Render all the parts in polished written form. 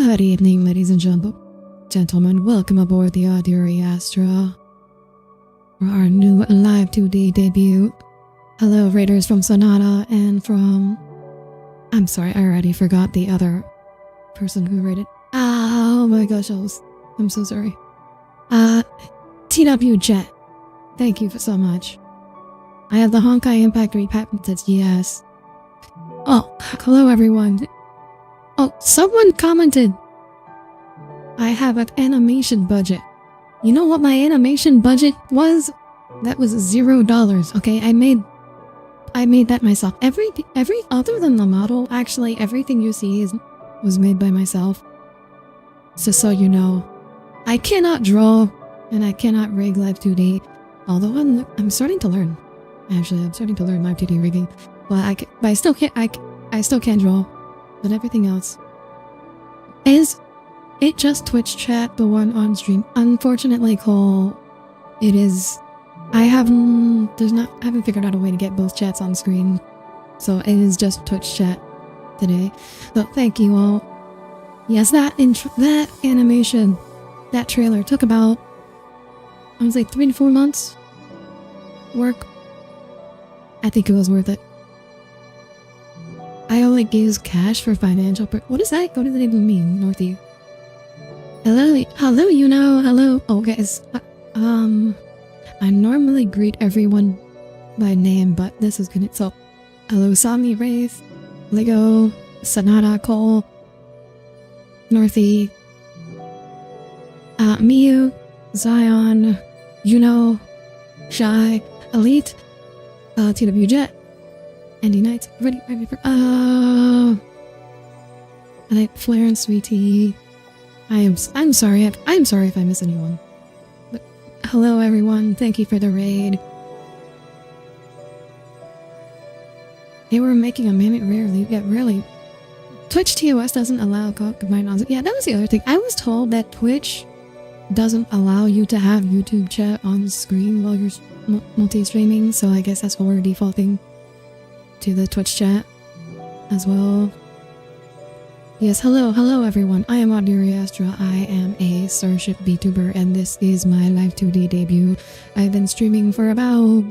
Good evening, ladies and gentlemen. Welcome aboard the Audire Astra for our new live 2D debut. Hello, Raiders from Sonata and from... I'm sorry, I already forgot the other person who rated. Oh my gosh, I'm so sorry. TW Jet. Thank you so much. I have the Honkai Impact repatented, yes. Oh, hello everyone. Oh, someone commented. I have an animation budget. You know what my animation budget was? That was $0. Okay, I made that myself. Every other than the model, actually everything you see was made by myself. So you know, I cannot draw and I cannot rig Live 2D. Although I'm starting to learn. Actually, I'm starting to learn Live 2D rigging, but I still can't. I still can't draw. But everything else is it just Twitch chat, the one on stream. Unfortunately, Cole, it is. I haven't figured out a way to get both chats on screen, so it is just Twitch chat today. So thank you all. Yes, that animation, that trailer took about, I would say 3 to 4 months work. I think it was worth it. I only use cash for financial what is that? What does it even mean, Northy? Hello, you know, hello. Oh, guys. I normally greet everyone by name, but this is gonna, so, hello, Sami, Wraith, Lego, Sonata, Cole, Northy, Miyu, Zion, Yuno, Shy, Elite, TW Jet, Andy Knights, ready for, and Flare and Sweetie. I'm sorry, I'm sorry if I miss anyone. But hello everyone, thank you for the raid. They were making a mimic rarely, yeah, really. Twitch TOS doesn't allow combined on. Yeah, that was the other thing. I was told that Twitch doesn't allow you to have YouTube chat on the screen while you're multi-streaming, so I guess that's what we're defaulting to the Twitch chat as well. Yes, hello everyone. I am Audire Astra. I am a Starship vtuber and this is my Live 2D debut. I've been streaming for about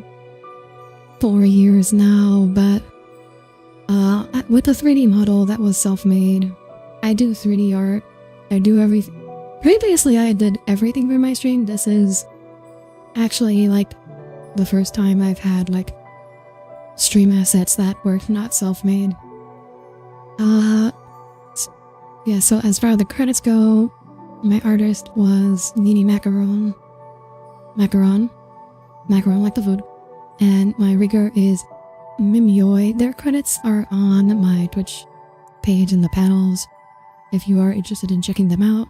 4 years now, but with a 3D model that was self-made. I do 3D art. I do everything. Previously I did everything for my stream. This is actually like the first time I've had like stream assets that were not self-made. Yeah, so as far as the credits go, my artist was Nini Macaron like the food, and my rigger is Mimyoy. Their credits are on my Twitch page in the panels if you are interested in checking them out.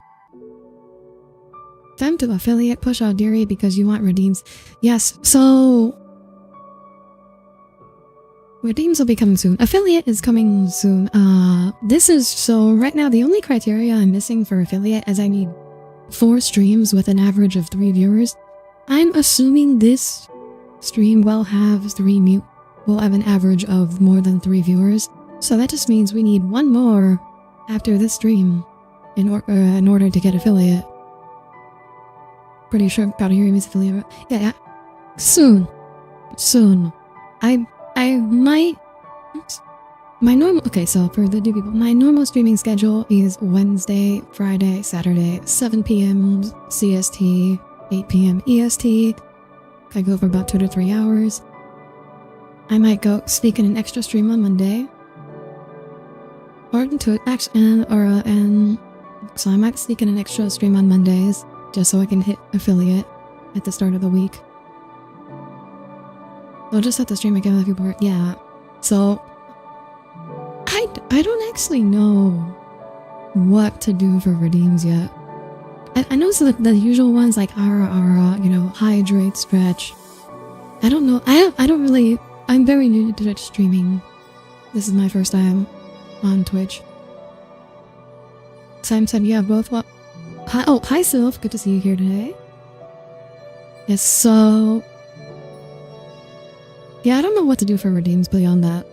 Time to affiliate push Audire because you want redeems. Yes, so redeems will be coming soon. Affiliate is coming soon. This is, so right now the only criteria I'm missing for affiliate is I need 4 streams with an average of 3 viewers. I'm assuming this stream will have an average of more than 3 viewers. So that just means we need 1 more after this stream in order to get affiliate. Pretty sure Audire means affiliate. Yeah. Soon. I might... Okay, so for the new people, my normal streaming schedule is Wednesday, Friday, Saturday, 7 p.m. CST, 8 p.m. EST. I go for about 2 to 3 hours. I might go sneak in an extra stream on Monday. So I might sneak in an extra stream on Mondays, just so I can hit affiliate at the start of the week. I'll just have to stream again if you bored. Yeah. So I don't actually know what to do for redeems yet. I know the usual ones like Ara, you know, hydrate, stretch. I don't know. I'm very new to Twitch streaming. This is my first time on Twitch. Sam said you have both. Hi Sylph, good to see you here today. Yes, so yeah, I don't know what to do for redeems beyond that.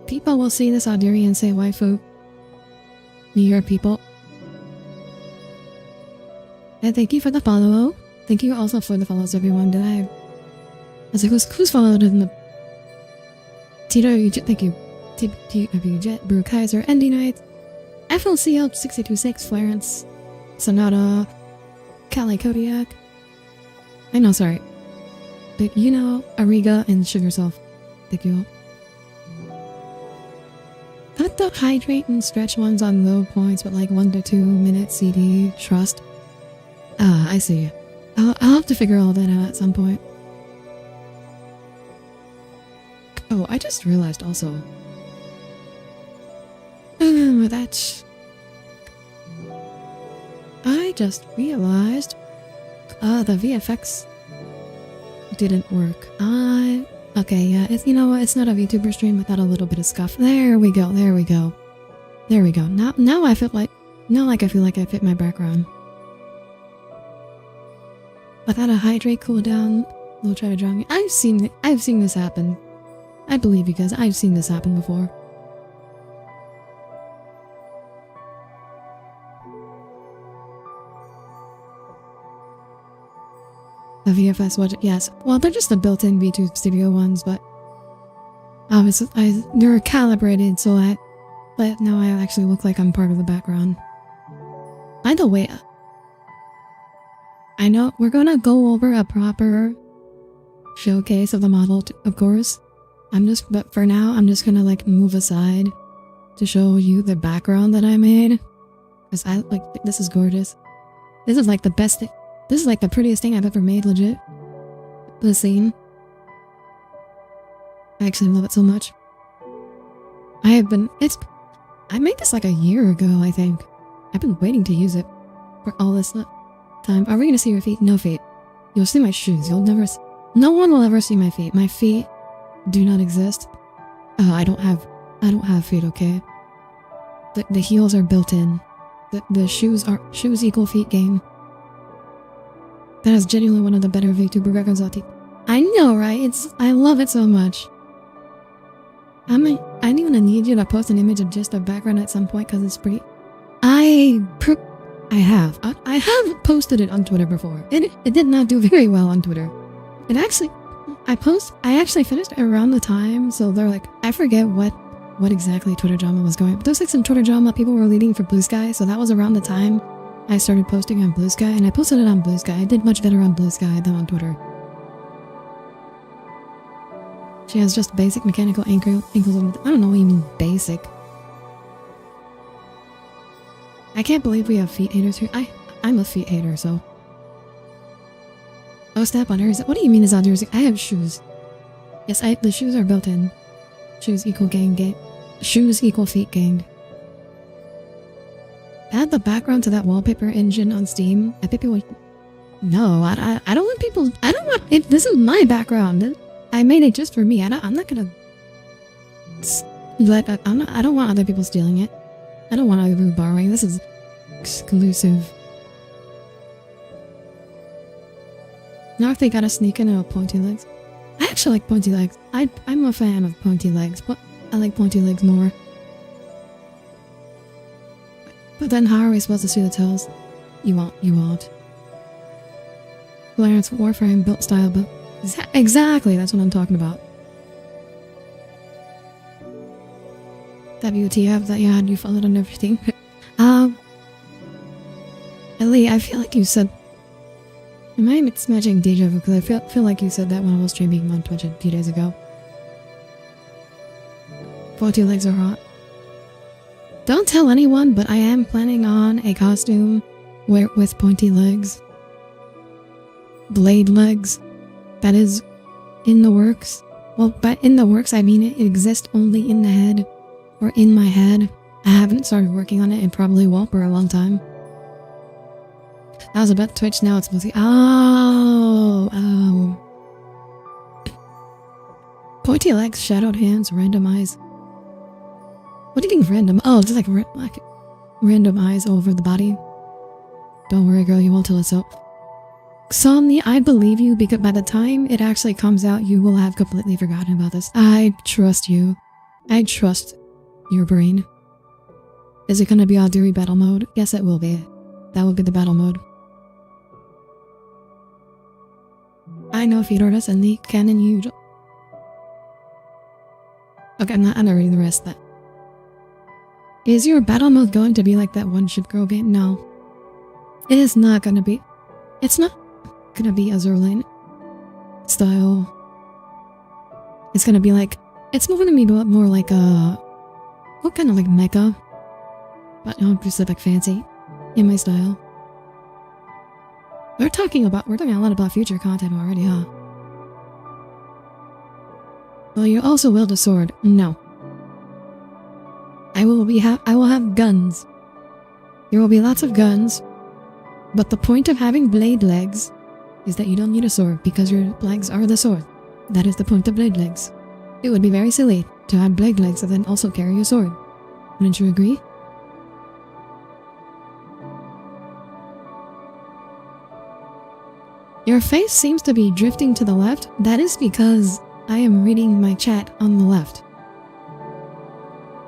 People will see this Audire and say waifu. New York people. And thank you for the follow. Thank you also for the follows, everyone. I was like, who's followed in the Tito? Thank you. TW Jet, Brew Kaiser, Endy Knight, FLCL 626, Clarence, Sonata, Cali Kodiak. I know, sorry. But you know, Ariga and Sugar Self. Thank you all. Got the hydrate and stretch ones on low points, but like 1 to 2 minute CD. Trust. Ah, I see. I'll have to figure all that out at some point. Oh, I just realized also. I just realized the VFX didn't work. Okay, yeah, you know what, it's not a VTuber stream without a little bit of scuff. There we go. Now I feel like I fit my background. Without a hydrate cooldown, we'll try to drown me. I've seen this happen. I believe you guys, I've seen this happen before. The VFS budget, yes. Well, they're just the built-in VTube Studio ones, but obviously they're calibrated so that now I actually look like I'm part of the background. By the way, I know we're gonna go over a proper showcase of the model, of course. But for now, I'm just gonna like move aside to show you the background that I made. Cause this is gorgeous. This is like the best thing. This is like the prettiest thing I've ever made, legit. The scene. I actually love it so much. I made this like a year ago, I think. I've been waiting to use it for all this time. Are we gonna see your feet? No feet. You'll see my shoes. No one will ever see my feet. My feet do not exist. I don't have feet, okay? The heels are built in. The shoes equal feet game. That is genuinely one of the better VTuber records out there. I know, right? I love it so much. I'm gonna need you to post an image of just the background at some point because it's pretty. I have posted it on Twitter before. It did not do very well on Twitter. I actually finished around the time, so they're like, I forget what exactly Twitter drama was going. But there was like some Twitter drama people were leading for Blue Sky, so that was around the time I started posting on Blue Sky, and I posted it on Blue Sky. I did much better on Blue Sky than on Twitter. She has just basic mechanical ankles. I don't know what you mean basic. I can't believe we have feet haters here. I'm a feet hater, so. Oh, step on hers. What do you mean is on yours? I have shoes. Yes, the shoes are built in. Shoes equal gang. Shoes equal feet gang. Add the background to that wallpaper engine on Steam. I bet people. No, I don't want people. I don't want it. This is my background. I made it just for me. I'm not gonna I don't want other people stealing it. I don't want other people borrowing. This is exclusive. Now if they gotta sneak into pointy legs. I actually like pointy legs. I'm a fan of pointy legs, but I like pointy legs more. But then how are we supposed to see the toes? You won't. Clarence Warframe built style, but exactly, that's what I'm talking about. WTF that you had you followed on everything. Ellie, I feel like you said. Am I mismatching deja vu? Because I feel like you said that when I was streaming on Twitch a few days ago. Pointy legs are hot. Don't tell anyone, but I am planning on a costume with pointy legs. Blade legs. That is in the works. Well, but in the works, I mean it exists only in the head. Or in my head. I haven't started working on it and probably won't for a long time. That was about Twitch, now it's mostly. Oh. Pointy legs, shadowed hands, random eyes. What do you think random? Oh, just like random eyes over the body. Don't worry, girl, you won't tell us so. Somni, I believe you because by the time it actually comes out, you will have completely forgotten about this. I trust you. I trust your brain. Is it gonna be Audire battle mode? Yes, it will be. That will be the battle mode. I know Feodorus and the canon huge. Okay, I'm not reading the rest of that. Is your battle mode going to be like that one ship girl game? No. It is not gonna be. It's not gonna be Azurlane style. It's gonna be like. It's more gonna be more like a. What kind of like mecha? But just like fancy. In my style. We're talking a lot about future content already, huh? Well, you also wield a sword. No. I will have guns. There will be lots of guns. But the point of having blade legs is that you don't need a sword because your legs are the sword. That is the point of blade legs. It would be very silly to add blade legs and then also carry a sword. Wouldn't you agree? Your face seems to be drifting to the left. That is because I am reading my chat on the left.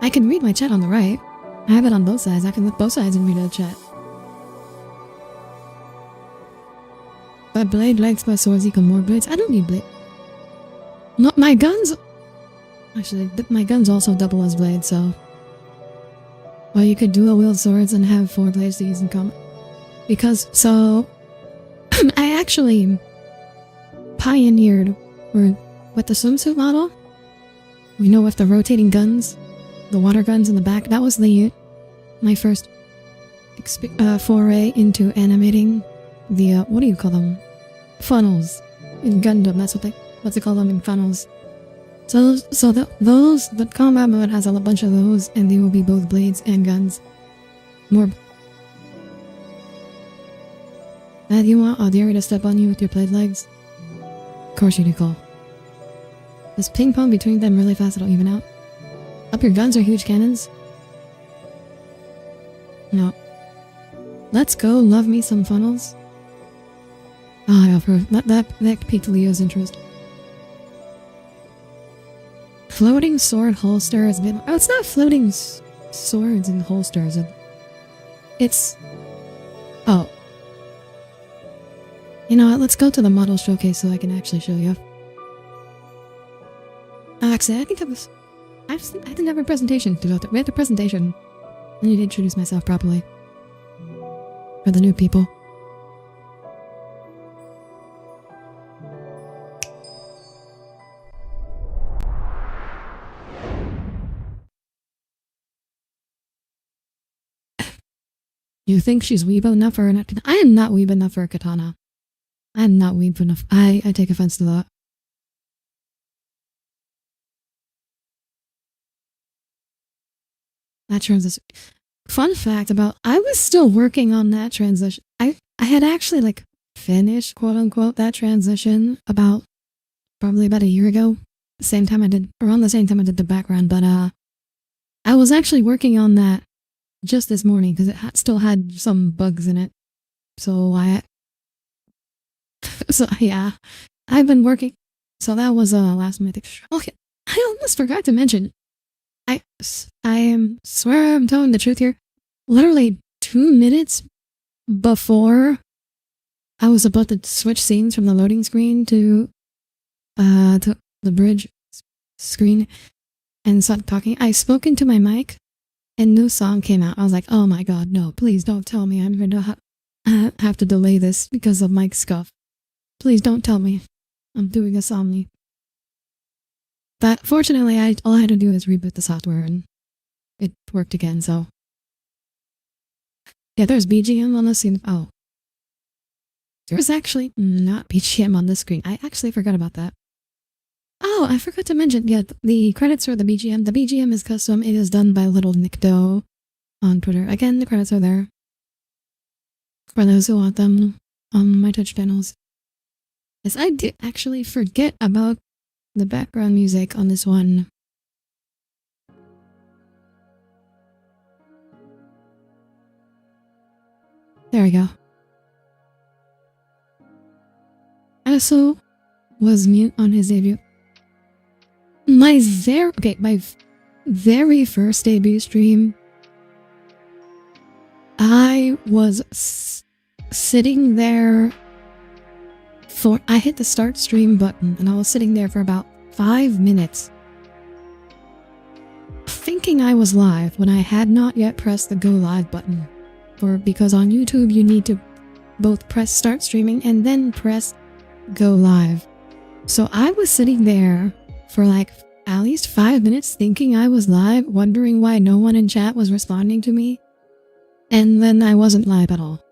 I can read my chat on the right. I have it on both sides. I can lift both sides and read the chat. But blade legs plus swords equal more blades. I don't need blade. No, my guns... Actually, my guns also double as blades, so... Well, you could dual wield swords and have 4 blades to use in combat. Because, so... I actually pioneered with the swimsuit model. We know with the rotating guns, the water guns in the back. That was my first foray into animating the what do you call them? Funnels in Gundam. That's what's it called them in funnels. So the combat mode has a bunch of those, and they will be both blades and guns. More. Do you want Audire to step on you with your blade legs? Of course you do, Cole. Just ping pong between them really fast, it'll even out. Up your guns are huge cannons? No. Let's go love me some funnels. Ah, oh, I've heard that piqued Leo's interest. Floating sword holster has been... Oh, it's not floating swords and holsters. It's... Oh. You know what, let's go to the model showcase so I can actually show you. Actually, I think I didn't have a presentation to go through. We had the presentation. I need to introduce myself properly. For the new people. You think she's weeb enough for an... I am not weeb enough for a katana. I am not weeb enough. I take offense to that. That transition. Fun fact about... I was still working on that transition. I had actually like finished, quote unquote, that transition probably about a year ago. Around the same time I did the background, but I was actually working on that just this morning because it still had some bugs in it. So yeah, I've been working. So that was last minute. Okay, I almost forgot to mention. I swear I'm telling the truth here. Literally 2 minutes before I was about to switch scenes from the loading screen to the bridge screen and start talking, I spoke into my mic and no song came out. I was like, oh my god, no, please don't tell me I'm going to have to delay this because of mic scuff. Please don't tell me I'm doing a somni. But fortunately, all I had to do is reboot the software and it worked again, so. Yeah, there's BGM on the scene. Oh. There's actually not BGM on the screen. I actually forgot about that. Oh, I forgot to mention, yeah, the credits for the BGM. The BGM is custom. It is done by Little Nick Doe on Twitter. Again, the credits are there. For those who want them on my Twitch channels. Yes, I did actually forget about the background music on this one. There we go. I also was mute on his debut. My very first debut stream I was sitting there I hit the start stream button and I was sitting there for about 5 minutes thinking I was live when I had not yet pressed the go live button. Because on YouTube you need to both press start streaming and then press go live. So I was sitting there for like at least 5 minutes thinking I was live, wondering why no one in chat was responding to me. And then I wasn't live at all.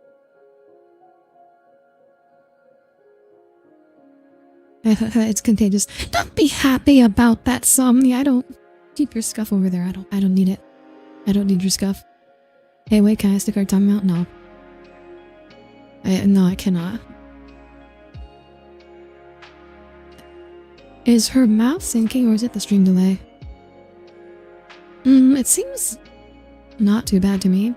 It's contagious. Don't be happy about that, Somni. I don't... Keep your scuff over there. I don't need it. I don't need your scuff. Hey, wait, can I stick our tongue out? No. No, I cannot. Is her mouth sinking or is it the stream delay? It seems not too bad to me.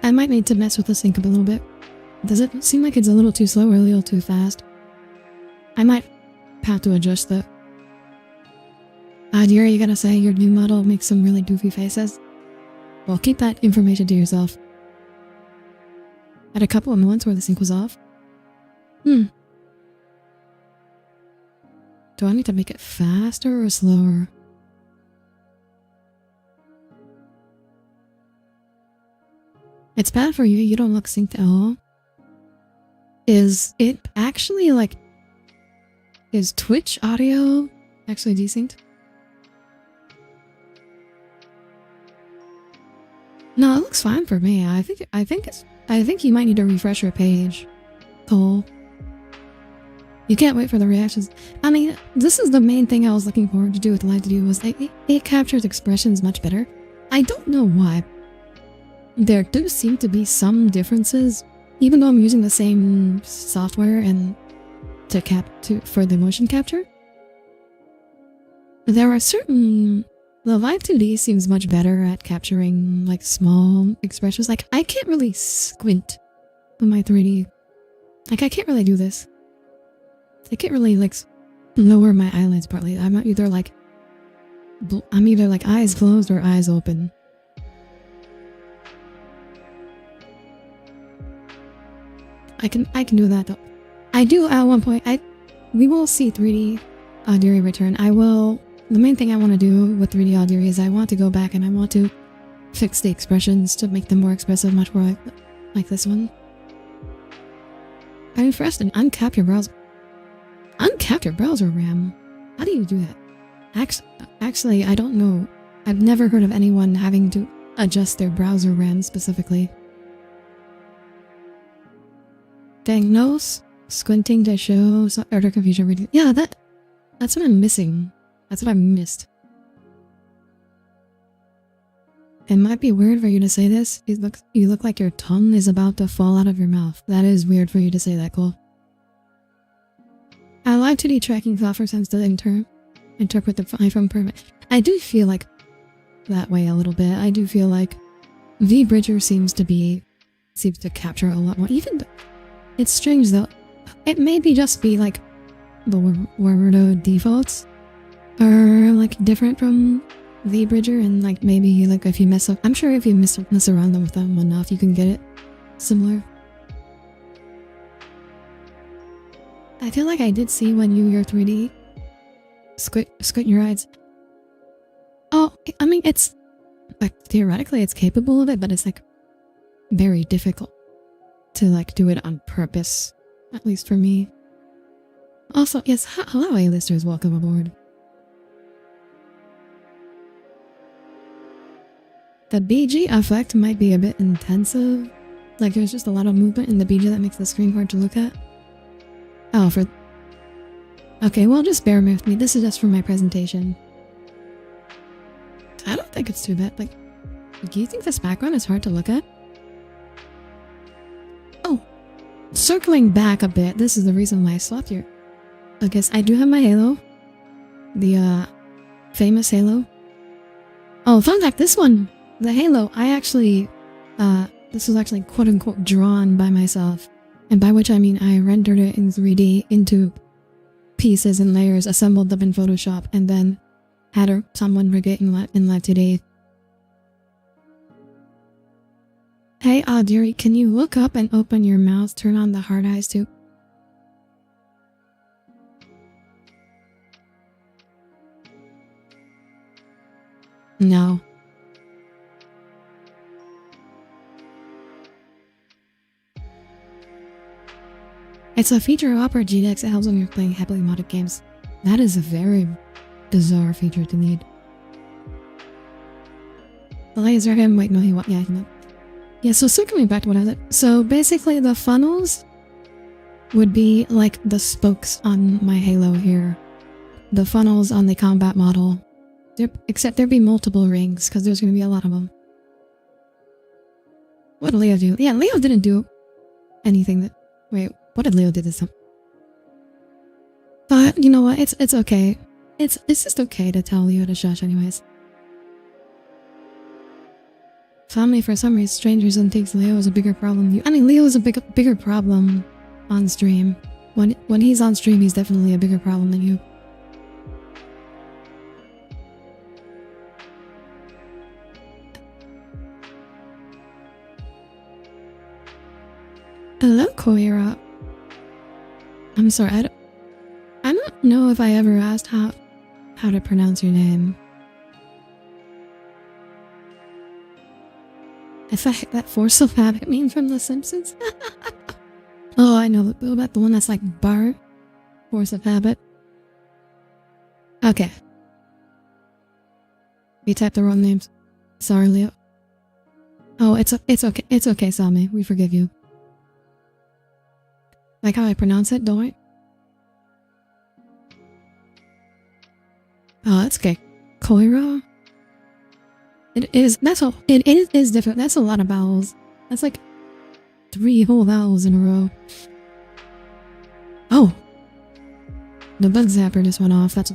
I might need to mess with the sync up a little bit. Does it seem like it's a little too slow or a little too fast? I might have to adjust that. Audire, you gotta say your new model makes some really doofy faces? Well, keep that information to yourself. Had a couple of moments where the sync was off. Do I need to make it faster or slower? It's bad for you, you don't look synced at all. Is it actually like... Is Twitch audio actually desynced? No, it looks fine for me. I think you might need to refresh your page, Cole. You can't wait for the reactions. I mean, this is the main thing I was looking forward to do with Live to Do was it captures expressions much better. I don't know why. There do seem to be some differences, even though I'm using the same software and for the motion capture. There are certain... The Live 2D seems much better at capturing like small expressions. Like I can't really squint with my 3D. Like I can't really do this. I can't really like lower my eyelids partly. I'm either like eyes closed or eyes open. I can do that though. I do at one point. We will see 3D Audire return. The main thing I want to do with 3D Audire is I want to go back and I want to fix the expressions to make them more expressive, much more like this one. I mean, first, uncap your browser. Uncap your browser RAM. How do you do that? Actually, I don't know. I've never heard of anyone having to adjust their browser RAM specifically. Dang, no squinting to show utter confusion reading. Yeah, that's what I'm missing. That's what I missed. It might be weird for you to say this. You look like your tongue is about to fall out of your mouth. That is weird for you to say that, Cole. Live 2D tracking software tends to interpret the iPhone permit. I do feel like that way a little bit. I do feel like vBridger seems to capture a lot more. It's strange though. It maybe just be like the word defaults are like different from vBridger, and like maybe like if you mess up, I'm sure if you mess around with them enough, you can get it similar. I feel like I did see when your 3D squint your eyes. Oh, I mean, it's like theoretically it's capable of it, but it's like very difficult to like do it on purpose, at least for me. Also, yes, hello A-listers, welcome aboard. The BG effect might be a bit intensive. Like there's just a lot of movement in the BG that makes the screen hard to look at. Oh, okay, well just bear with me. This is just for my presentation. I don't think it's too bad. Like, do you think this background is hard to look at? Oh, circling back a bit. This is the reason why I swapped here. I guess I do have my halo. The famous halo. Oh, fun fact, this one. The halo, this was actually quote-unquote drawn by myself. And by which I mean I rendered it in 3D into pieces and layers, assembled them in Photoshop, and then had someone rig it in Live 2D. Hey, Audire, can you look up and open your mouth? Turn on the hard eyes too. No. It's a feature of Opera GDX that helps when you're playing heavily modded games. That is a very bizarre feature to need. The laser him. Wait, no, he won't. Yeah, no. Yeah, so circling back to what I said. So basically, the funnels would be like the spokes on my Halo here. The funnels on the combat model. Except there'd be multiple rings, because there's going to be a lot of them. What did Leo do? Yeah, Leo didn't do anything that... Wait, what did Leo do this time? But, you know what? It's okay. It's just okay to tell Leo to shush anyways. Family, for some reason, strangers and takes Leo as a bigger problem. I mean, Leo is a bigger problem on stream. When he's on stream, he's definitely a bigger problem than you. Hello, Koira. I'm sorry, I don't know if I ever asked how to pronounce your name. If I that force of habit meme from The Simpsons? Oh, I know about the one that's like Bart. Force of habit. Okay. You typed the wrong names. Sorry, Leo. Oh, it's okay. It's okay, Sami. We forgive you. Like how I pronounce it, don't I? Oh, it's okay. Koira? It is different. That's a lot of vowels. That's like 3 whole vowels in a row. Oh! The bug zapper just went off. That's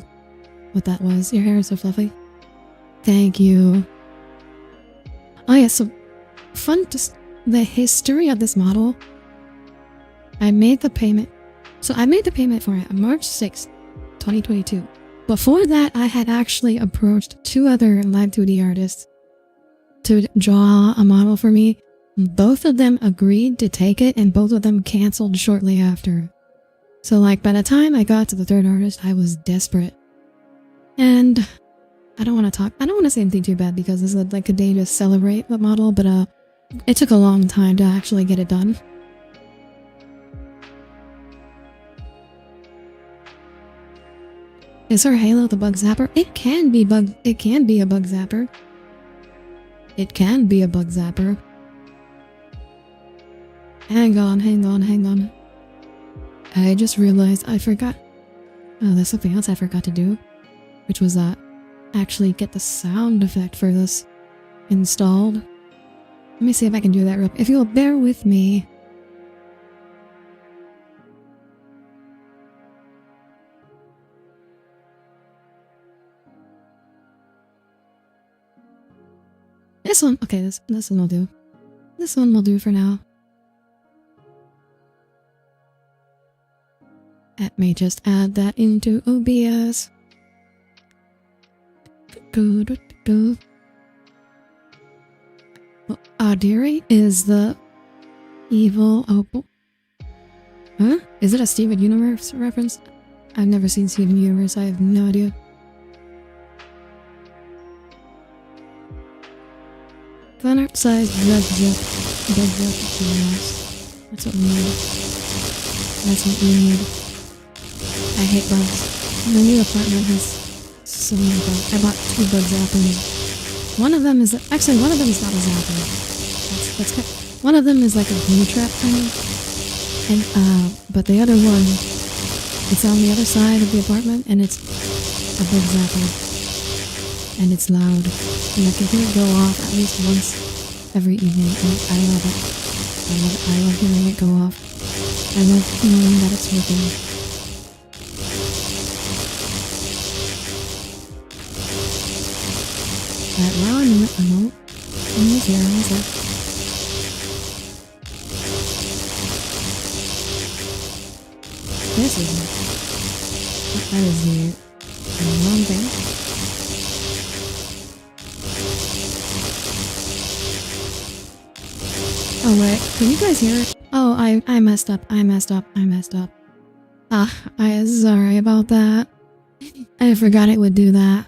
what that was. Your hair is so fluffy. Thank you. Oh yeah, so the history of this model. I made the payment. So I made the payment for it on March 6th, 2022. Before that, I had actually approached 2 other live 2D artists to draw a model for me. Both of them agreed to take it, and both of them canceled shortly after. So like by the time I got to the 3rd artist, I was desperate. And I don't want to say anything too bad because this is like a day to celebrate the model, but it took a long time to actually get it done. Is her Halo the bug zapper? It can be a bug zapper. It can be a bug zapper. Hang on. I just realized I forgot. Oh, there's something else I forgot to do. Which was actually get the sound effect for this installed. Let me see if I can do that real quick. If you'll bear with me. This one, okay, this one will do. This one will do for now. Let me just add that into OBS. Well, Audire is the evil opal. Huh? Is it a Steven Universe reference? I've never seen Steven Universe, I have no idea. Fun art size bug zip. That's what we need. That's what we need. I hate bugs. My new apartment has so many bugs. I bought 2 bug zappers. One of them is actually not a zapper. That's kind of, one of them is like a glue trap kind of. And but the other one, it's on the other side of the apartment and it's a bug zapper. And it's loud, and I can hear it go off at least once every evening, and I love it. I love hearing it go off. I love knowing that it's working. Wow, I'm almost there. This is that is the wrong thing. Oh wait, can you guys hear it? Oh, I messed up. I messed up. Ah, sorry about that. I forgot it would do that.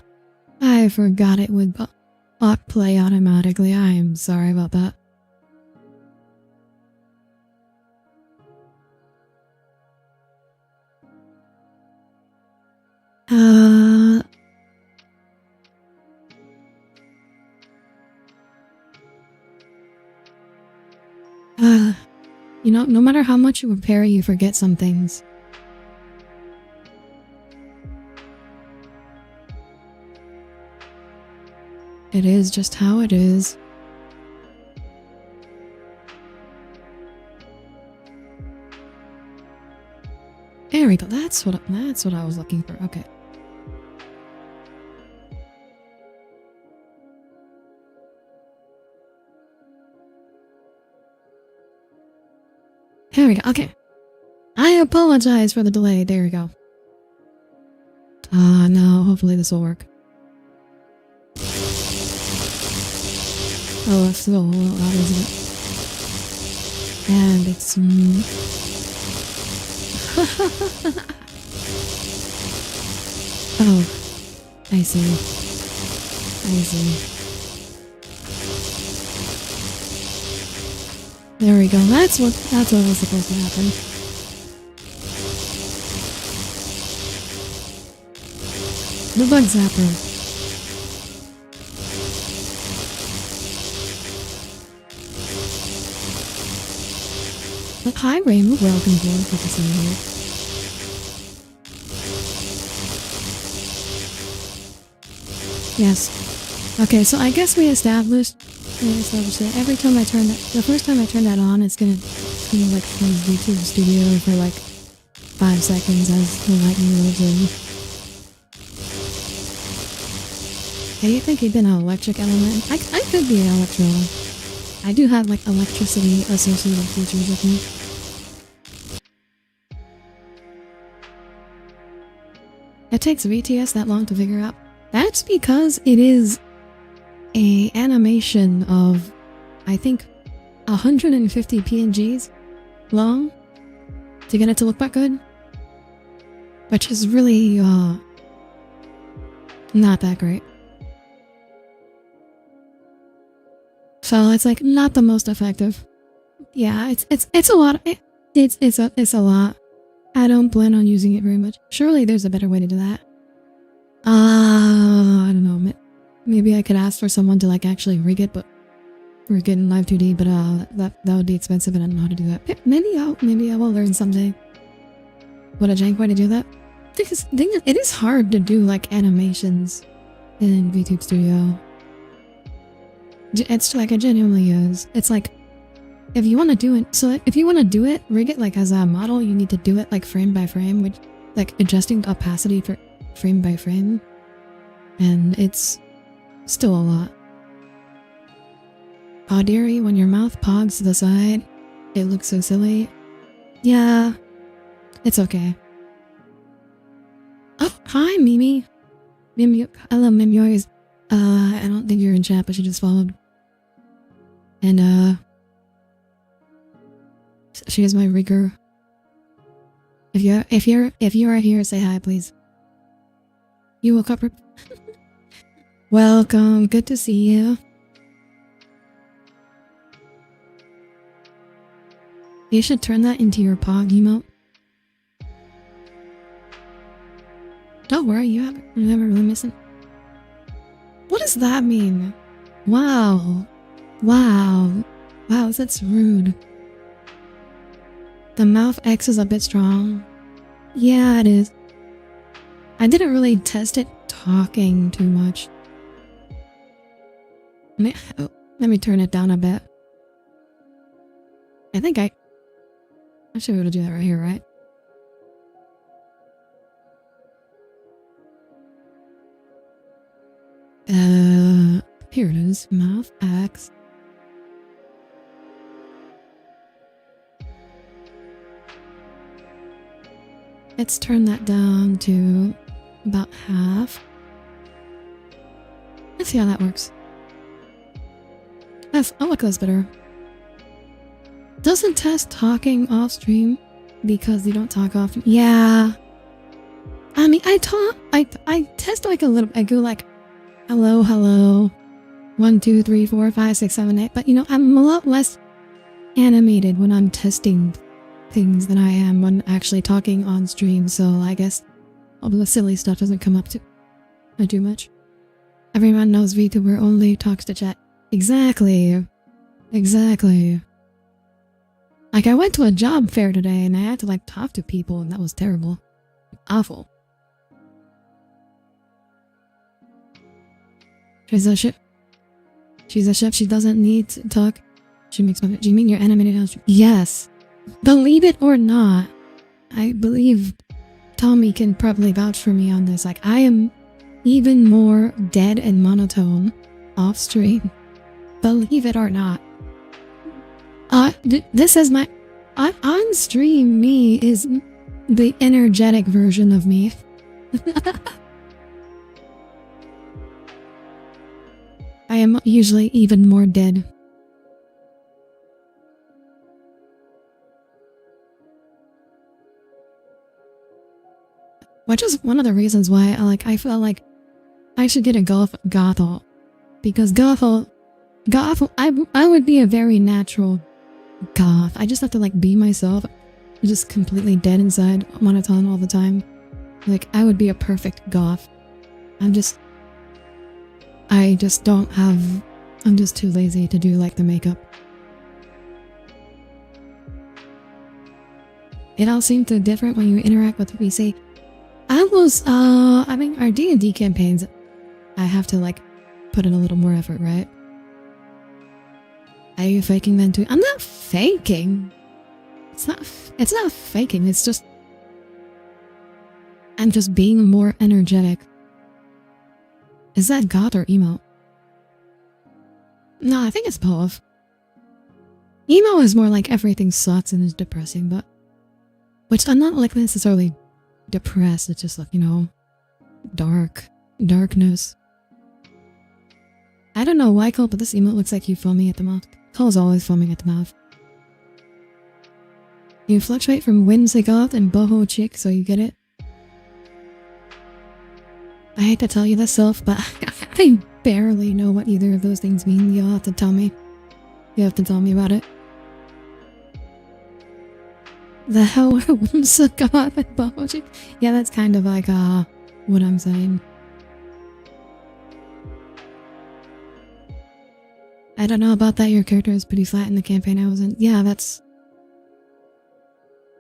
I forgot it would play automatically. I am sorry about that. You know, no matter how much you prepare, you forget some things. It is just how it is. There we go. That's what I was looking for. Okay. There we go. Okay. I apologize for the delay. There we go. No. Hopefully this will work. Oh, it's still a little loud, isn't it? And it's... Oh. I see. There we go. That's what was supposed to happen. The bug zapper. Hi Raymond, welcome aboard. Good to see you here. Yes. Okay, so I guess we established that every time I turn that, the first time I turn that on, it's gonna like freeze YouTube Studio for like 5 seconds as the lightning loads in. Hey, you think you've been an electric element? I could be an electro. I do have like electricity associated features with me. It takes VTS that long to figure out. That's because it is a animation of, I think, 150 PNGs long to get it to look that good. Which is really, not that great. So it's like not the most effective. Yeah, it's a lot. It's a lot. I don't plan on using it very much. Surely there's a better way to do that. I don't know. Maybe I could ask for someone to like actually rig it in Live 2D, but that would be expensive and I don't know how to do that. Maybe I will learn someday. What a jank way to do that. Because it is hard to do like animations in VTube Studio. It's like it genuinely is. It's like if you want to do it, rig it like as a model, you need to do it like frame by frame, which like adjusting opacity for frame by frame, and it's still a lot. Audire, when your mouth pogs to the side, it looks so silly. Yeah, it's okay. Oh, hi Mimi. Hello Mimi. I don't think you're in chat, but she just followed. And she is my rigger. If you are here, say hi, please. You woke up. Welcome. Good to see you. You should turn that into your Pog emote. Don't worry, you're never really missing. What does that mean? Wow. Wow, that's rude. The mouth X is a bit strong. Yeah, it is. I didn't really test it talking too much. Let me turn it down a bit. I think I should be able to do that right here, right? Here it is. Mouth X. Let's turn that down to about half. Let's see how that works. Oh, look, that's better. Doesn't test talking off stream because you don't talk often. Yeah. I mean, I test like a little. I go like, hello, hello, 1, 2, 3, 4, 5, 6, 7, 8. But you know, I'm a lot less animated when I'm testing things than I am when actually talking on stream. So I guess all the silly stuff doesn't come up too much. Everyone knows VTuber only talks to chat. Exactly. Exactly. Like, I went to a job fair today and I had to like talk to people and that was terrible. Awful. She's a ship. She's a ship. She doesn't need to talk. She makes fun of it. Do you mean you're animated on stream? Yes. Believe it or not, I believe Tommy can probably vouch for me on this. Like, I am even more dead and monotone off stream. Believe it or not. This is my... on stream, me is the energetic version of me. I am usually even more dead. Which is one of the reasons why I feel like I should get a gothel. Because gothel, I would be a very natural goth. I just have to like be myself, just completely dead inside, monotone all the time. Like, I would be a perfect goth. I'm just too lazy to do like the makeup. It all seems too different when you interact with VC. I mean, our D&D campaigns, I have to like put in a little more effort, right? Are you faking then too? I'm not faking. It's not faking. It's just, I'm just being more energetic. Is that goth or emo? No, I think it's both. Emo is more like everything sucks and is depressing, but... Which I'm not like necessarily depressed, it's just like, you know, darkness. I don't know why, Cole, but this emote looks like you foaming at the mouth. Cole's always foaming at the mouth. You fluctuate from whimsy goth and boho chick, so you get it? I hate to tell you this, Sylph, but I barely know what either of those things mean. You'll have to tell me. You have to tell me about it. The hell were whimsy goth and boho chick? Yeah, that's kind of like, what I'm saying. I don't know about that. Your character is pretty flat in the campaign I was in. Yeah, that's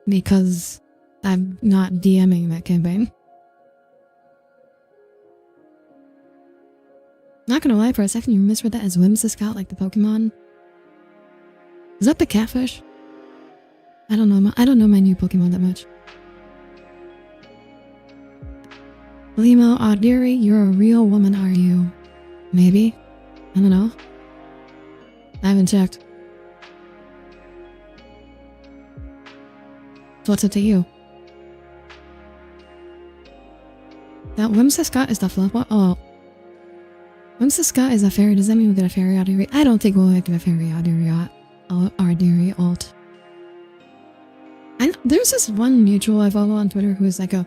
because I'm not DMing that campaign. Not gonna lie, for a second you misread that as Whimsicott, like the Pokemon. Is that the catfish? I don't know my new Pokemon that much. Limo, Audire, you're a real woman, are you? Maybe? I don't know. I haven't checked. So what's it to you? That Whimsicott is the fluff one? Oh. Whimsicott is a fairy. Does that mean we'll get a fairy Audire? I don't think we'll get a fairy Audire alt. And there's this one mutual I follow on Twitter who is like her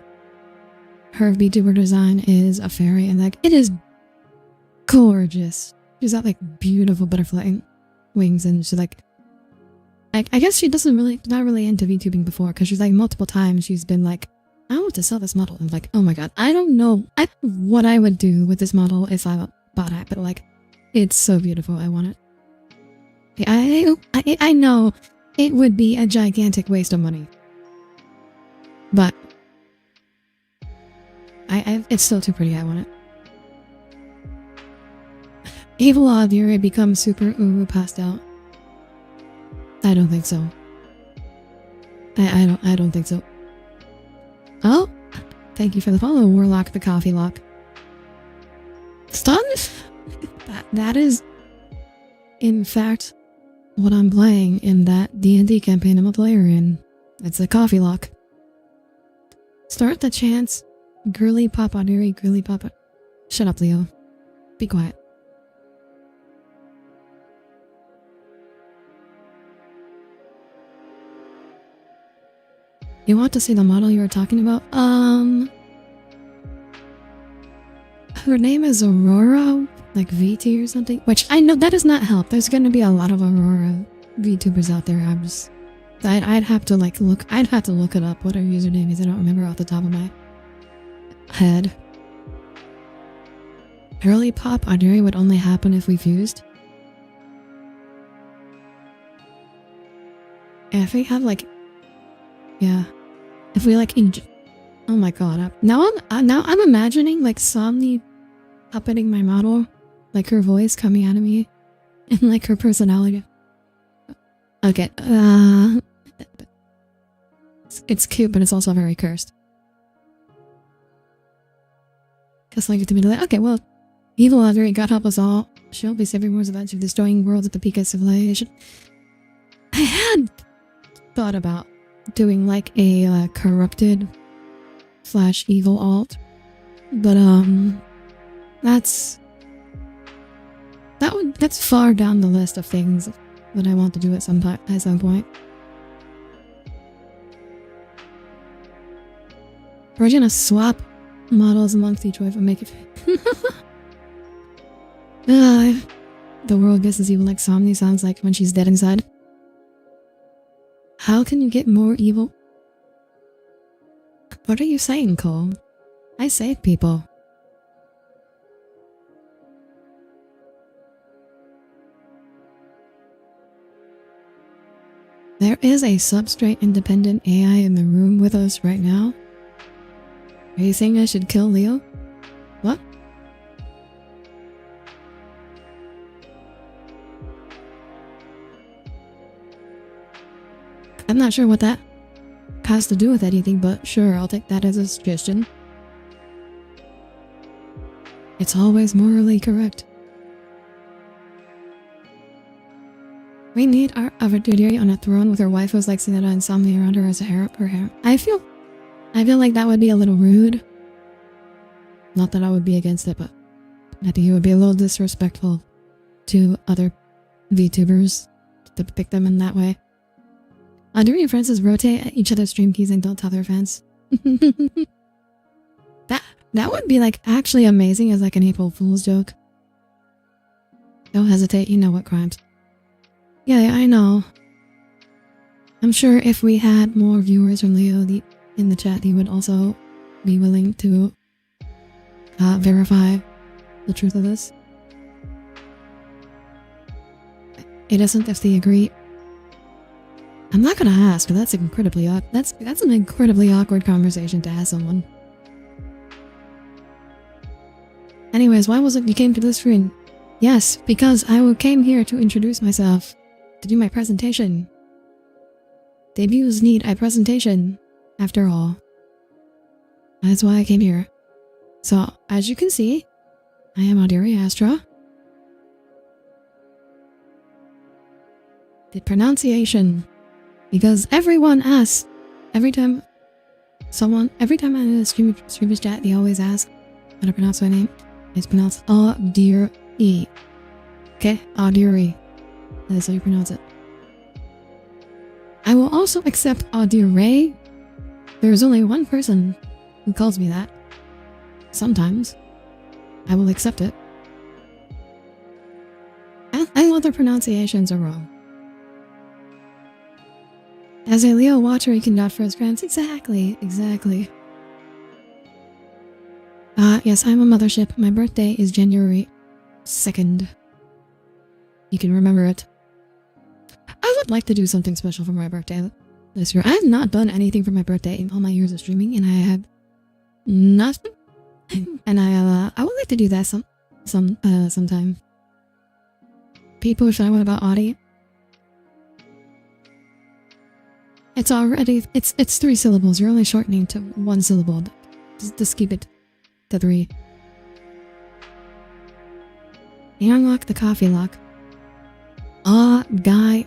VTuber design is a fairy, and like it is gorgeous. She's got like beautiful butterfly wings, and she's like I guess she not really into VTubing before, because she's like multiple times she's been like, I want to sell this model. And like, oh my god, I don't know what I would do with this model if I bought it, but like, it's so beautiful. I want it. I know it would be a gigantic waste of money, but it's still too pretty. I want it. Evil Audire becomes super uwu passed out. I don't think so. I don't think so. Oh, thank you for the follow, Warlock the Coffee Lock. Stun? That is, in fact, what I'm playing in that D&D campaign I'm a player in. It's a Coffee Lock. Start the chants. Girly pop Audire, girly pop. Shut up, Leo. Be quiet. You want to see the model you were talking about? Her name is Aurora, like VT or something. Which I know that does not help. There's going to be a lot of Aurora VTubers out there. I'd have to like look. I'd have to look it up. What her username is. I don't remember off the top of my head. Early pop Audire would only happen if we fused. Yeah, if we have like, yeah, if we like, oh my god! Now I'm imagining like Somni puppeting my model, like her voice coming out of me, and like her personality. Okay, it's cute, but it's also very cursed. Just like it to be like, okay, well, evil Audire, God help us all. She'll be saving wars eventually, destroying worlds at the peak of civilization. I had thought about doing like a corrupted / evil alt, but that's far down the list of things that I want to do at some point. We're gonna swap models amongst each other and make it. The world gets as evil like Somni sounds like when she's dead inside. How can you get more evil? What are you saying, Cole? I save people. There is a substrate independent AI in the room with us right now. Are you saying I should kill Leo? What? I'm not sure what that has to do with anything, but sure, I'll take that as a suggestion. It's always morally correct. We need our Audire on a throne with her waifus like Sinetta and Somni around her as a her harem. I feel like that would be a little rude. Not that I would be against it, but I think it would be a little disrespectful to other VTubers to pick them in that way. Do your friends just rotate at each other's stream keys and don't tell their fans? That would be like actually amazing as like an April Fool's joke. Don't hesitate, you know what crimes. Yeah, I know. I'm sure if we had more viewers from Leo in the chat, he would also be willing to verify the truth of this. It isn't if they agree. I'm not gonna ask, but that's incredibly that's an incredibly awkward conversation to ask someone. Anyways, why was it you came to this screen? Yes, because I came here to introduce myself, to do my presentation. Debuts need a presentation, after all. That's why I came here. So, as you can see, I am Audire Astra. The pronunciation. Because everyone asks, every time I'm in a streamer's chat, they always ask how to pronounce my name. It's pronounced Audire. Okay? Audire. That is how you pronounce it. I will also accept Audire. There is only one person who calls me that. Sometimes. I will accept it. And other pronunciations are wrong. As a Leo watcher, you can nod for his friends. Exactly. Yes, I'm a mothership. My birthday is January 2nd. You can remember it. I would like to do something special for my birthday this year. I have not done anything for my birthday in all my years of streaming, and I have nothing. And I would like to do that sometime. People are showing about Audie. It's 3 syllables. You're only shortening to 1 syllable. Just keep it to 3. You unlock the coffee lock. Guy.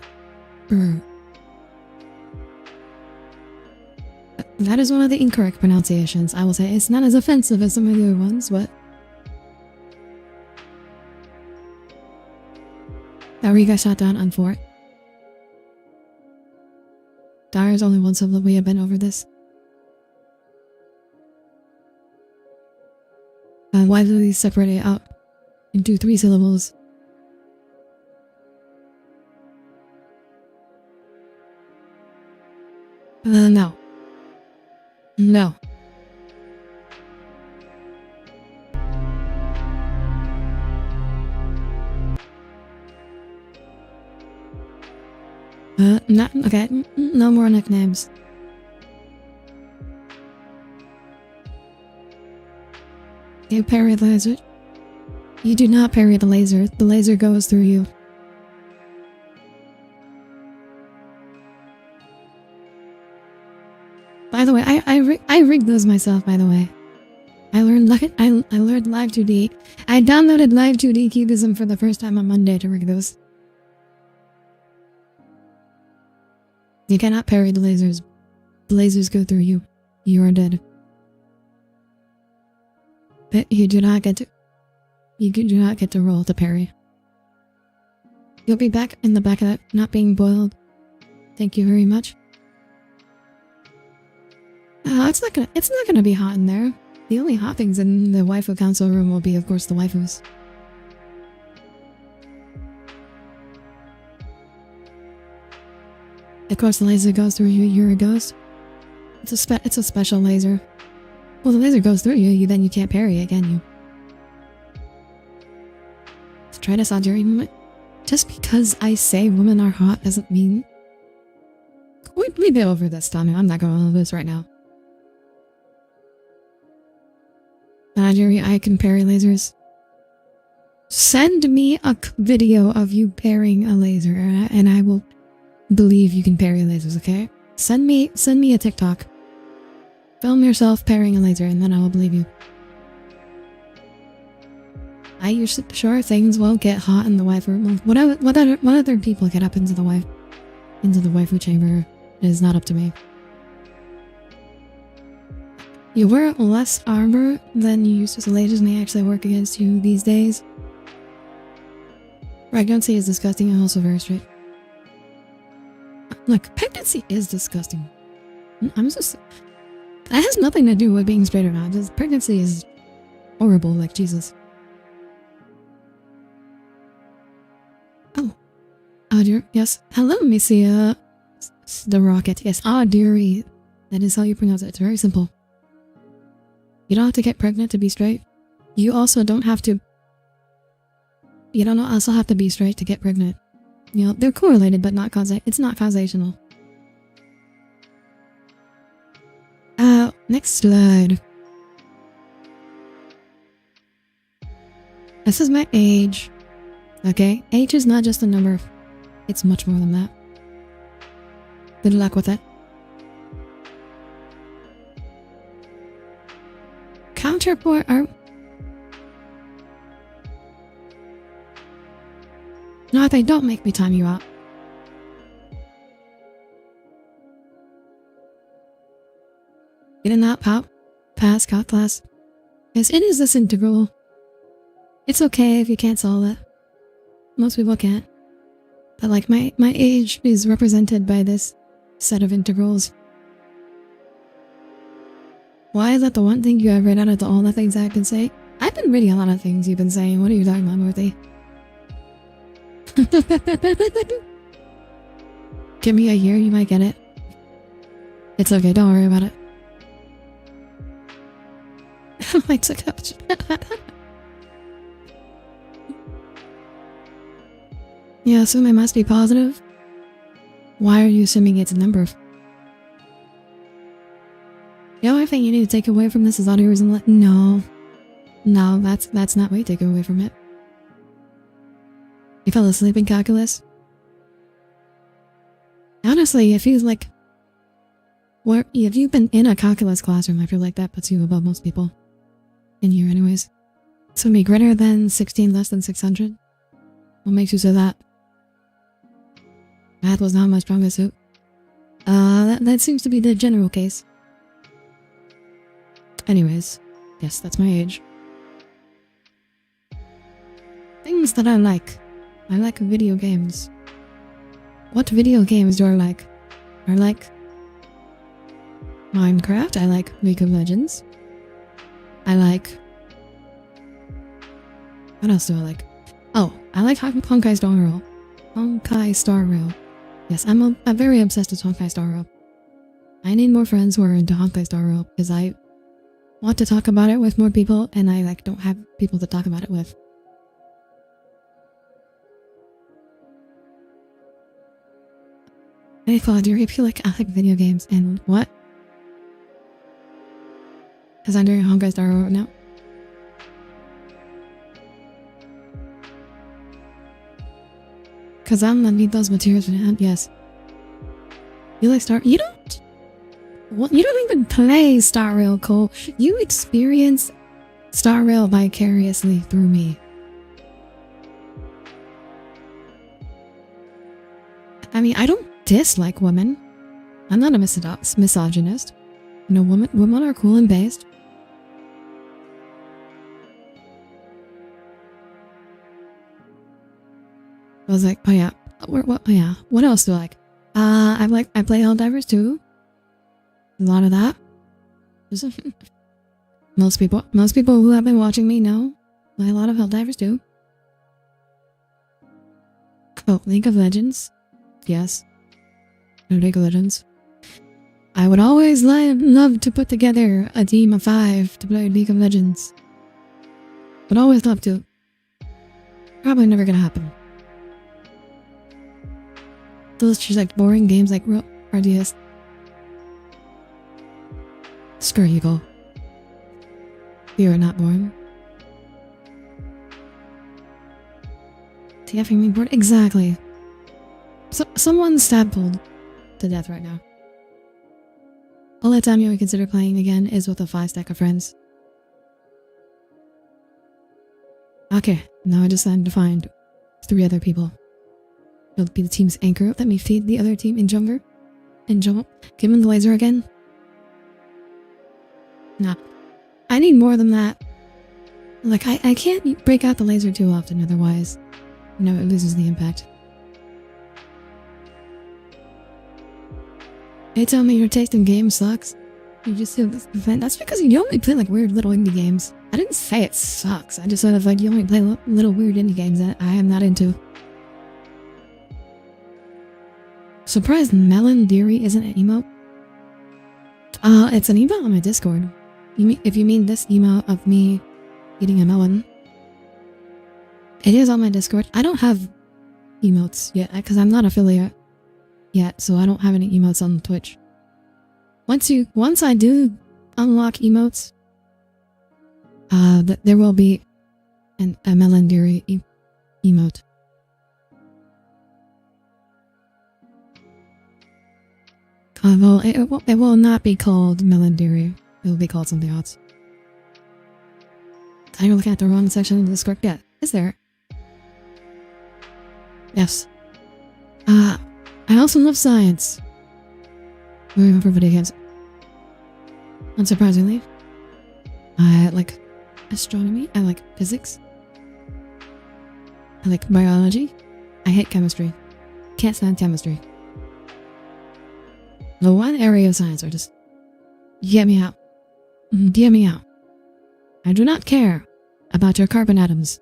That is one of the incorrect pronunciations. I will say it's not as offensive as some of the other ones, but that where you got shot down on 4. Dire's only one syllable. We have been over this. Why do these separate it out into 3 syllables? No. No. No, okay, no more nicknames. You parry the laser. You do not parry the laser. The laser goes through you. By the way, I rigged those myself, by the way. I learned Live 2D. I downloaded Live 2D Cubism for the first time on Monday to rig those. You cannot parry the lasers. The lasers go through you. You are dead. But you do not get to roll to parry. You'll be back in the back of that, not being boiled. Thank you very much. It's not gonna be hot in there. The only hot things in the waifu council room will be, of course, the waifus. Of course, the laser goes through you. You're a ghost. It's a special laser. Well, the laser goes through you. Then you can't parry it, can you? Let's try this, Audire. Just because I say women are hot doesn't mean. We've been over this, Tommy. I'm not going over this right now. Audire, I can parry lasers. Send me a video of you parrying a laser, and I will believe you can parry lasers. Okay? Send me a TikTok. Film yourself parrying a laser, and then I will believe you. You sure things won't get hot in the waifu. What other people get up into the waifu chamber is not up to me. You wear less armor than you used to, so lasers may actually work against you these days. Right, don't say it's disgusting and also very straight. Look, pregnancy is disgusting. That has nothing to do with being straight or not. Just pregnancy is horrible, like Jesus. Oh. Audire, yes. Hello, Misia. The rocket. Yes, Audire. That is how you pronounce it. It's very simple. You don't have to get pregnant to be straight. You also don't have to... You don't also have to be straight to get pregnant. You know, they're correlated, but it's not causational. Next slide. This is my age. Okay? Age is not just a number. It's much more than that. Good luck with it. Counterpart are... No, they don't make me time you out. Get in that pop. Pass, got class. Yes, it is this integral. It's okay if you can't solve it. Most people can't. But like my age is represented by this set of integrals. Why is that the one thing you have read out of all the things I can say? I've been reading a lot of things you've been saying. What are you talking about, Morty? Give me a year, you might get it. It's okay, don't worry about it. I took up. Yeah, assume it must be positive. Why are you assuming it's a number? The only thing you need to take away from this is Audire's and no, that's not what you take away from it. You fell asleep in calculus? Honestly, it feels like... if you've been in a calculus classroom, I feel like that puts you above most people. In here anyways. So be greater than 16, less than 600? What makes you say that? Math was not my strongest suit. That seems to be the general case. Anyways, yes, that's my age. Things that I like. I like video games. What video games do I like? I like Minecraft. I like League of Legends. I like... What else do I like? Oh, I like Honkai Star Rail. Honkai Star Rail. Yes, I'm very obsessed with Honkai Star Rail. I need more friends who are into Honkai Star Rail because I want to talk about it with more people and I like don't have people to talk about it with. Hey Claudia, if you like, I like video games and what? Because I'm doing Honkai Star Rail right now. Because I'm gonna need those materials for that, yes. You like Star... You don't... Well, you don't even play Star Rail, Cole. You experience Star Rail vicariously through me. I mean, I don't dislike women. I'm not a misogynist. You know, women are cool and based. I was like, oh yeah, what else do I like? I play Helldivers too. A lot of that. most people who have been watching me know I play a lot of Helldivers too. Oh, League of Legends. Yes. No, League of Legends. I would always love to put together a team of 5 to play League of Legends. Would always love to. Probably never gonna happen. Those just like boring games like RDS. Screw you, go. You're not boring. TFing me bored? Exactly. Someone's tadpoled to death right now. Only time you would consider playing again is with a 5 stack of friends. Okay, now I decided to find 3 other people. It'll be the team's anchor. Let me feed the other team in Jumper. And jump. Give him the laser again. Nah. I need more than that. Like, I can't break out the laser too often, otherwise, you know, it loses the impact. They tell me your taste in games sucks. You just feel this event. That's because you only play like weird little indie games. I didn't say it sucks. I just said like you only play little weird indie games that I am not into. Surprised Melon Deary isn't an emote? It's an emote on my Discord. If you mean this emote of me eating a melon. It is on my Discord. I don't have emotes yet because I'm not affiliate yet, so I don't have any emotes on Twitch. Once I do unlock emotes, there will be a Melon Deary emote. Well, it will not be called Melon Deary. It will be called something else. Are you looking at the wrong section of the Discord? Yeah, is there? Yes. I also love science. Moving on for video games. Unsurprisingly, I like astronomy. I like physics. I like biology. I hate chemistry. Can't stand chemistry. The one area of science are just... Get me out. Get me out. I do not care about your carbon atoms.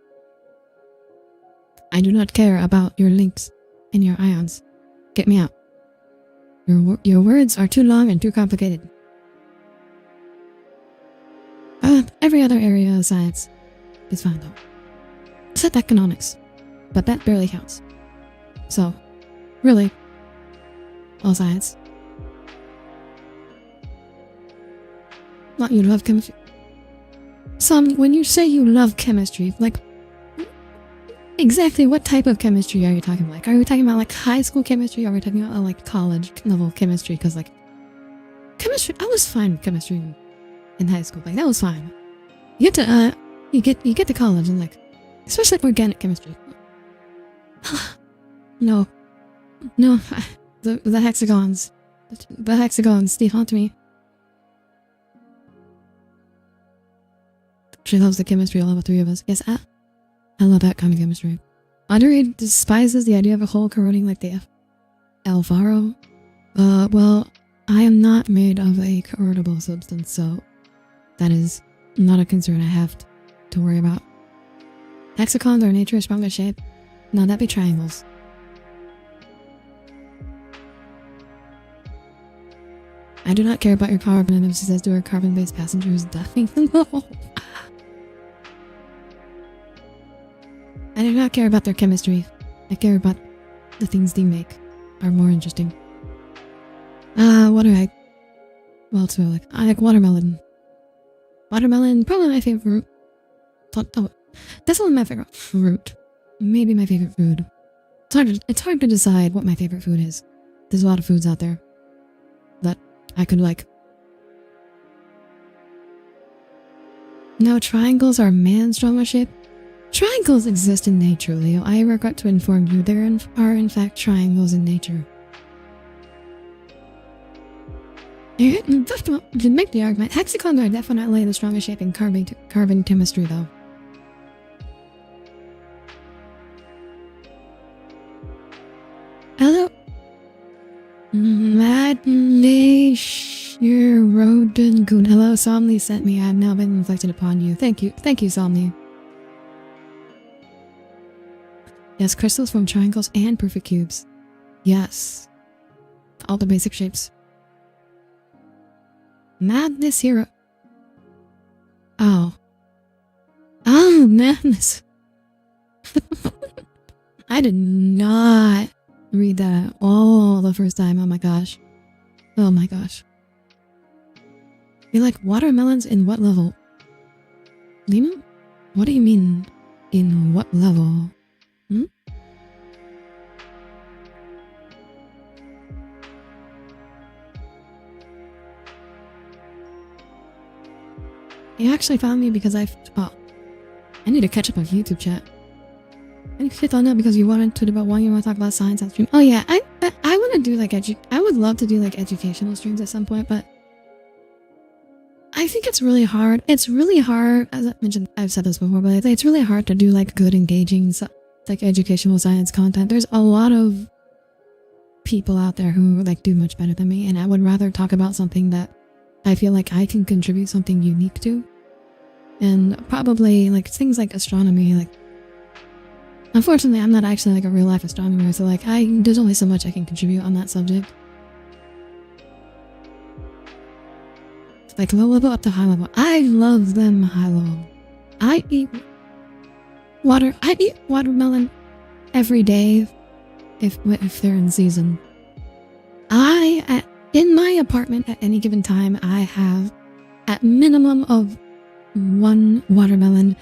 I do not care about your links and your ions. Get me out. Your words are too long and too complicated. Every other area of science is fine though. Except economics. But that barely counts. So, really, all science. Not you love chemistry. When you say you love chemistry, like, exactly what type of chemistry are you talking about? Like, are we talking about like high school chemistry? Or are we talking about like college level chemistry? Because like, chemistry, I was fine with chemistry in high school. Like, that was fine. You get to college and like, especially like organic chemistry. No, the hexagons, they haunt me. She loves the chemistry of all the 3 of us. Yes, I love that kind of chemistry. Audire despises the idea of a hole corroding like the Alvaro. Well, I am not made of a corrodible substance, so that is not a concern I have to worry about. Hexagons are nature's strongest shape. No, that'd be triangles. I do not care about your carbon, and she says to her carbon-based passengers dying. No. I do not care about their chemistry. I care about the things they make are more interesting. What do I... Well, it's like, I like watermelon. Watermelon, probably my favorite fruit. Oh, that's not my favorite fruit. Maybe my favorite food. It's hard to decide what my favorite food is. There's a lot of foods out there that I could like. No, triangles are man's strongest shape. Triangles exist in nature, Leo. I regret to inform you, there are in fact triangles in nature. You can make the argument. Hexagons are definitely the strongest shape in carbon chemistry, though. Hello? Madnish, your rodent goon. Hello, Somni sent me. I have now been inflicted upon you. Thank you, Somni. Yes, crystals form triangles and perfect cubes. Yes. All the basic shapes. Madness hero. Oh. Oh, madness. I did not read that all the first time. Oh my gosh. Oh my gosh. You like watermelons in what level? Lima? What do you mean in what level? Hmm? You actually found me because I need to catch up on YouTube chat. I clicked on that because you wanted to talk about science on stream. Oh yeah, I want to do like I would love to do like educational streams at some point, but I think it's really hard. It's really hard, as I mentioned, I've said this before, but it's really hard to do like good, engaging, like educational science content. There's a lot of people out there who like do much better than me, and I would rather talk about something that I feel like I can contribute something unique to. And probably like things like astronomy, like unfortunately I'm not actually like a real life astronomer, so like there's only so much I can contribute on that subject. Like low level up to high level. I love them high level. I eat watermelon every day if they're in season. In my apartment at any given time, I have at minimum of 1 watermelon,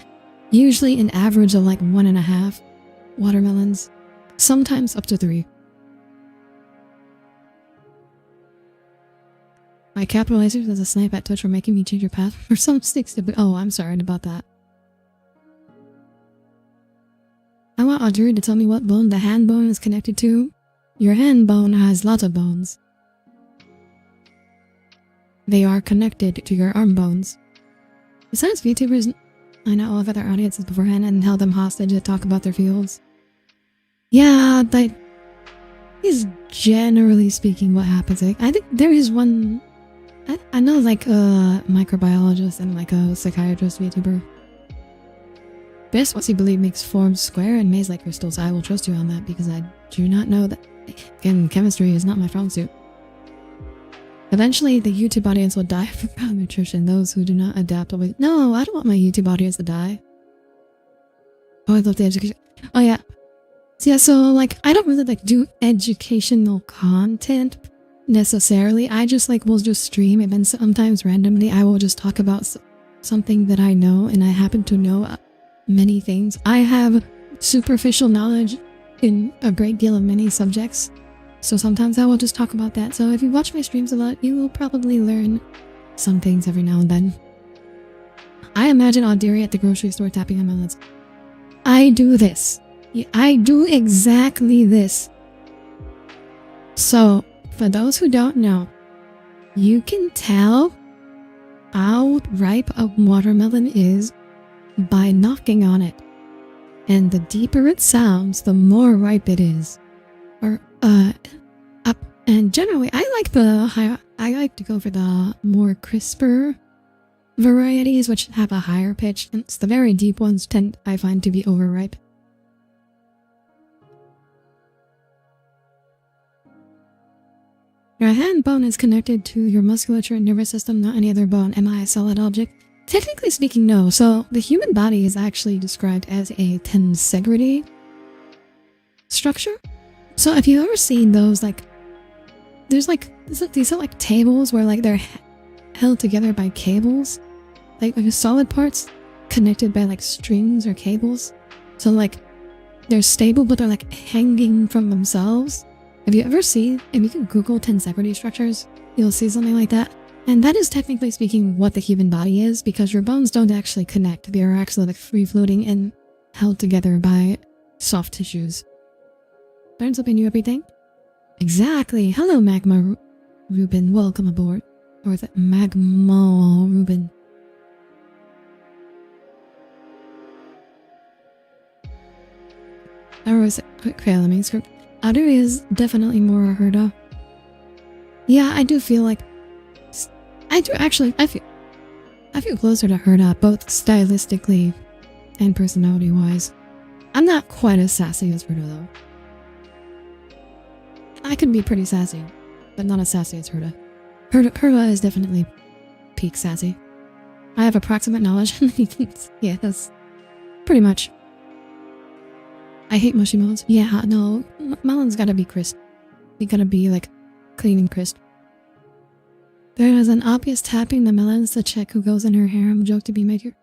usually an average of like 1.5 watermelons, sometimes up to 3. My capitalizers as a snipe at Twitch for making me change your path for some sticks to be. Oh, I'm sorry about that. I want Audire to tell me what bone the hand bone is connected to. Your hand bone has lots of bones. They are connected to your arm bones. Besides VTubers, I know all of other audiences beforehand and held them hostage to talk about their fields. Yeah, that is generally speaking what happens. Like, I think there is one... I know like a microbiologist and like a psychiatrist VTuber. Best what you believe makes forms square and maze-like crystals. I will trust you on that because I do not know that... Again, chemistry is not my strong suit. Eventually, the YouTube audience will die from malnutrition. Those who do not adapt will be... No, I don't want my YouTube audience to die. Oh, I love the education. Oh, yeah. So, yeah, so, like, I don't really, like, do educational content necessarily. I just, like, will just stream, and then sometimes randomly I will just talk about something that I know, and I happen to know many things. I have superficial knowledge in a great deal of many subjects. So sometimes I will just talk about that. So if you watch my streams a lot, you will probably learn some things every now and then. I imagine Audire at the grocery store tapping on melons. I do this. I do exactly this. So, for those who don't know, you can tell how ripe a watermelon is by knocking on it. And the deeper it sounds, the more ripe it is. Or, And generally, I like to go for the more crisper varieties, which have a higher pitch. And the very deep ones I find to be overripe. Your hand bone is connected to your musculature and nervous system, not any other bone. Am I a solid object? Technically speaking, no. So the human body is actually described as a tensegrity structure. So if you've ever seen those, like, there's like, these are like tables where like they're held together by cables, like solid parts connected by like strings or cables. So like they're stable, but they're like hanging from themselves. If you can Google tensegrity structures, you'll see something like that. And that is technically speaking what the human body is, because your bones don't actually connect. They are actually like free floating and held together by soft tissues. Learn something new every day? Exactly. Hello, Magma Reuben. Welcome aboard. Or is it Magma Reuben? Or is it quick fail? Let me script. Audire is definitely more Herda. Yeah, I do feel like I feel closer to Herda, both stylistically and personality-wise. I'm not quite as sassy as Herda, though. I can be pretty sassy, but not as sassy as Herda. Herda is definitely peak sassy. I have approximate knowledge. Yes, pretty much. I hate mushy melons. Yeah, no, melons gotta be crisp. They gotta be like clean and crisp. There is an obvious tapping the melons to check who goes in her harem joke to be made here.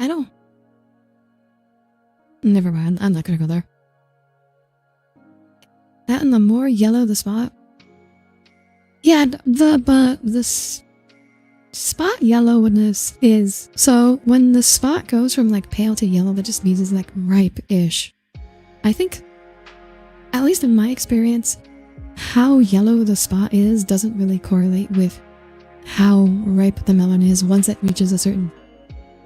I don't. Never mind, I'm not gonna go there. That and the more yellow the spot. Yeah, the spot yellowness is, so when the spot goes from like pale to yellow, that just means it's like ripe-ish. I think, at least in my experience, how yellow the spot is doesn't really correlate with how ripe the melon is once it reaches a certain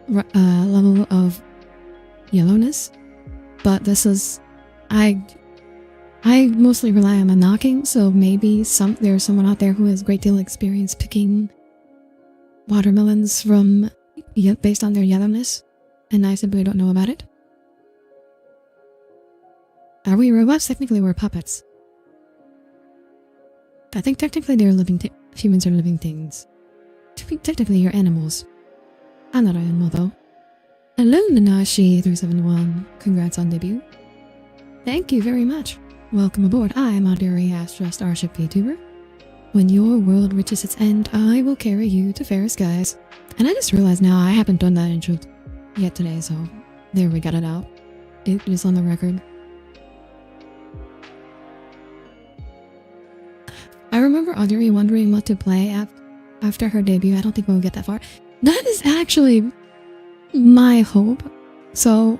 level of yellowness. But this is, I mostly rely on the knocking, so maybe there's someone out there who has a great deal of experience picking watermelons from based on their yellowness, and I simply don't know about it. Are we robots? Technically, we're puppets. I think technically they're humans are living things. Technically, you're animals. I'm not an animal, though. Hello, Nanashi371. Congrats on debut. Thank you very much. Welcome aboard. I am Audire Astra, starship vtuber. When your world reaches its end, I will carry you to fairer skies. And I just realized now I haven't done that intro yet today, so there, we got it out. It is on the record. I remember Audire wondering what to play after her debut. I don't think we'll get that far. That is actually my hope. So,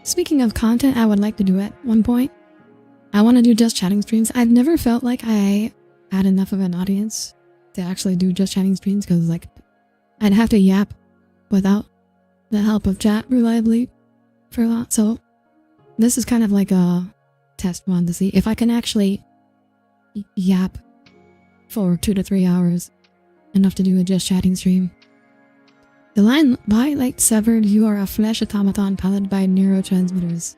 speaking of content I would like to do at one point, I want to do just chatting streams. I've never felt like I had enough of an audience to actually do just chatting streams, because like I'd have to yap without the help of chat reliably for a lot. So this is kind of like a test one to see if I can actually yap for 2 to 3 hours, enough to do a just chatting stream. The line by light severed, you are a flesh automaton powered by neurotransmitters.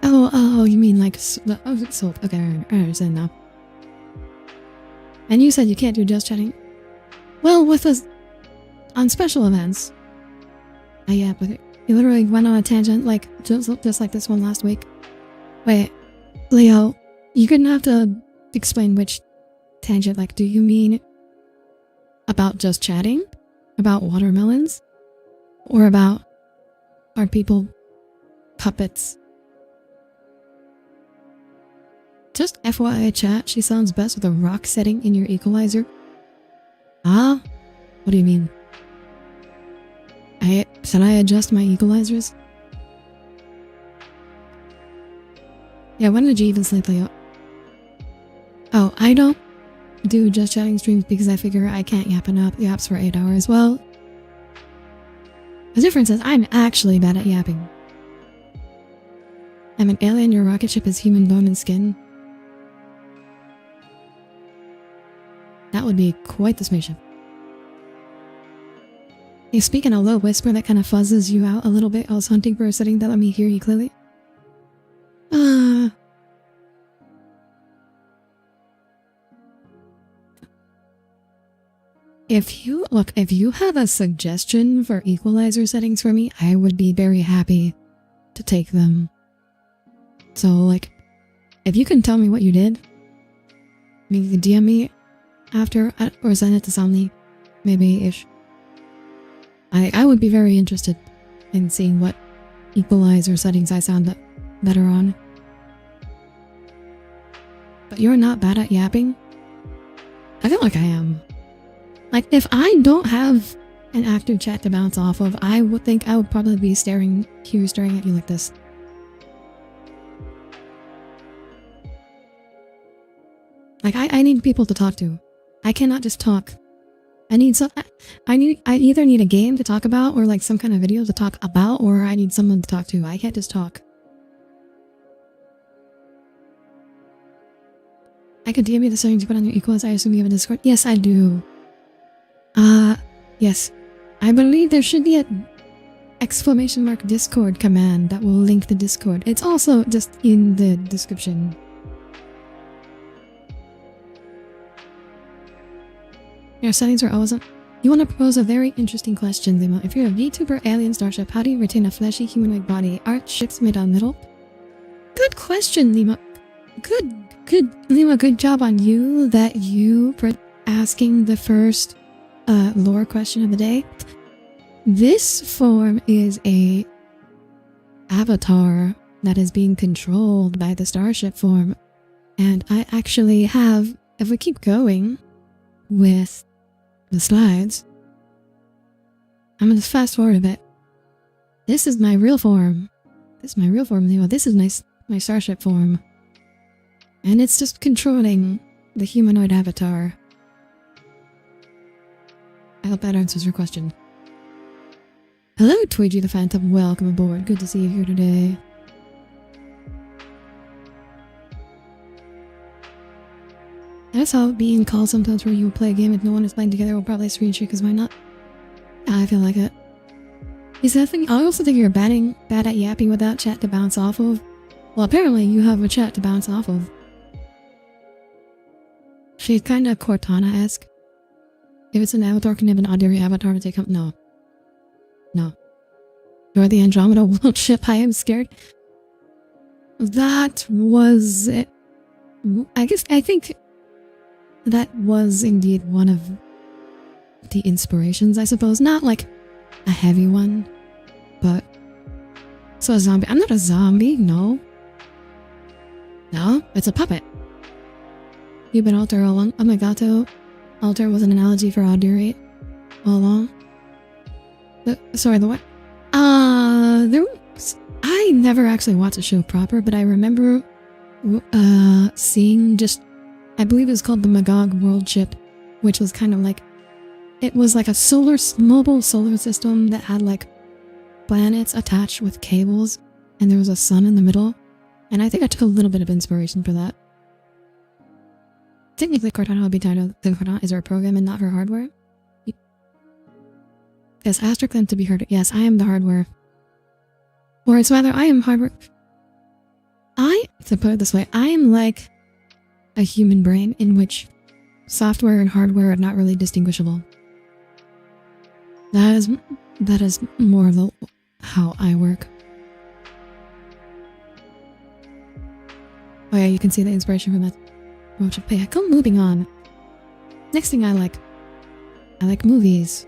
Oh, you mean like soap? Okay, I understand now. And you said you can't do just chatting. Well, with us on special events, I yap with it. You literally went on a tangent, like just like this one last week. Wait, Leo, you're gonna have to explain which tangent. Like, do you mean about just chatting, about watermelons, or about are people puppets? Just FYI chat, she sounds best with a rock setting in your equalizer. Ah? What do you mean? Should I adjust my equalizers? Yeah, when did you even sleep, Leo? Oh, I don't do just chatting streams because I figure I can't yap enough yaps for 8 hours. Well, The difference is I'm actually bad at yapping. I'm an alien, your rocket ship is human bone and skin. That would be quite the spaceship. You speak in a low whisper that kind of fuzzes you out a little bit. I was hunting for a setting that let me hear you clearly. If you have a suggestion for equalizer settings for me, I would be very happy to take them. So, like, if you can tell me what you did, maybe you can DM me after, or send it to Somni, maybe-ish. I would be very interested in seeing what equalizer settings I sound better on. But you're not bad at yapping? I feel like I am. Like, if I don't have an active chat to bounce off of, I would think I would probably be staring at you like this. Like, I need people to talk to. I cannot just talk. I either need a game to talk about or like some kind of video to talk about, or I need someone to talk to. I can't just talk. I could DM you the settings you put on your equalizer. I assume you have a Discord. Yes, I do. Yes. I believe there should be an exclamation mark Discord command that will link the Discord. It's also just in the description. Your settings are always on. You want to propose a very interesting question, Lima. If you're a VTuber alien starship, how do you retain a fleshy humanoid body? Aren't ships made on metal? Good question, Lima. Lima, good job on you that you for asking the first lore question of the day. This form is a avatar that is being controlled by the starship form. And I actually have, if we keep going with the slides, I'm going to fast forward a bit. This is my real form. Leo. This is my starship form. And it's just controlling the humanoid avatar. I hope that answers your question. Hello, Twiggy the Phantom. Welcome aboard. Good to see you here today. That's how being called sometimes where you play a game if no one is playing together will probably screen share, because why not? I feel like it. Is that thing? I also think you're bad at yapping without chat to bounce off of. Well, apparently you have a chat to bounce off of. She's kind of Cortana-esque. If it's an avatar, can you have an Audire avatar to take him? No. No. You're the Andromeda world ship. I am scared. That was it. I think that was indeed one of the inspirations, I suppose. Not like a heavy one, but... So a zombie. I'm not a zombie, no. No, it's a puppet. You've been Alter all along. Oh my god, Alter was an analogy for Audire all along. Sorry, the what? I never actually watched the show proper, but I remember seeing just, I believe it was called the Magog world ship, which was kind of like, it was like a mobile solar system that had like planets attached with cables, and there was a sun in the middle, and I think I took a little bit of inspiration for that. Technically, Cortana would be titled Cortana is her program and not her hardware. Yes, Astra claimed to be her. Yes, I am the hardware. Or it's rather, I am hardware. To put it this way, I am like a human brain in which software and hardware are not really distinguishable. That is more of how I work. Oh yeah, you can see the inspiration from that. Okay, come moving on. Next thing I like movies.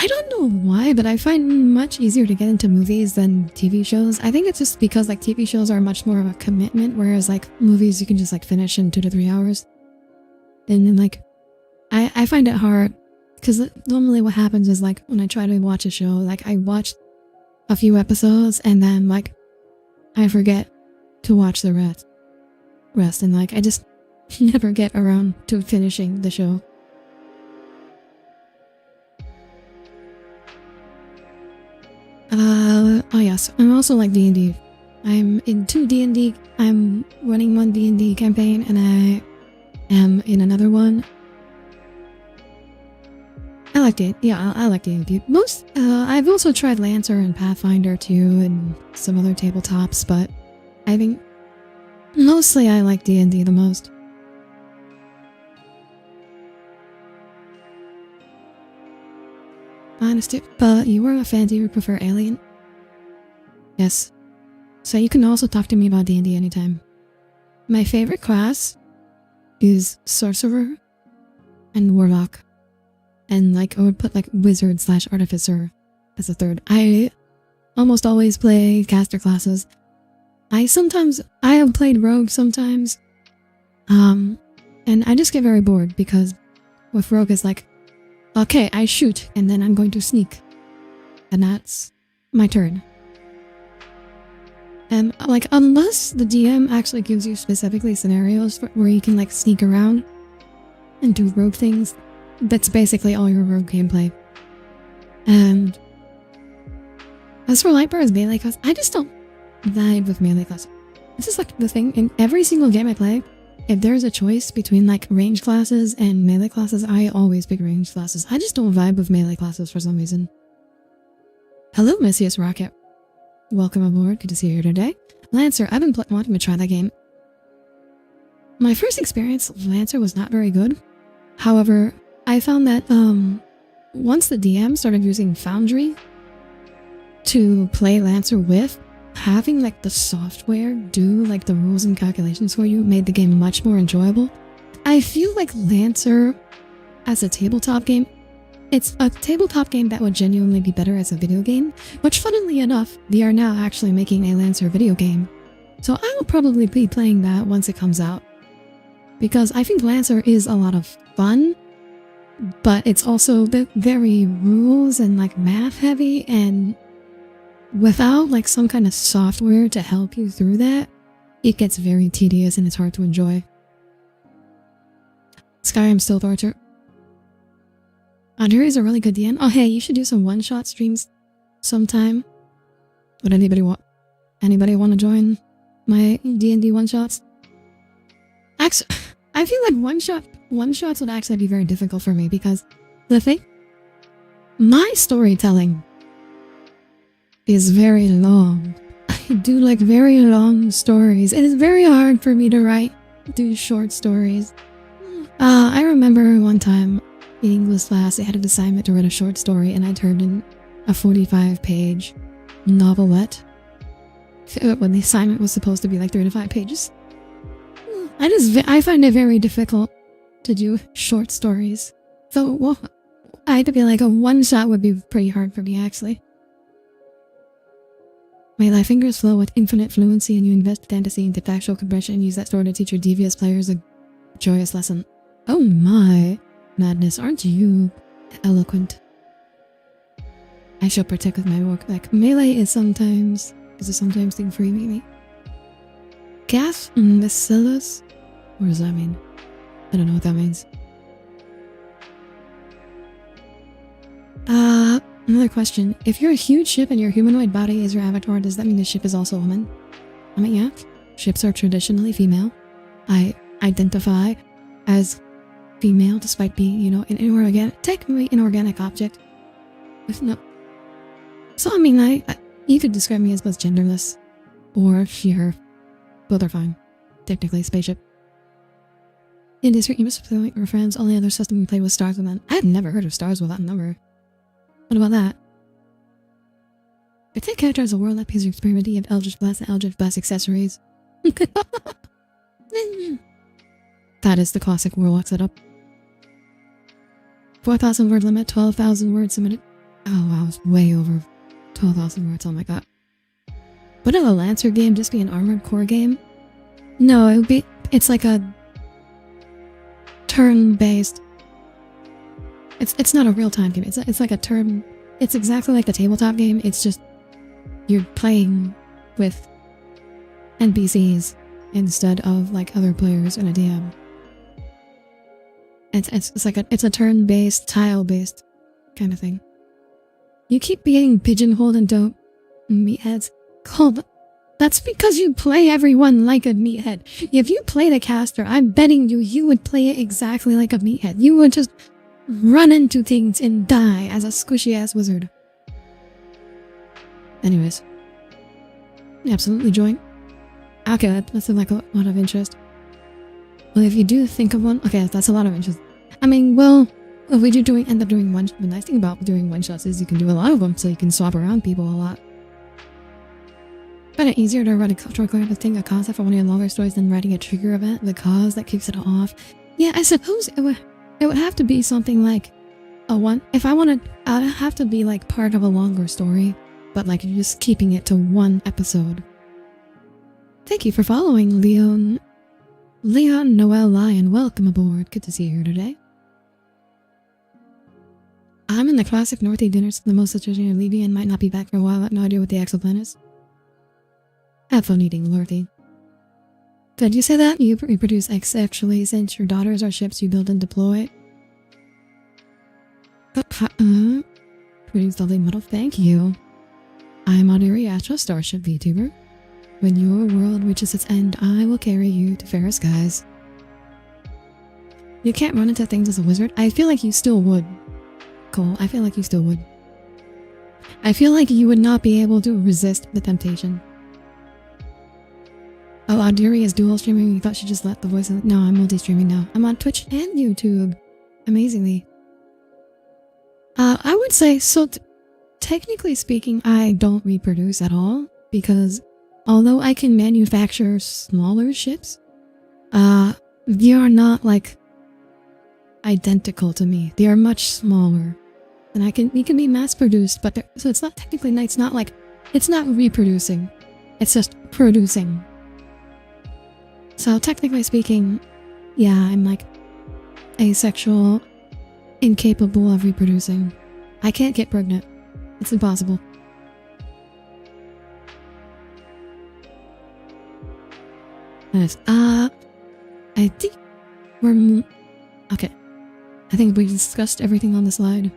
I don't know why, but I find it much easier to get into movies than TV shows. I think it's just because like TV shows are much more of a commitment, whereas like movies you can just like finish in 2 to 3 hours. And then like, I find it hard because normally what happens is like when I try to watch a show, like I watch a few episodes and then like I forget to watch the rest and like I just never get around to finishing the show. Oh yes, I'm also like D&D. I'm in 2 D&D. I'm running 1 D&D campaign, and I am in another one. I like D&D. Yeah, I like D&D. I've also tried Lancer and Pathfinder too, and some other tabletops, but I think mostly I like D&D the most. Honestly, but you were a fan, do you prefer Alien? Yes. So you can also talk to me about D&D anytime. My favorite class is Sorcerer and Warlock. And like I would put like Wizard / Artificer as a third. I almost always play caster classes. I have played Rogue sometimes. And I just get very bored because with Rogue is like, okay, I shoot and then I'm going to sneak. And that's my turn. And like, unless the DM actually gives you specifically scenarios where you can like sneak around and do rogue things, that's basically all your rogue gameplay. And as for Lightbear's melee class, I just don't vibe with melee class. This is like the thing, in every single game I play, if there's a choice between like range classes and melee classes, I always pick range classes. I just don't vibe with melee classes for some reason. Hello, Messias Rocket. Welcome aboard, good to see you here today. Lancer, I've been wanting to try that game. My first experience with Lancer was not very good. However, I found that once the DM started using Foundry to play Lancer with, having like the software do like the rules and calculations for you made the game much more enjoyable. I feel like Lancer as a tabletop game, it's a tabletop game that would genuinely be better as a video game, which funnily enough, they are now actually making a Lancer video game. So I will probably be playing that once it comes out. Because I think Lancer is a lot of fun, but it's also very rules and like math heavy, and without like some kind of software to help you through that, it gets very tedious and it's hard to enjoy. Skyrim still torture. Audire is a really good DM. Oh hey, you should do some one-shot streams sometime. Would anybody want to join my D&D one-shots? Actually, I feel like one-shots would actually be very difficult for me because the thing, my storytelling is very long. I do like very long stories. It is very hard for me to do short stories. I remember one time in English class, I had an assignment to write a short story, and I turned in a 45-page novelette when the assignment was supposed to be like 3 to 5 pages. I find it very difficult to do short stories. So, well, I had to be like a one-shot would be pretty hard for me, actually. May thy fingers flow with infinite fluency, and you invest fantasy into factual compression and use that story to teach your devious players a joyous lesson. Oh my madness, aren't you eloquent? I shall protect with my work. Like, melee is sometimes thing free, maybe. Gas bacillus? What does that mean? I don't know what that means. Another question. If you're a huge ship and your humanoid body is your avatar, does that mean the ship is also a woman? I mean, yeah. Ships are traditionally female. I identify as female despite being, technically inorganic object. With no... So, I mean, you could describe me as both genderless or she/her. Both are fine. Technically, spaceship. In district, you must play with your friends. Only other system you played was Stars Without. I had never heard of Stars Without Number. What about that? If take character as a world that pays your experimenting of Eldritch Blast and Eldritch Blast accessories. That is the classic Warlock setup. 4,000 word limit, 12,000 words submitted. Oh wow, it's way over 12,000 words, oh my god. Wouldn't a Lancer game just be an Armored Core game? No, it's like a turn-based. It's not a real-time game. It's like a turn. It's exactly like the tabletop game. It's just you're playing with NPCs instead of like other players and a DM. It's a turn-based, tile-based kind of thing. You keep being pigeonholed and don't Meatheads. Cole, that's because you play everyone like a meathead. If you played a caster, I'm betting you would play it exactly like a meathead. You would just run into things and die as a squishy-ass wizard. Anyways. Absolutely join. Okay, that's like a lot of interest. Well, if you do think of one... Okay, that's a lot of interest. I mean, well, if we do end up doing one... The nice thing about doing one-shots is you can do a lot of them, so you can swap around people a lot. But it's easier to write a cultural thing, a concept for one of your longer stories than writing a trigger event, the cause that kicks it off. Yeah, I suppose it would have to be something like a one... If I wanted... I'd have to be like part of a longer story, but like just keeping it to one episode. Thank you for following, Leon Noel Lion. Welcome aboard. Good to see you here today. I'm in the classic Northie dinners. The most situation of Levy and might not be back for a while. I have no idea what the exoplanet is. Have fun eating, Lorthy. Did you say that? You reproduce X sexually since your daughters are ships you build and deploy. Produce lovely model. Thank you. I'm Audire Astra, starship vtuber. When your world reaches its end, I will carry you to fairer skies. You can't run into things as a wizard. I feel like you still would. Cole, I feel like you still would. I feel like you would not be able to resist the temptation. Oh, Audire is dual streaming. You thought she just let the voice in. No, I'm multi-streaming now. I'm on Twitch and YouTube. Amazingly. I would say, so technically speaking, I don't reproduce at all because although I can manufacture smaller ships, they are not like identical to me. They are much smaller. And we can be mass produced, but so it's not technically, it's not like, it's not reproducing. It's just producing. So technically speaking, yeah, I'm like asexual, incapable of reproducing. I can't get pregnant. It's impossible. Nice. I think we're... Okay. I think we discussed everything on the slide.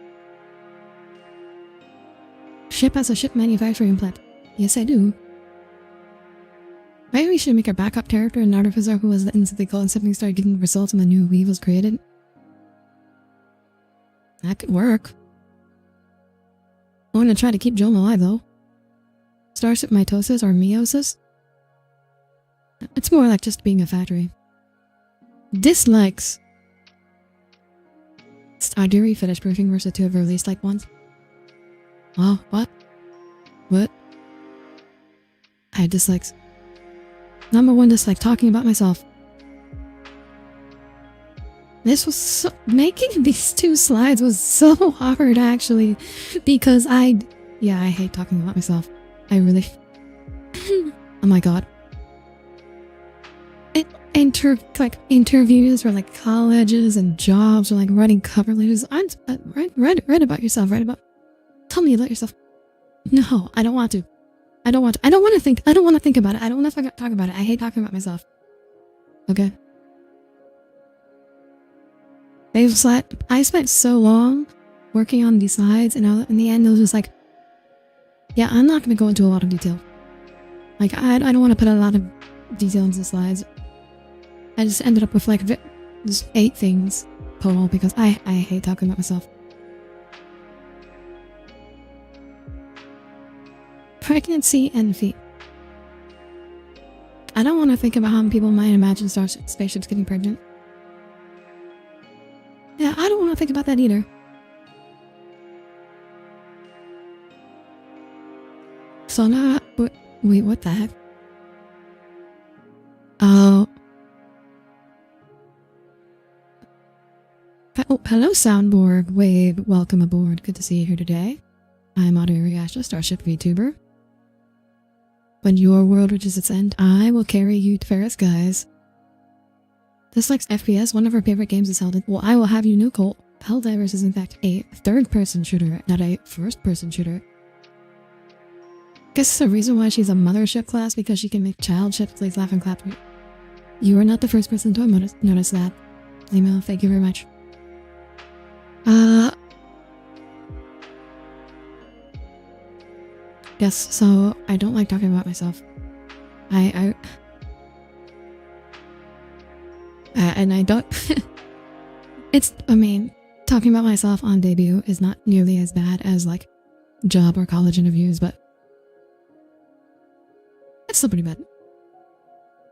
Ship as a ship manufacturing plant. Yes, I do. Maybe we should make our backup character an artificer who was the instantly called and something started getting results when the new weave was created. That could work. I'm gonna try to keep Joan alive though. Starship mitosis or meiosis? It's more like just being a factory. Dislikes. Audire finished proofing versus 2 of her least liked ones. Oh, what? What? I had dislikes. Number 1 dislike, talking about myself. This was so... Making these 2 slides was so hard actually. Because yeah, I hate talking about myself. I really... Oh my god. Interviews for like colleges and jobs or like writing cover letters. Write about yourself. Tell me about yourself. No, I don't want to. I don't want to think about it. I don't want to talk about it. I hate talking about myself. Okay. I spent so long working on these slides, and in the end it was just like, yeah, I'm not going to go into a lot of detail. Like, I don't want to put a lot of detail into the slides. I just ended up with like just 8 things total because I hate talking about myself. Pregnancy and feet. I don't want to think about how people might imagine spaceships getting pregnant. Yeah, I don't want to think about that either. So now, wait, what the heck? Oh, hello Soundborg Wave, welcome aboard. Good to see you here today. I'm Audire Astra, starship VTuber. When your world reaches its end, I will carry you to fairer skies. This likes FPS, one of our favorite games is Held. Well, I will have you know, Cole. Helldivers is in fact a third-person shooter, not a first-person shooter. Guess it's the reason why she's a mothership class, because she can make child ships. Please laugh and clap. You are not the first person to notice that. Email, thank you very much. Yes, so I don't like talking about myself. And I don't. I mean, talking about myself on debut is not nearly as bad as like job or college interviews, but it's still pretty bad.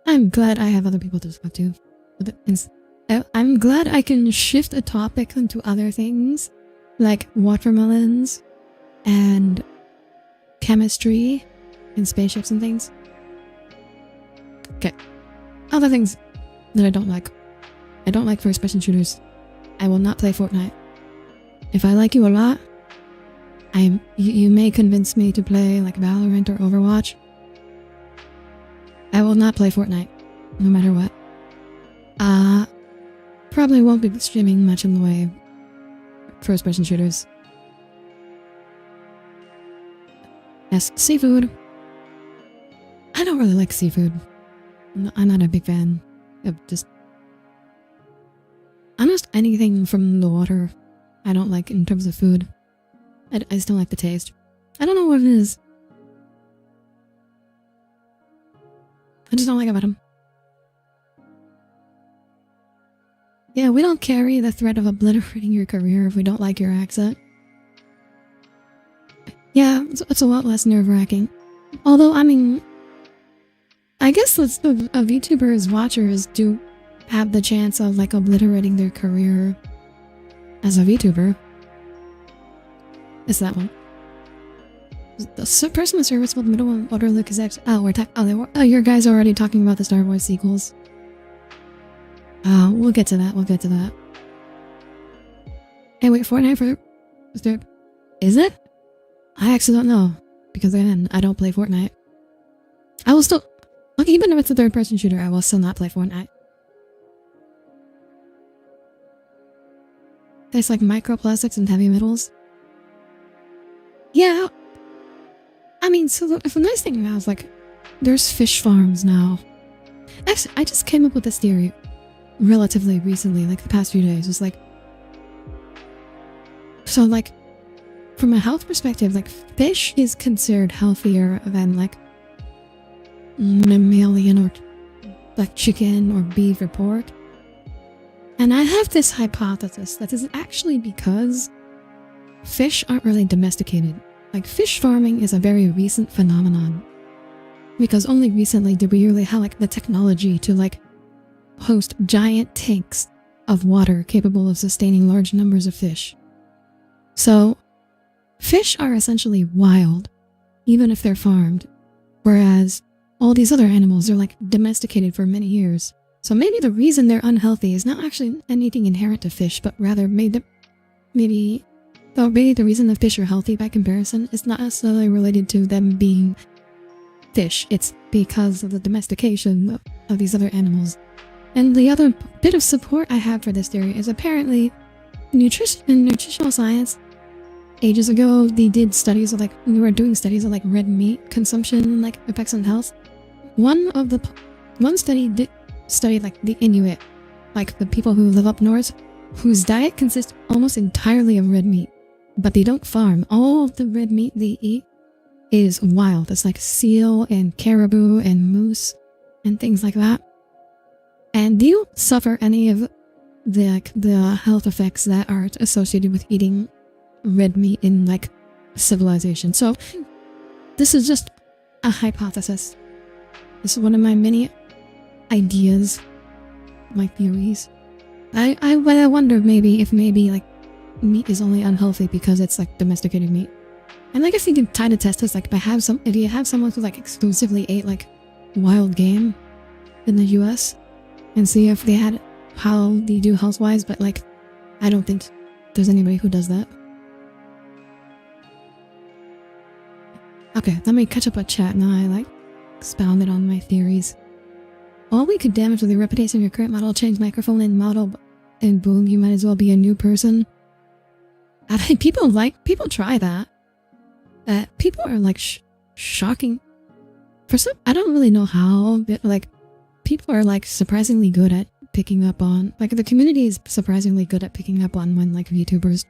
I'm glad I have other people to talk to. I'm glad I can shift a topic into other things, like watermelons and chemistry and spaceships and things. Okay. Other things that I don't like. I don't like first-person shooters. I will not play Fortnite. If I like you a lot, you may convince me to play like Valorant or Overwatch. I will not play Fortnite, no matter what. Probably won't be streaming much in the way of first-person shooters. Yes, seafood. I don't really like seafood. I'm not a big fan of just... almost anything from the water I don't like in terms of food. I just don't like the taste. I don't know what it is. I just don't like about them. Yeah, we don't carry the threat of obliterating your career if we don't like your accent. Yeah, it's a lot less nerve-wracking. Although, I mean, I guess a VTuber's watchers do have the chance of like obliterating their career as a VTuber. It's that one. The person with serviceable middle one, order Luke is actually... Oh, your guys are already talking about the Star Wars sequels. We'll get to that. Hey, wait, Fortnite for... Is it? I actually don't know. Because again, I don't play Fortnite. I will still... Okay, even if it's a third-person shooter, I will still not play Fortnite. There's like microplastics and heavy metals. Yeah. I mean, so the nice thing now is like, there's fish farms now. Actually, I just came up with this theory relatively recently, like the past few days. It's like, so like, from a health perspective, like fish is considered healthier than like mammalian or like chicken or beef or pork. And I have this hypothesis that is actually because fish aren't really domesticated. Like fish farming is a very recent phenomenon. Because only recently did we really have like the technology to like host giant tanks of water capable of sustaining large numbers of fish. So fish are essentially wild, even if they're farmed. Whereas all these other animals are like domesticated for many years. So maybe the reason they're unhealthy is not actually anything inherent to fish, but rather maybe the reason the fish are healthy by comparison is not necessarily related to them being fish. It's because of the domestication of these other animals. And the other bit of support I have for this theory is apparently in nutritional science, ages ago, they did studies of like, we were doing studies of like red meat consumption and like effects on health. One study did study like the Inuit, like the people who live up north, whose diet consists almost entirely of red meat, but they don't farm. All of the red meat they eat is wild. It's like seal and caribou and moose and things like that. And do you suffer any of the health effects that are associated with eating red meat in like civilization? So this is just a hypothesis. This is one of my many ideas, my theories. I wonder if maybe like meat is only unhealthy because it's like domesticated meat. And I guess you can kind of test this like if you have someone who like exclusively ate like wild game in the US and see if they had how they do health wise, but like I don't think there's anybody who does that. Okay, let me catch up a chat now. I like expounded on my theories. All we could damage with the reputation of your current model, change microphone and model, and boom, you might as well be a new person. I think people try that. People are like shocking. For some, I don't really know how, but like people are like surprisingly good at picking up on, like the community is surprisingly good at picking up on when like VTubers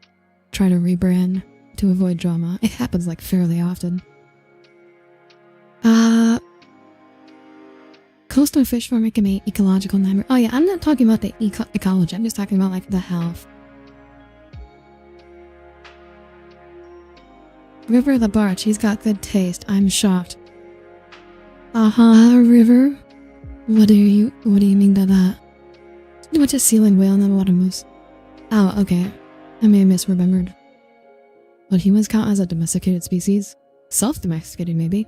try to rebrand to avoid drama. It happens like fairly often. Coastal fish farming can be ecological nightmare. Oh yeah, I'm not talking about the ecology. I'm just talking about like the health. River the barge. He's got good taste. I'm shocked. River. What do you mean by that? Too much a seal and whale in the water moose. Oh, okay. I may have misremembered. Would humans count as a domesticated species? Self-domesticated, maybe.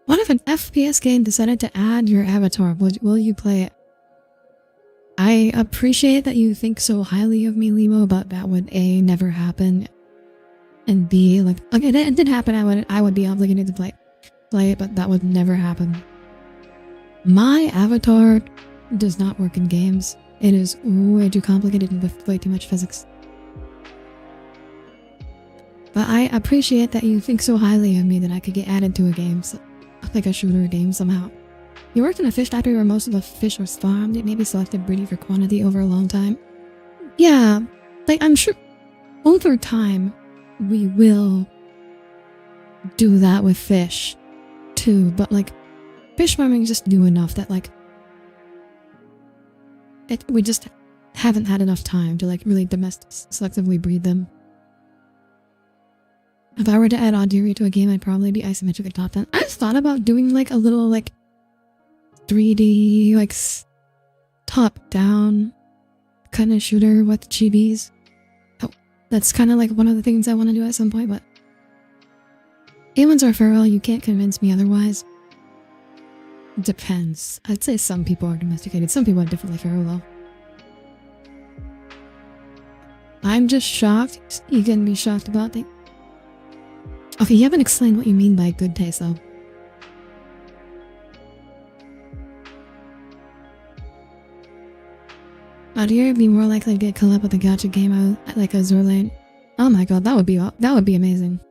What if an FPS game decided to add your avatar? Will you play it? I appreciate that you think so highly of me, Limo, but that would A, never happen, and B, like, okay, it did happen. I would be obligated to play it, but that would never happen. My avatar does not work in games. It is way too complicated and with way too much physics. But I appreciate that you think so highly of me that I could get added to a game, like a shooter game somehow. You worked in a fish factory where most of the fish was farmed. It may be selected breeding for quantity over a long time. Yeah, like I'm sure over time we will do that with fish too, but like fish farming just do enough that like we just haven't had enough time to like really selectively breed them. If I were to add Audire to a game, I'd probably be isometric at top 10. I've thought about doing like a little like 3D like top down kind of shooter with chibis. Oh, that's kind of like one of the things I want to do at some point, but humans are feral. You can't convince me otherwise. Depends. I'd say some people are domesticated. Some people are definitely feral though. I'm just shocked. You can be shocked about things. Okay, you haven't explained what you mean by good taste though. Audire would be more likely to get caught up with a gacha game out like Azure Lane. Oh my god, that would be amazing.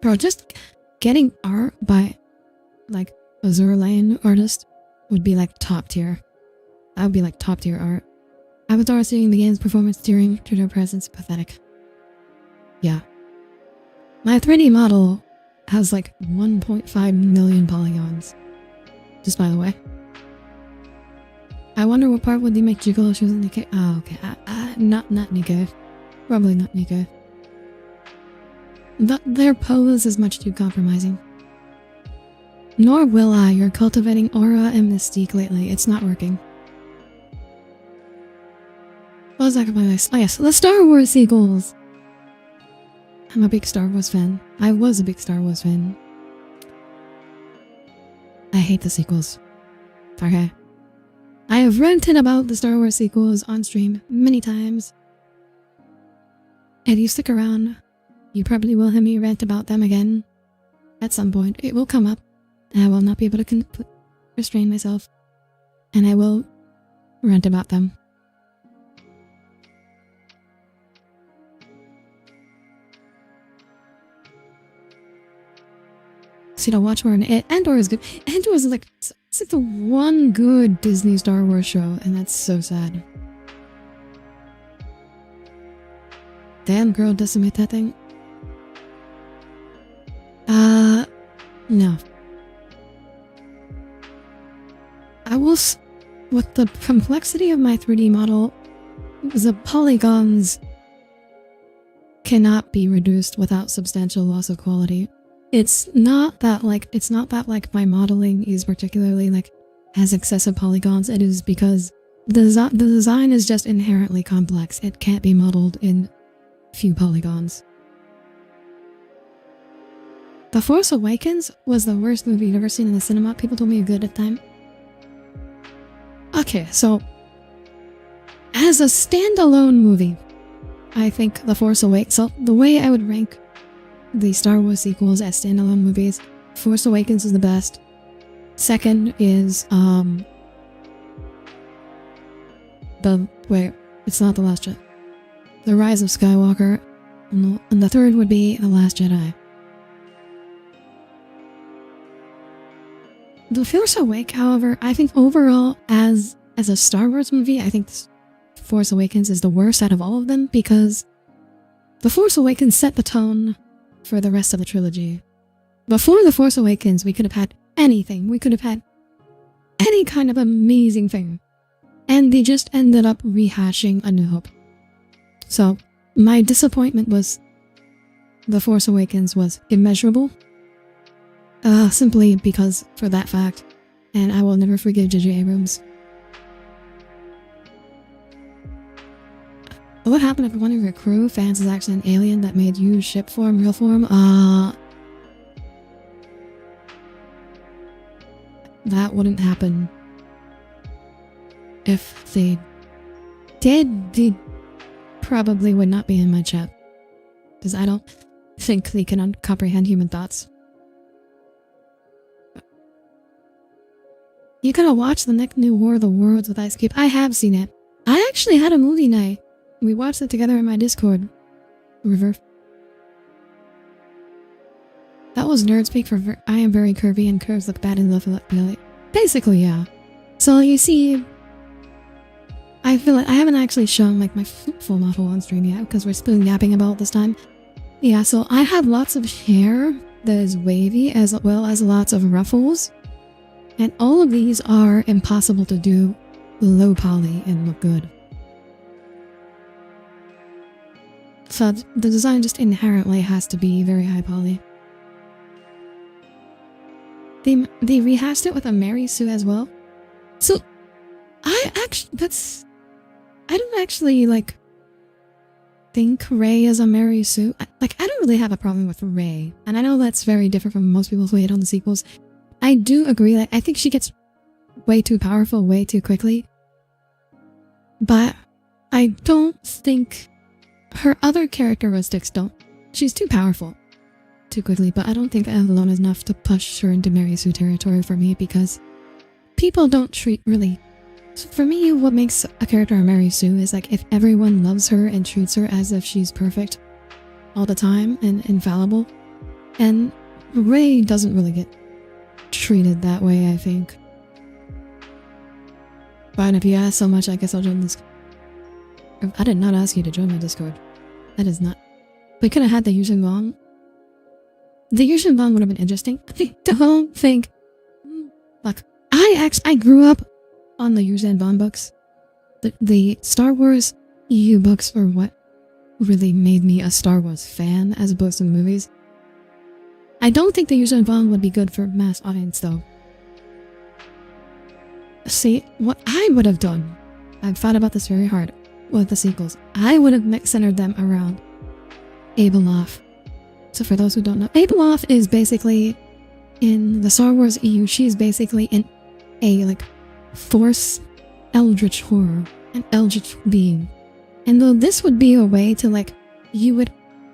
Bro, just getting art by like Azure Lane artist would be like top tier. That would be like top tier art. Avatar seeing the game's performance during their presence pathetic. Yeah. My 3D model has like 1.5 million polygons. Just by the way. I wonder what part would they make Gigolo shoes in Nikkei? Oh, okay. Not Nikkei. Probably not Nikkei. But their pose is much too compromising. Nor will I. You're cultivating aura and mystique lately. It's not working. What was that on my list? Oh yes, the Star Wars sequels! I'm a big Star Wars fan. I was a big Star Wars fan. I hate the sequels. Okay. I have ranted about the Star Wars sequels on stream many times. If you stick around, you probably will hear me rant about them again. At some point, it will come up, and I will not be able to restrain myself, and I will rant about them. So, watch more. Andor is good. Andor is like, it's like the one good Disney Star Wars show, and that's so sad. Damn, girl, decimate that thing. No. With the complexity of my 3D model, the polygons cannot be reduced without substantial loss of quality. It's not that my modeling is particularly like has excessive polygons. It is because the design is just inherently complex. It can't be modeled in few polygons. The Force Awakens was the worst movie I've ever seen in the cinema. People told me good at the time. Okay, so as a standalone movie, I think The Force Awakens. So the way I would rank the Star Wars sequels as standalone movies, Force Awakens is the best. Second is it's not The Last Jedi. The Rise of Skywalker, and the third would be The Last Jedi. The Force Awakens, however, I think overall as a Star Wars movie, I think Force Awakens is the worst out of all of them because The Force Awakens set the tone for the rest of the trilogy. Before The Force Awakens, we could have had anything. We could have had any kind of amazing thing. And they just ended up rehashing A New Hope. So, my disappointment was The Force Awakens was immeasurable. Simply because for that fact. And I will never forgive J.J. Abrams. What happened if one of your crew fans is actually an alien that made you ship form, real form? That wouldn't happen. If they did, they probably would not be in my chat. Because I don't think they can comprehend human thoughts. You gotta watch the next new War of the Worlds with Ice Cube. I have seen it. I actually had a movie night. We watched it together in my Discord. River. That was nerd speak for I am very curvy and curves look bad in the basically, yeah. So you see, I feel like I haven't actually shown like my full model on stream yet because we're still yapping about this time. Yeah, so I have lots of hair that is wavy as well as lots of ruffles. And all of these are impossible to do low poly and look good. So the design just inherently has to be very high poly. They rehashed it with a Mary Sue as well. So I don't actually like think Rey is a Mary Sue. I don't really have a problem with Rey. And I know that's very different from most people's hate on the sequels. I do agree, like, I think she gets way too powerful way too quickly. But I don't think her other characteristics don't. She's too powerful too quickly, but I don't think that alone is enough to push her into Mary Sue territory for me because people don't treat really. So for me, what makes a character a Mary Sue is like if everyone loves her and treats her as if she's perfect all the time and infallible. And Rey doesn't really get treated that way, I think. Fine, if you ask so much, I guess I'll join this. I did not ask you to join my Discord. That is not. We could have had the Yushin Vong. The Yushin Vong would have been interesting. I don't think. Like, I grew up on the Yushin Vong books. The Star Wars EU books were what really made me a Star Wars fan as opposed to movies. I don't think the Yushin Vong would be good for mass audience though. See, what I would have done, I've thought about this very hard with the sequels, I would have centered them around Abeloth. So for those who don't know, Abeloth is basically, in the Star Wars EU, she's basically a like, Force Eldritch horror, an Eldritch being. And though this would be a way to like,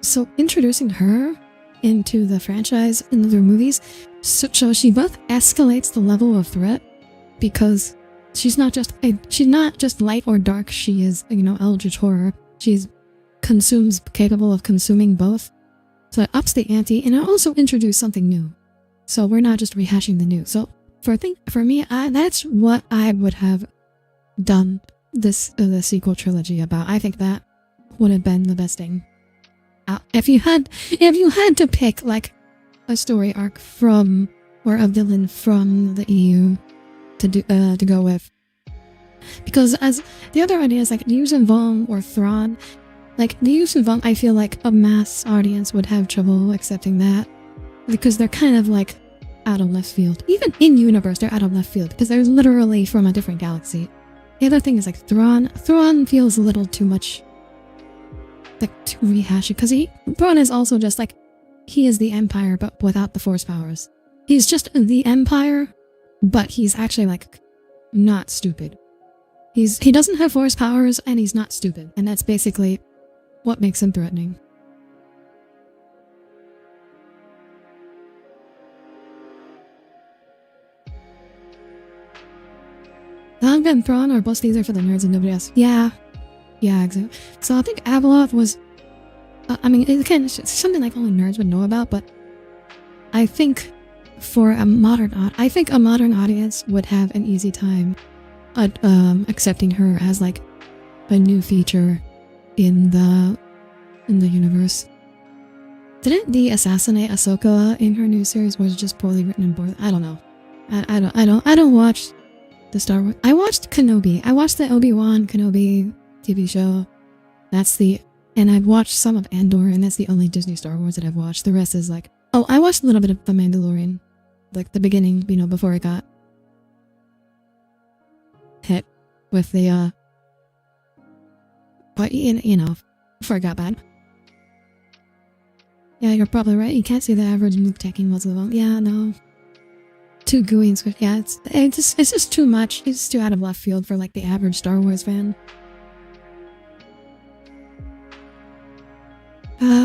so introducing her into the franchise in the movies, so she both escalates the level of threat because she's not just light or dark. She is, eldritch horror. She's capable of consuming both. So it ups the ante, and it also introduced something new. So we're not just rehashing the new. So for me, that's what I would have done the sequel trilogy about. I think that would have been the best thing. If you had to pick like a story arc from or a villain from the EU to go with, because as the other ideas like Yushin Vong or Thrawn, like the Yushin Vong, I feel like a mass audience would have trouble accepting that because they're kind of like out of left field. Even in universe, they're out of left field because they're literally from a different galaxy. The other thing is like Thrawn. Thrawn feels a little too much. Like to rehash it because Thrawn is also just like he is the Empire but without the Force powers. He's just the Empire, but he's actually like not stupid. He doesn't have Force powers and he's not stupid, and that's basically what makes him threatening. Long and Thrawn or both these are for the nerds and nobody else. Yeah, exactly. So I think Abeloth was, it's something like only nerds would know about, but I think for a modern audience would have an easy time accepting her as like a new feature in the universe. Didn't the assassinate Ahsoka in her new series was just poorly written and poorly? I don't know. I don't watch the Star Wars. I watched Kenobi. I watched the Obi-Wan Kenobi TV show. And I've watched some of Andor, and that's the only Disney Star Wars that I've watched. The rest is like, oh, I watched a little bit of The Mandalorian, like the beginning, before it got hit with the but before it got bad. Yeah, you're probably right. You can't see the average move taking most of them. Yeah, no. Too gooey and swift. Yeah, it's just too much. It's too out of left field for like the average Star Wars fan.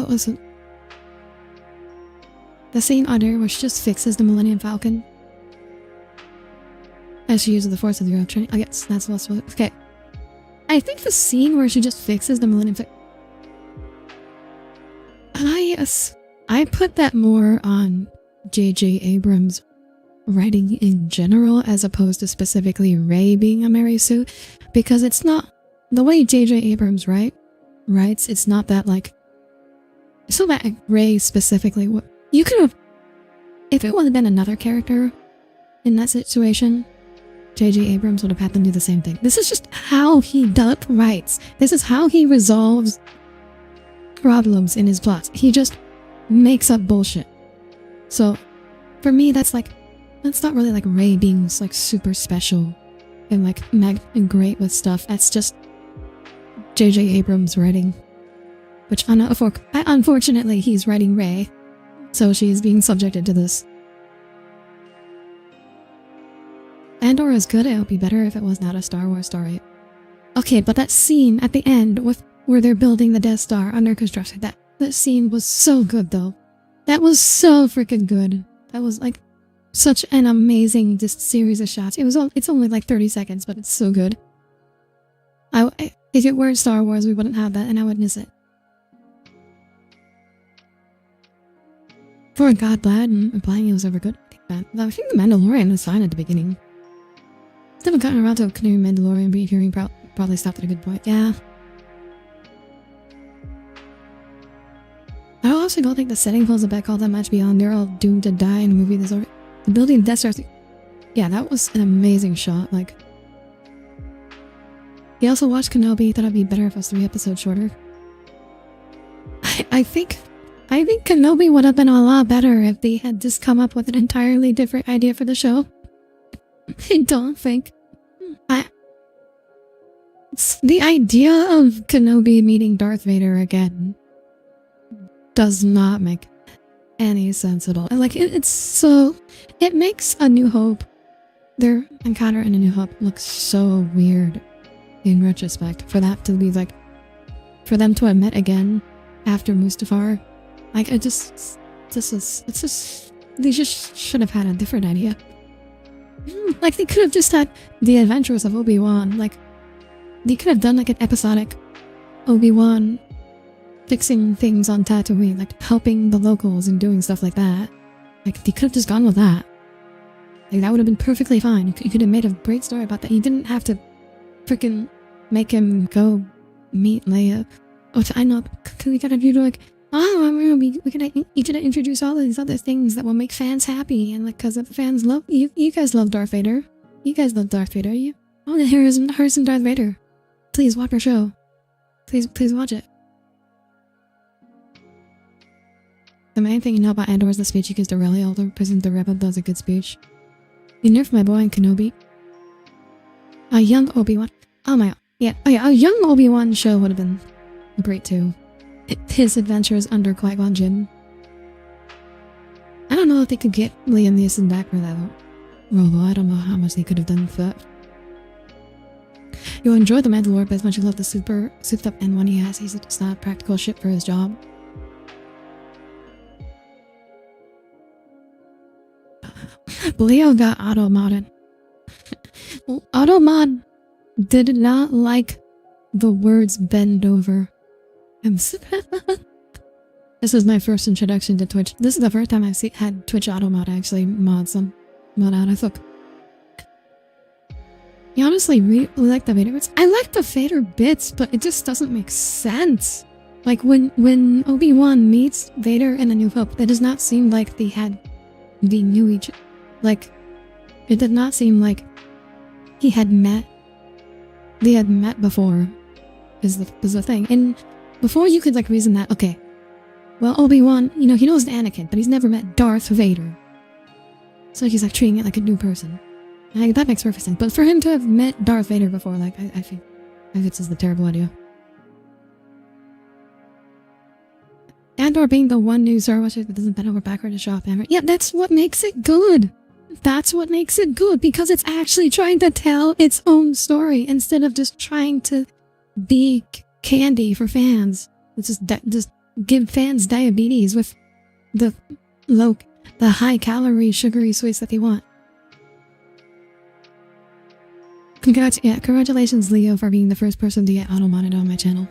Wasn't the scene Audire where she just fixes the Millennium Falcon as she uses the Force of the Earth training. I guess that's what's okay. I think the scene where she just fixes the Millennium Falcon. I put that more on J.J. Abrams writing in general as opposed to specifically Rey being a Mary Sue, because it's not the way J.J. Abrams writes. It's not that like. So that Rey specifically, you could have, if it would have been another character in that situation, J.J. Abrams would have had them do the same thing. This is just how he writes. This is how he resolves problems in his plots. He just makes up bullshit. So, for me, that's not really like Rey being like super special and like and great with stuff. That's just J.J. Abrams writing. Which, unfortunately, he's writing Rey, so she's being subjected to this. Andor is good. It would be better if it was not a Star Wars story. Okay, but that scene at the end where they're building the Death Star under construction, that scene was so good, though. That was so freaking good. That was like such an amazing just series of shots. It's only like 30 seconds, but it's so good. If it weren't Star Wars, we wouldn't have that, and I would miss it. For God, Blad, and implying it was ever good. I think The Mandalorian was fine at the beginning. Haven't gotten around to Canary Mandalorian, but hearing probably stopped at a good point. Yeah. I also don't think the setting holds a back all that much beyond they're all doomed to die in a movie that's already. The building Death Star. Yeah, that was an amazing shot. Like. He also watched Kenobi. Thought it'd be better if it was 3 episodes shorter. I think Kenobi would have been a lot better if they had just come up with an entirely different idea for the show. I don't think. The idea of Kenobi meeting Darth Vader again does not make any sense at all. Like, it makes A New Hope, their encounter in A New Hope, look so weird in retrospect. For that to be like, for them to have met again after Mustafar. Like, they just should have had a different idea. Like, they could have just had the adventures of Obi-Wan. Like, they could have done like an episodic Obi-Wan fixing things on Tatooine, like helping the locals and doing stuff like that. Like, they could have just gone with that. Like, that would have been perfectly fine. You could have made a great story about that. You didn't have to freaking make him go meet Leia. Which I know, because we gotta do like, we're gonna introduce all of these other things that will make fans happy, and like, because the fans love you. You guys love Darth Vader. You guys love Darth Vader. I want to hear some Darth Vader. Please watch our show. Please watch it. The main thing you know about Andor is the speech he gives to Rey, although President the Rebel does a good speech. You nerfed my boy in Kenobi. A young Obi-Wan. Oh my, yeah, a young Obi-Wan show would have been great too. His adventures under Qui-Gon Jinn. I don't know if they could get Liam Neeson back for that role, though. I don't know how much they could have done with that. You'll enjoy The Mandalorian as much as you love the souped up N1 he has. He's just not practical shit for his job. Leo got auto-modded. Well, auto-mod did not like the words bend over. This is my first introduction to Twitch. This is the first time I've had Twitch auto-mod actually mod out. I thought. You honestly really like the Vader bits? I like the Vader bits, but it just doesn't make sense. Like when Obi-Wan meets Vader in A New Hope, it does not seem like they knew each, like, it did not seem like they had met before, is the thing. And before you could like reason that, okay, well, Obi-Wan, you know, he knows Anakin, but he's never met Darth Vader. So he's like treating it like a new person. And that makes perfect sense. But for him to have met Darth Vader before, like, I think this is the terrible idea. And/or being the one new Star Wars that doesn't bend over backward to show off ever. Yeah, that's what makes it good. That's what makes it good, because it's actually trying to tell its own story instead of just trying to be candy for fans. It's just give fans diabetes with the high calorie sugary sweets that they want. Congratulations, Leo, for being the first person to get auto-modded on my channel.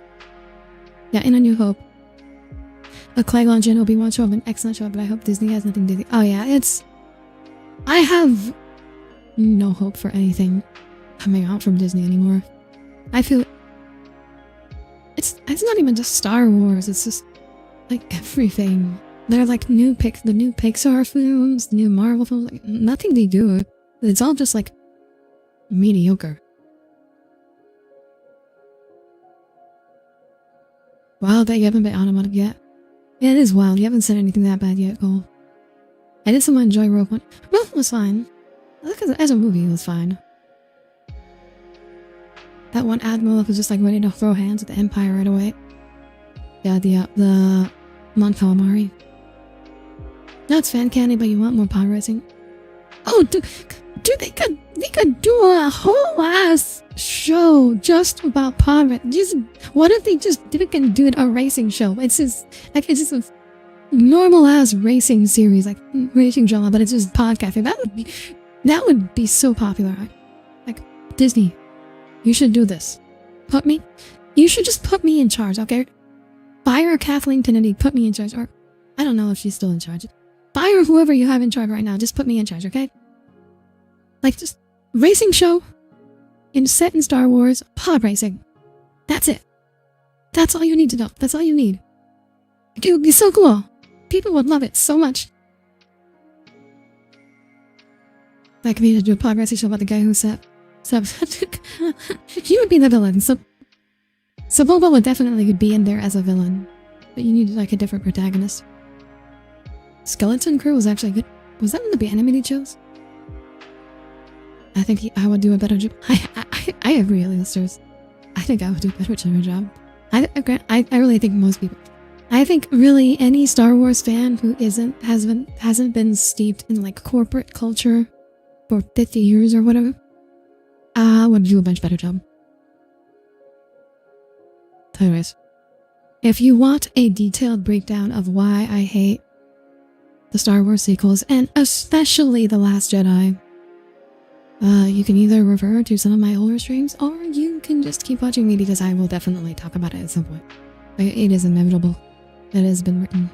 Yeah, in A New Hope. A Qui-Gon Jinn Obi-Wan show of an excellent show, but I hope Disney has nothing to do. Oh yeah, I have no hope for anything coming out from Disney anymore. I feel it's not even just Star Wars, it's just like everything. They're like the new Pixar films, the new Marvel films, like nothing they do. It's all just like mediocre. Wow, that you haven't been automatic yet. Yeah, it is wild. You haven't said anything that bad yet, Cole. I did somewhat enjoy Rogue One. Well, it was fine. Look, as a movie, it was fine. That one admiral was just like ready to throw hands at the Empire right away. Yeah, the Mon Calamari. No, it's fan candy, but you want more pod racing. Oh, dude, they could do a whole ass show just about pod racing. What if they just didn't do a racing show? It's just a normal ass racing series, like racing drama, but it's just podcasting. That would be so popular. Like Disney, you should do this. You should just put me in charge, okay? Fire Kathleen Kennedy, put me in charge, or I don't know if she's still in charge. Fire whoever you have in charge right now, just put me in charge, okay? Like, just racing show set in Star Wars, pod racing. That's it. That's all you need to know. That's all you need. It would be so cool. People would love it so much. That could be to do a pod racing show about the guy who he would be the villain. So Boba would definitely be in there as a villain. But you need like a different protagonist. Skeleton Crew was actually good. Was that one of the animated shows? I think I would do a better job. I agree, listeners. I think I would do a better job. I really think most people. I think really any Star Wars fan who hasn't been steeped in like corporate culture for 50 years or whatever, would do a much better job. Anyways, if you want a detailed breakdown of why I hate the Star Wars sequels, and especially The Last Jedi, you can either refer to some of my older streams, or you can just keep watching me because I will definitely talk about it at some point. It is inevitable. It has been written.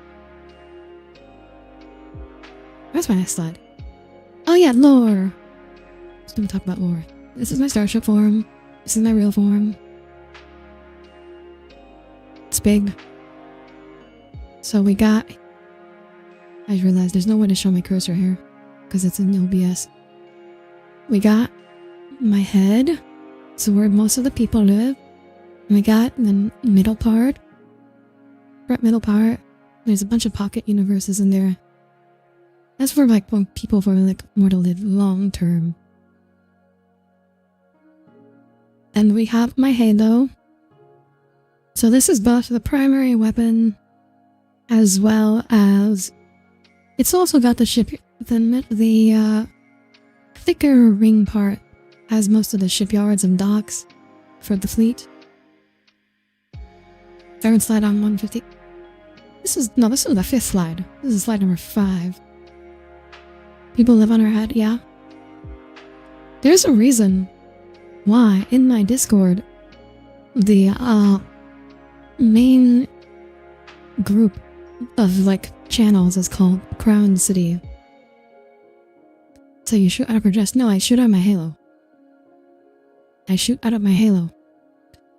Where's my next slide? Oh yeah, lore. Just gonna talk about lore. This is my Starship form. This is my real form. It's big. So we got... I realized there's no way to show my cursor here because it's in OBS. We got my head, so where most of the people live. And we got the middle part. Right middle part. There's a bunch of pocket universes in there. That's for like people for like more to live long term. And we have my halo. So this is both the primary weapon as well as it's also got the ship, the thicker ring part has most of the shipyards and docks for the fleet. Third slide on 150. This is the 5th slide. This is slide number 5. People live on our head, yeah. There's a reason why in my Discord the main group of like channels is called Crown City. So you shoot out of your chest. No, I shoot out of my halo. I shoot out of my halo.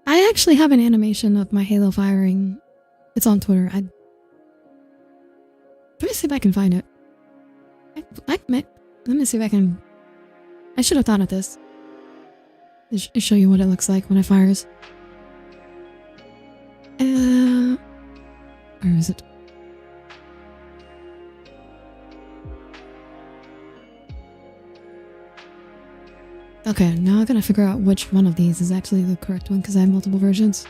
I actually have an animation of my halo firing It's on Twitter. Let me see if I can find it. Let me see if I can. I should have thought of this. I'll show you what it looks like when it fires. Where is it? Okay, now I gotta figure out which one of these is actually the correct one because I have multiple versions.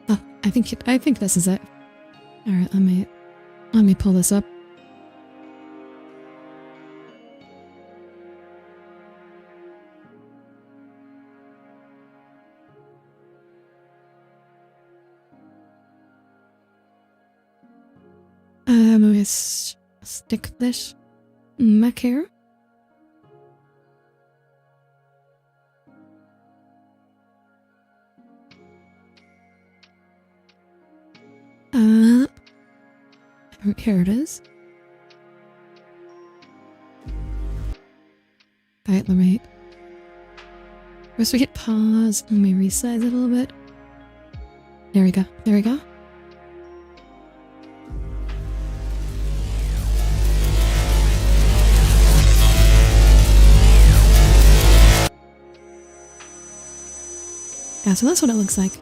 Oh, I think this is it. All right, let me pull this up. Maybe stick this back here. Here it is. Alright, let me... First we hit pause. Let me resize it a little bit. There we go. There we go. Yeah, so that's what it looks like.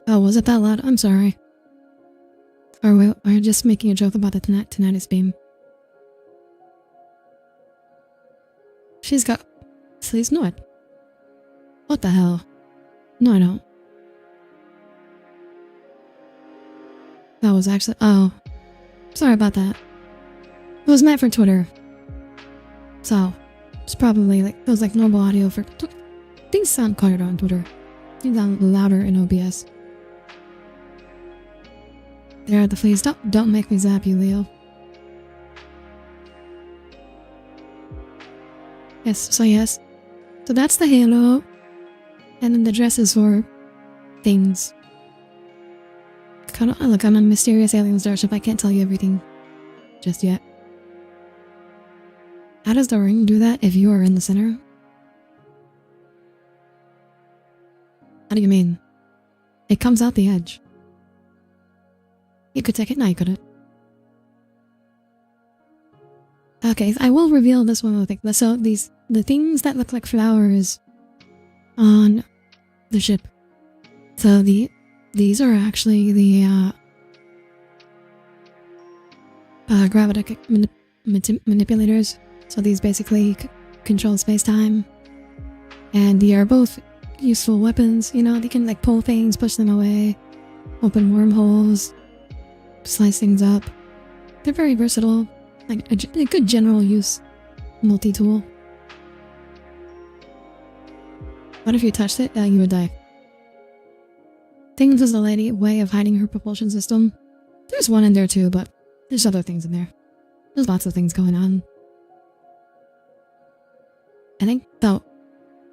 Oh, was it that loud? I'm sorry. Or we're just making a joke about the tinnitus beam. She's got... Please, no it. What the hell? No, I don't. That was actually... Oh. Sorry about that. It was meant for Twitter. So, it's probably like... It was like normal audio for... Things sound quieter on Twitter. Things sound louder in OBS. There at the face. Don't make me zap you, Leo. Yes, so that's the halo. And then the dress is for things. Look, I'm a mysterious alien starship. I can't tell you everything just yet. How does the ring do that if you are in the center? How do you mean? It comes out the edge. You could take it, no you couldn't. Okay, I will reveal this one other thing. So the things that look like flowers on the ship. So these are actually the gravity manipulators. So these basically control space-time. And they are both useful weapons, you know, they can like pull things, push them away, open wormholes, slice things up. They're very versatile, like a good general use multi-tool. What if you touched it? You would die. Things is a lady way of hiding her propulsion system. There's one in there too, but there's other things in there. There's lots of things going on. I think, though,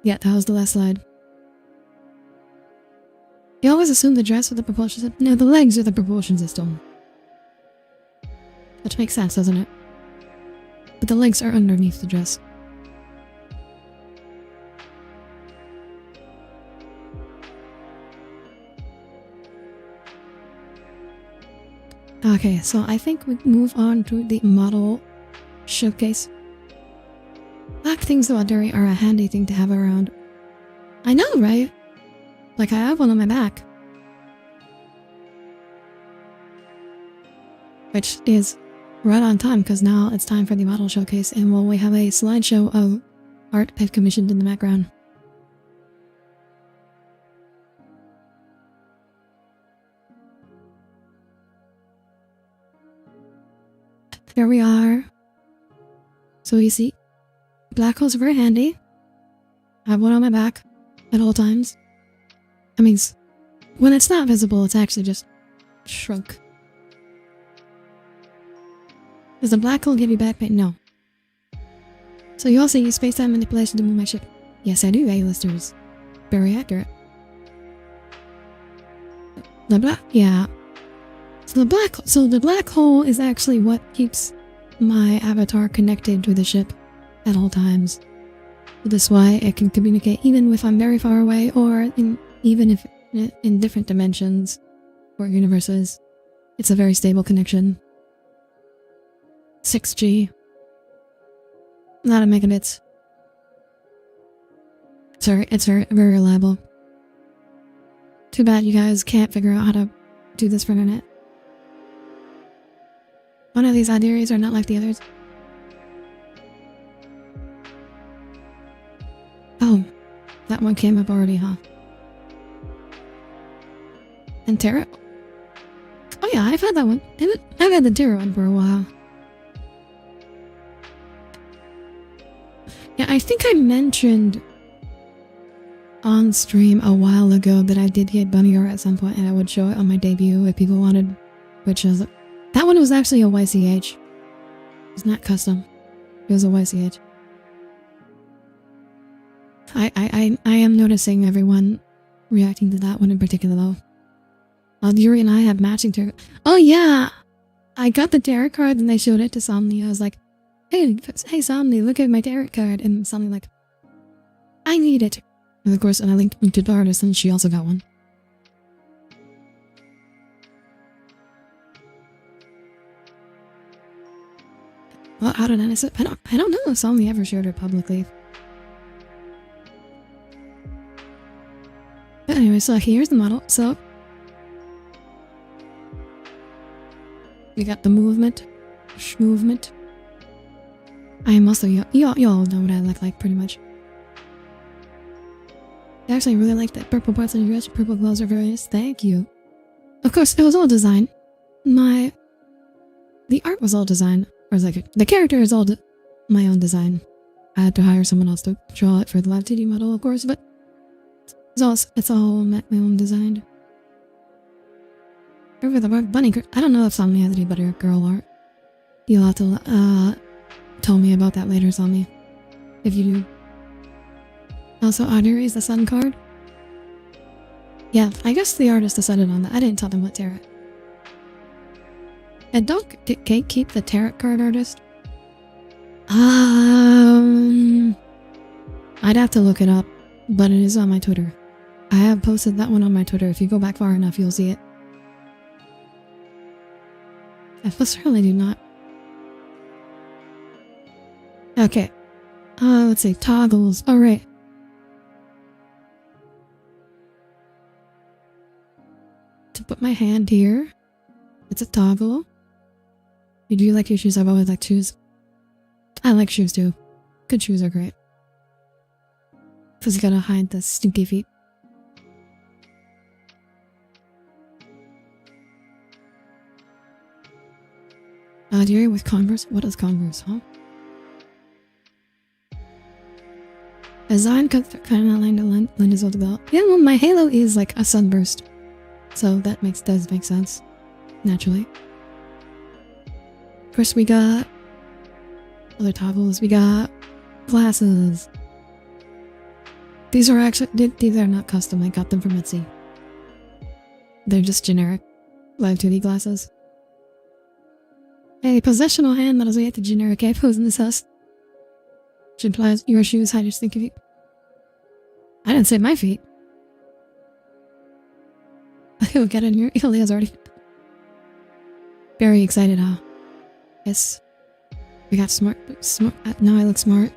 yeah, that was the last slide. You always assume the dress with the propulsion system. No, the legs are the propulsion system. Which makes sense, doesn't it? But the legs are underneath the dress. Okay, so I think we move on to the model showcase. Black things though, Audire, are a handy thing to have around. I know, right? Like I have one on my back. Which is right on time because now it's time for the model showcase and we have a slideshow of art I've commissioned in the background. There we are. So you see, black holes are very handy. I have one on my back at all times. I mean, when it's not visible, it's actually just shrunk. Does the black hole give you back pain? No. So you also use space-time manipulation to move my ship? Yes, I do, A-listers. Very accurate. The black, yeah. So the black hole is actually what keeps my avatar connected to the ship at all times. This way it can communicate even if I'm very far away or even if in different dimensions or universes. It's a very stable connection. 6G. Not a megabits. It's very reliable. Too bad you guys can't figure out how to do this for internet. One of these Audiries are not like the others. Oh, that one came up already, huh? And Terra? Oh yeah, I've had that one. I've had the Terra one for a while. Yeah, I think I mentioned on stream a while ago that I did get bunny art at some point and I would show it on my debut if people wanted, which is... That one was actually a YCH. It's not custom. It was a YCH. I am noticing everyone reacting to that one in particular though. Yuri and I have matching tarot. Oh yeah! I got the tarot card and they showed it to Somni. I was like, hey Somni, look at my tarot card. And Somni like, I need it. And of course, and I linked to the artist and she also got one. Well, how did I say? I don't know if Somni ever shared it publicly. But anyway, so here's the model. So we got the movement. I am also you all know what I look like pretty much. I actually really like that purple parts of your dress. Purple gloves are very nice. Thank you. Of course, it was all design. The art was all design. Or like the character is all my own design. I had to hire someone else to draw it for the live 2D model, of course, but it's all my own design. Over the bunny, I don't know if Somni has any better girl art. You'll have to tell me about that later, Somni, if you do. Also, Audire is the sun card. Yeah, I guess the artist decided on that. I didn't tell them what tarot. And don't keep the tarot card artist. I'd have to look it up, but it is on my Twitter. I have posted that one on my Twitter. If you go back far enough, you'll see it. I certainly do not. Okay. Let's see. Toggles. Alright. To put my hand here, it's a toggle. You do like your shoes? I've always liked shoes. I like shoes too. Good shoes are great. Because you gotta hide the stinky feet. Audire with Converse? What is Converse, huh? Design kind of line to lend as well to belt. Yeah, well, my halo is like a sunburst. So that does make sense. Naturally. First we got other toggles. We got glasses. These are not custom. I got them from Etsy. They're just generic live 2D glasses. Hey, possessional hand models. We have the generic pose in this house. Which implies your shoes hide your stinky feet. I didn't say my feet. He'll get in here. Ilya's already very excited, huh? Yes. We got smart. Now I look smart.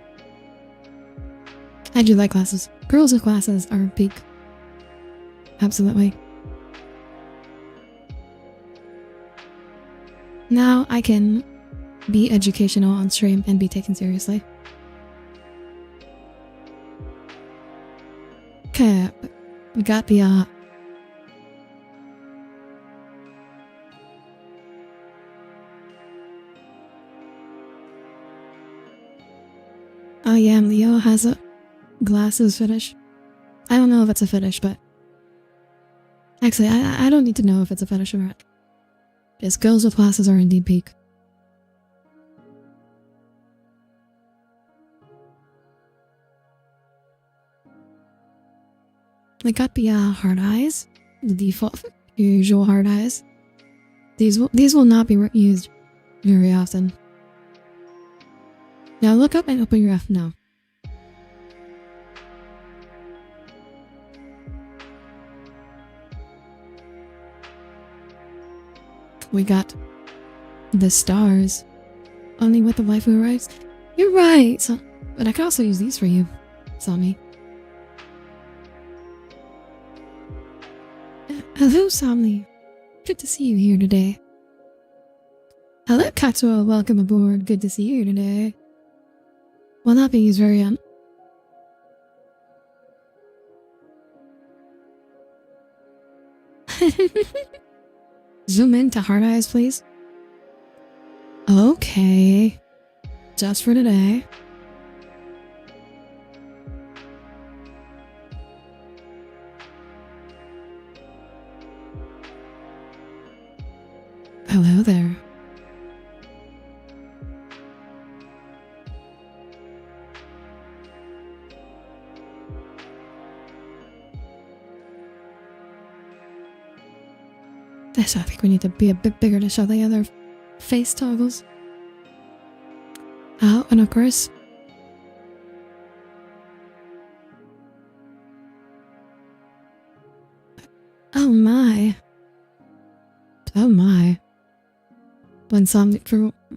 I do like glasses. Girls with glasses are peak. Absolutely. Now I can be educational on stream and be taken seriously. Okay, we got the oh yeah, Leo has a glasses fetish. I don't know if it's a fetish, but actually, I don't need to know if it's a fetish or not. Because girls with glasses are indeed peak. We got the hard eyes, the default usual hard eyes. These will not be used very often. Now look up and open your F now. We got the stars. Only with the waifu arrives. You're right, so, but I could also use these for you, Sami. Hello, Sami. Good to see you here today. Hello, Katsuo. Welcome aboard. Good to see you here today. Will not be used very Zoom in to hard eyes, please. Okay. Just for today. Hello there. This, I think we need to be a bit bigger to show the other face toggles. Oh, and of course, oh my. Oh my. When Somni,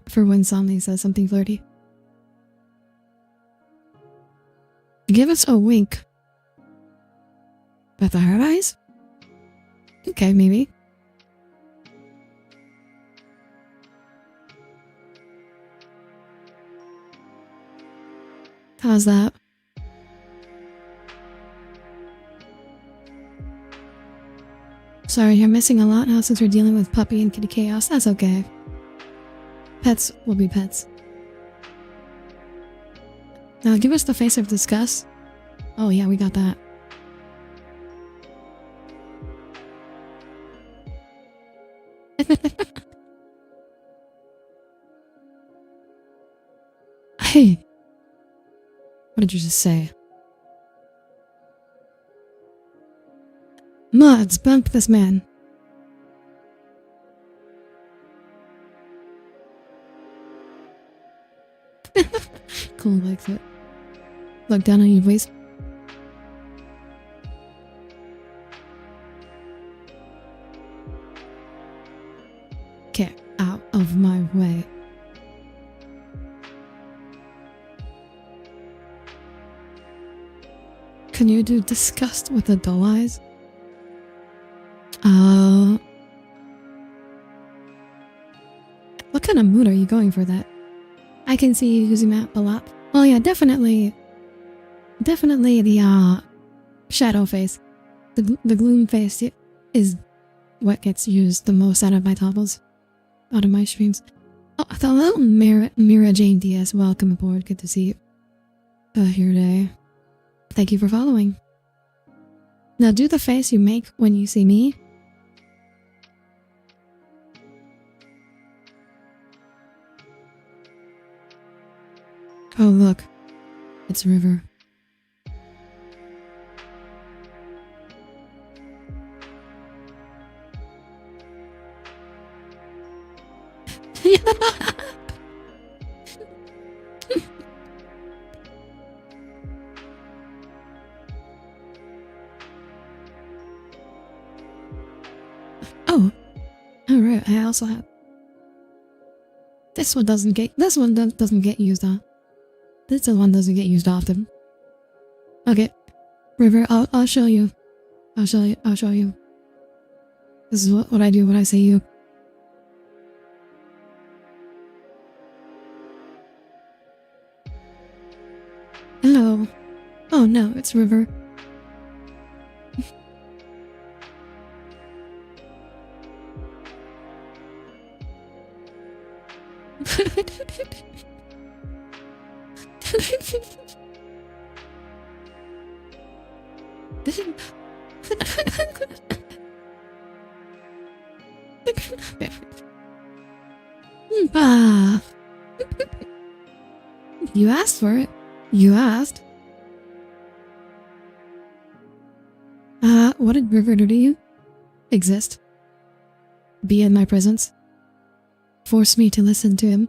for when Somni says something flirty. Give us a wink. With the hard eyes? Okay, maybe. How's that? Sorry, you're missing a lot now since we're dealing with puppy and kitty chaos. That's okay. Pets will be pets. Now give us the face of disgust. Oh yeah, we got that. Hey! What did you just say? Mods, bunk this man. Cool likes it. Look down on you, please. Get out of my way. Can you do disgust with the dull eyes? What kind of mood are you going for that? I can see you using that a lot. Well, yeah, definitely the shadow face, the gloom face is what gets used the most out of my toggles, out of my streams. Oh, hello, Mira Jane Diaz. Welcome aboard. Good to see you here today. Thank you for following. Now do the face you make when you see me. Oh look, it's River. Oh, alright, I also have... This one doesn't get used on. This one doesn't get used often. Okay, River, I'll show you. I'll show you. This is what I do when I say you. Hello. Oh no, it's River. You asked for it. You asked. What did River do to you? Exist. Be in my presence. Force me to listen to him.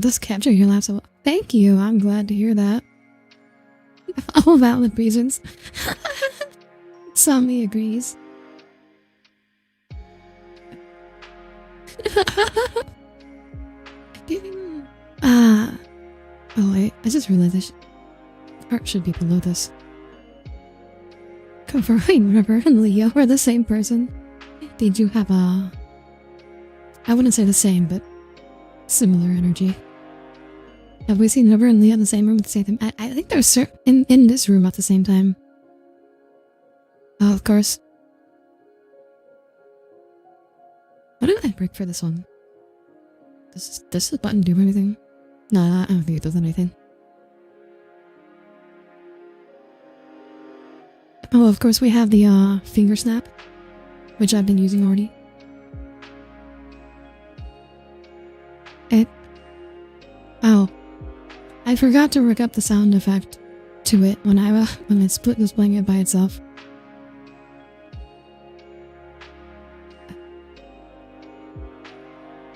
Does capture your laugh so well. Thank you, I'm glad to hear that. All valid reasons. Sammy agrees. Oh wait, I just realized this part should be below this. Covering River and Leo are the same person. Did you have a... I wouldn't say the same, but similar energy. Have we seen River and Leo in the same room at the same time? I think they're in this room at the same time. Oh, of course. What did I break for this one? Does this button do anything? Nah, I don't think it does anything. Oh, of course we have the finger snap, which I've been using already. Oh, I forgot to rig up the sound effect to it when I split was playing it by itself.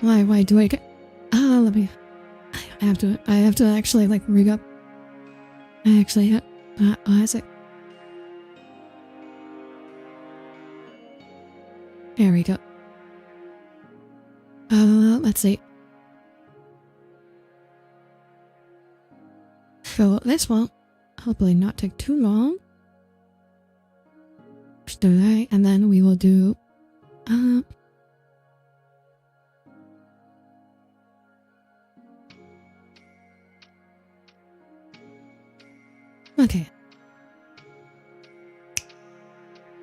Why do I get... let me... I have to actually like rig up. I actually have... oh, is it? There we go. Let's see. So this will hopefully not take too long. Just do that, and then we will do... Okay.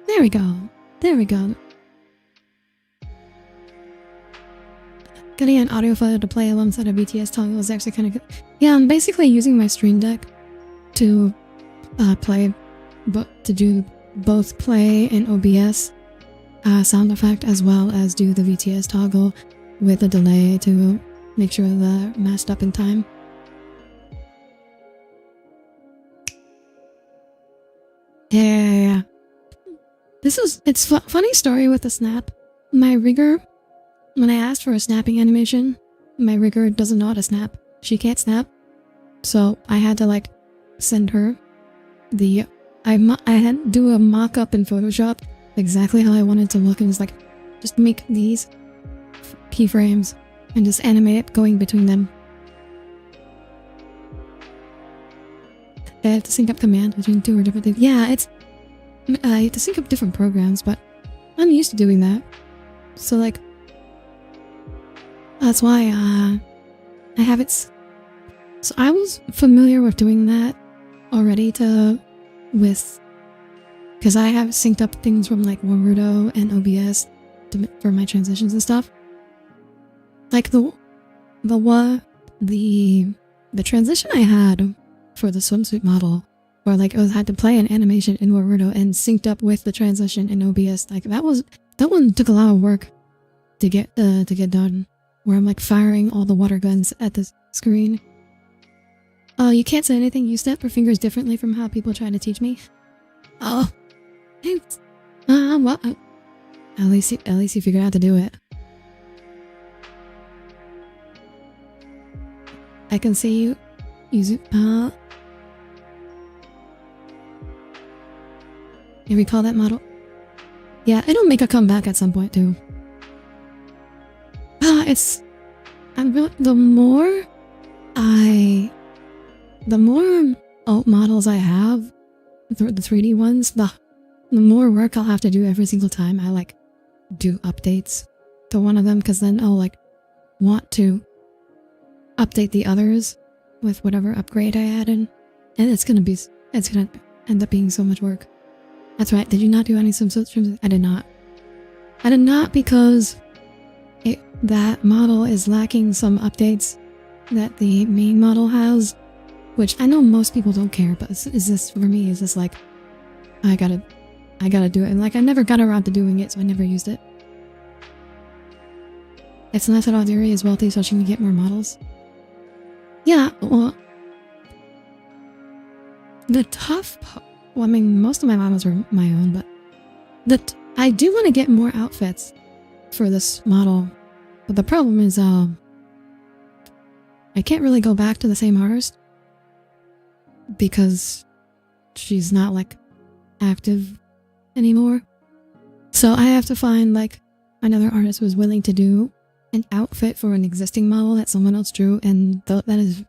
There we go. There we go. Getting an audio file to play alongside a BTS toggle is actually kind of good. Yeah, I'm basically using my Stream Deck to do both play and OBS sound effect as well as do the VTS toggle with a delay to make sure they're matched up in time. Yeah. It's funny story with the snap. My rigger, when I asked for a snapping animation, my rigger doesn't know how to snap. She can't snap. So I had to like send her I had to do a mock-up in Photoshop exactly how I wanted it to look, and just like just make these keyframes and just animate it going between them. I have to sync up command between two or different things. Yeah, I have to sync up different programs, but I'm used to doing that. So like, that's why I have it. So I was familiar with doing that already because I have synced up things from like Warudo and OBS for my transitions and stuff. Like the transition I had for the swimsuit model, where like I had to play an animation in Warudo and synced up with the transition in OBS. Like that one took a lot of work to get done. Where I'm like firing all the water guns at the screen. Oh, you can't say anything. You step your fingers differently from how people try to teach me. Oh, thanks. Well, at least you figured out to do it. I can see you using. You recall that model? Yeah, it'll make a comeback at some point too. The more alt models I have, the 3D ones, the more work I'll have to do every single time I like do updates to one of them, because then I'll like want to update the others with whatever upgrade I add in, and it's gonna end up being so much work. That's right. Did you not do any swimsuit streams? I did not. I did not because that model is lacking some updates that the main model has, which I know most people don't care, but is this for me? Is this like I gotta do it, and like I never got around to doing it, so I never used it. It's nice that Audire is wealthy, so she can get more models. Yeah, well, well, I mean, most of my models are my own, but I do want to get more outfits for this model. But the problem is, I can't really go back to the same artist because she's not like active anymore. So I have to find like another artist who's willing to do an outfit for an existing model that someone else drew, and that is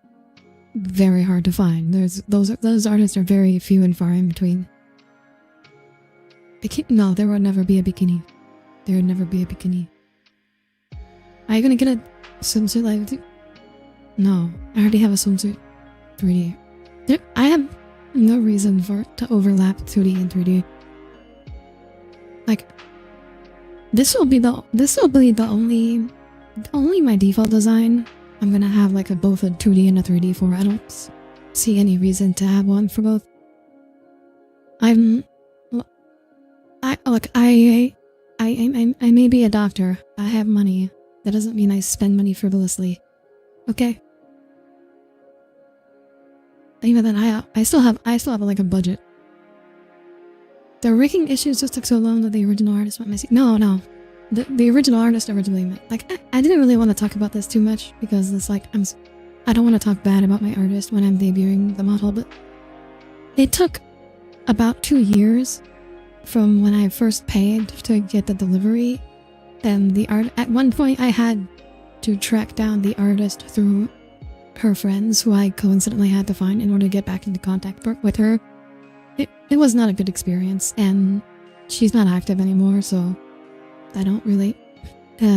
very hard to find. Those artists are very few and far in between. No, there would never be a bikini. There would never be a bikini. Are you gonna get a swimsuit like? No, I already have a swimsuit 3D. I have no reason for it to overlap 2D and 3D. Like, this will be the only my default design. I'm gonna have like both a 2D and a 3D for. I don't see any reason to have one for both. I may be a doctor. I have money. That doesn't mean I spend money frivolously. Okay. Even then, I still have like a budget. The rigging issues just took so long that the original artist went missing. No. The original artist originally meant, like, I didn't really want to talk about this too much because it's like, I don't want to talk bad about my artist when I'm debuting the model, but it took about 2 years from when I first paid to get the delivery, and at one point I had to track down the artist through her friends who I coincidentally had to find in order to get back into contact with her. It was not a good experience, and she's not active anymore, so I don't really...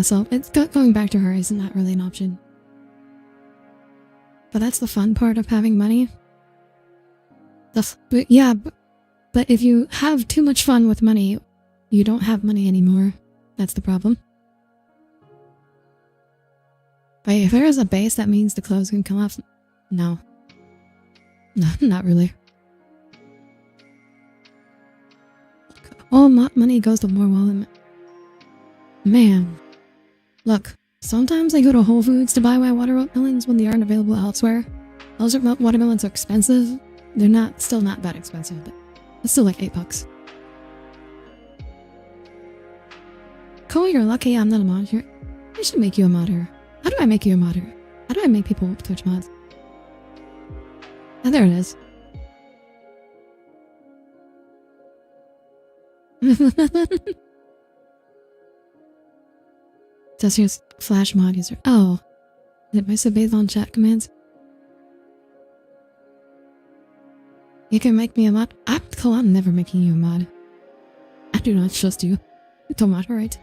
so going back to her is not really an option. But that's the fun part of having money. But if you have too much fun with money, you don't have money anymore. That's the problem. But if there is a base, that means the clothes can come off. No. No, not really. All money goes to more wallet. Man. Look, sometimes I go to Whole Foods to buy my watermelons when they aren't available elsewhere. Those watermelons are expensive. They're still not that expensive, but it's still like $8. Cool, you're lucky I'm not a mod here. I should make you a mod here. How do I make you a mod here? How do I make people Twitch mods? Oh, there it is. Just use flash mod user. Oh. Is it based on chat commands? You can make me a mod? I'm never making you a mod. I do not trust you. Don't mod, alright.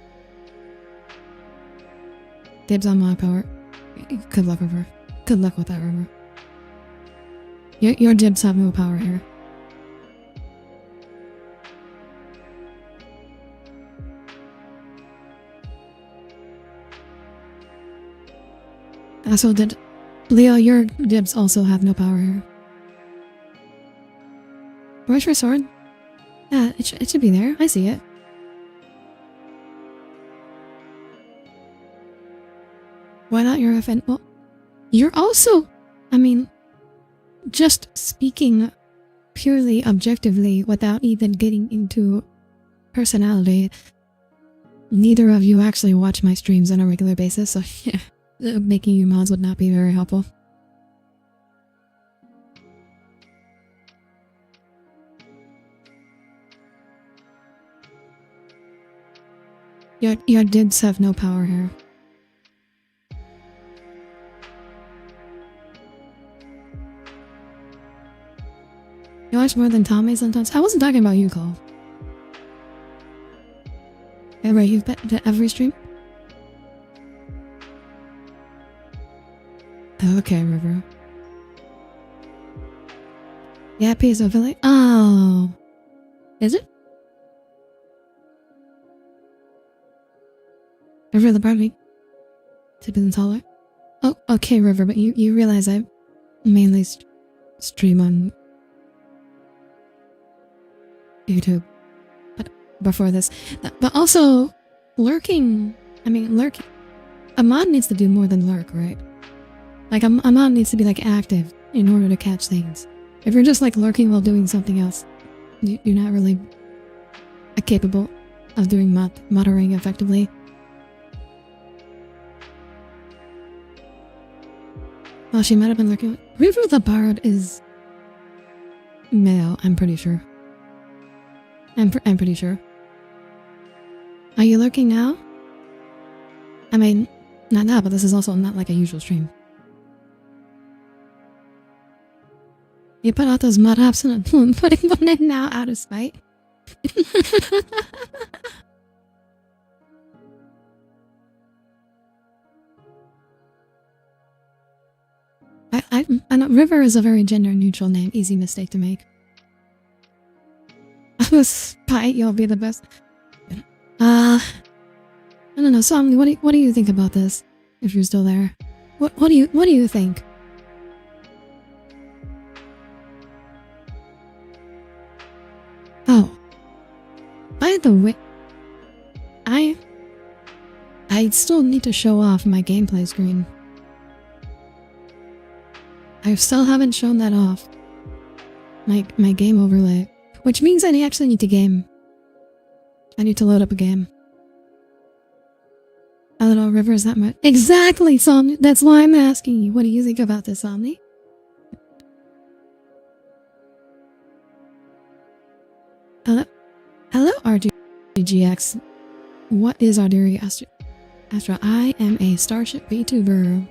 Dibs on mod power. Good luck, River. Good luck with that, River. Your dibs have no power here. So did Leo, your dibs also have no power here. Where's your sword? Yeah, it should be there. I see it. Why not your FN? Well, you're also, I mean, just speaking purely objectively without even getting into personality, neither of you actually watch my streams on a regular basis, so yeah. Making you mods would not be very helpful. Your dibs have no power here. You watch more than Tommy sometimes? I wasn't talking about you, Cole. Ever, you've been to every stream? Okay, River. Yeah, piece of village. Oh. Is it? River the Barbie. To be taller. Oh, okay, River, but you realize I mainly stream on YouTube. But before this. But also, lurking. I mean, lurking. A mod needs to do more than lurk, right? Like, a mod needs to be, like, active in order to catch things. If you're just, like, lurking while doing something else, You're not really capable of doing muttering effectively. Well, she might have been lurking. River the Bard is male, I'm pretty sure. I'm pretty sure. Are you lurking now? I mean, not now, but this is also not like a usual stream. You put out those mud hops and I'm putting one in now out of spite. I know River is a very gender neutral name, easy mistake to make. I was spite, you'll be the best. I don't know, Somni, what do you think about this? If you're still there. What do you think? Oh. By the way, I still need to show off my gameplay screen. I still haven't shown that off. My game overlay. Which means I actually need to game. I need to load up a game. A little river is that much. Exactly, Somni. That's why I'm asking you. What do you think about this, Somni? Hello, RGGX. What is Audire Astra? I am a starship vtuber.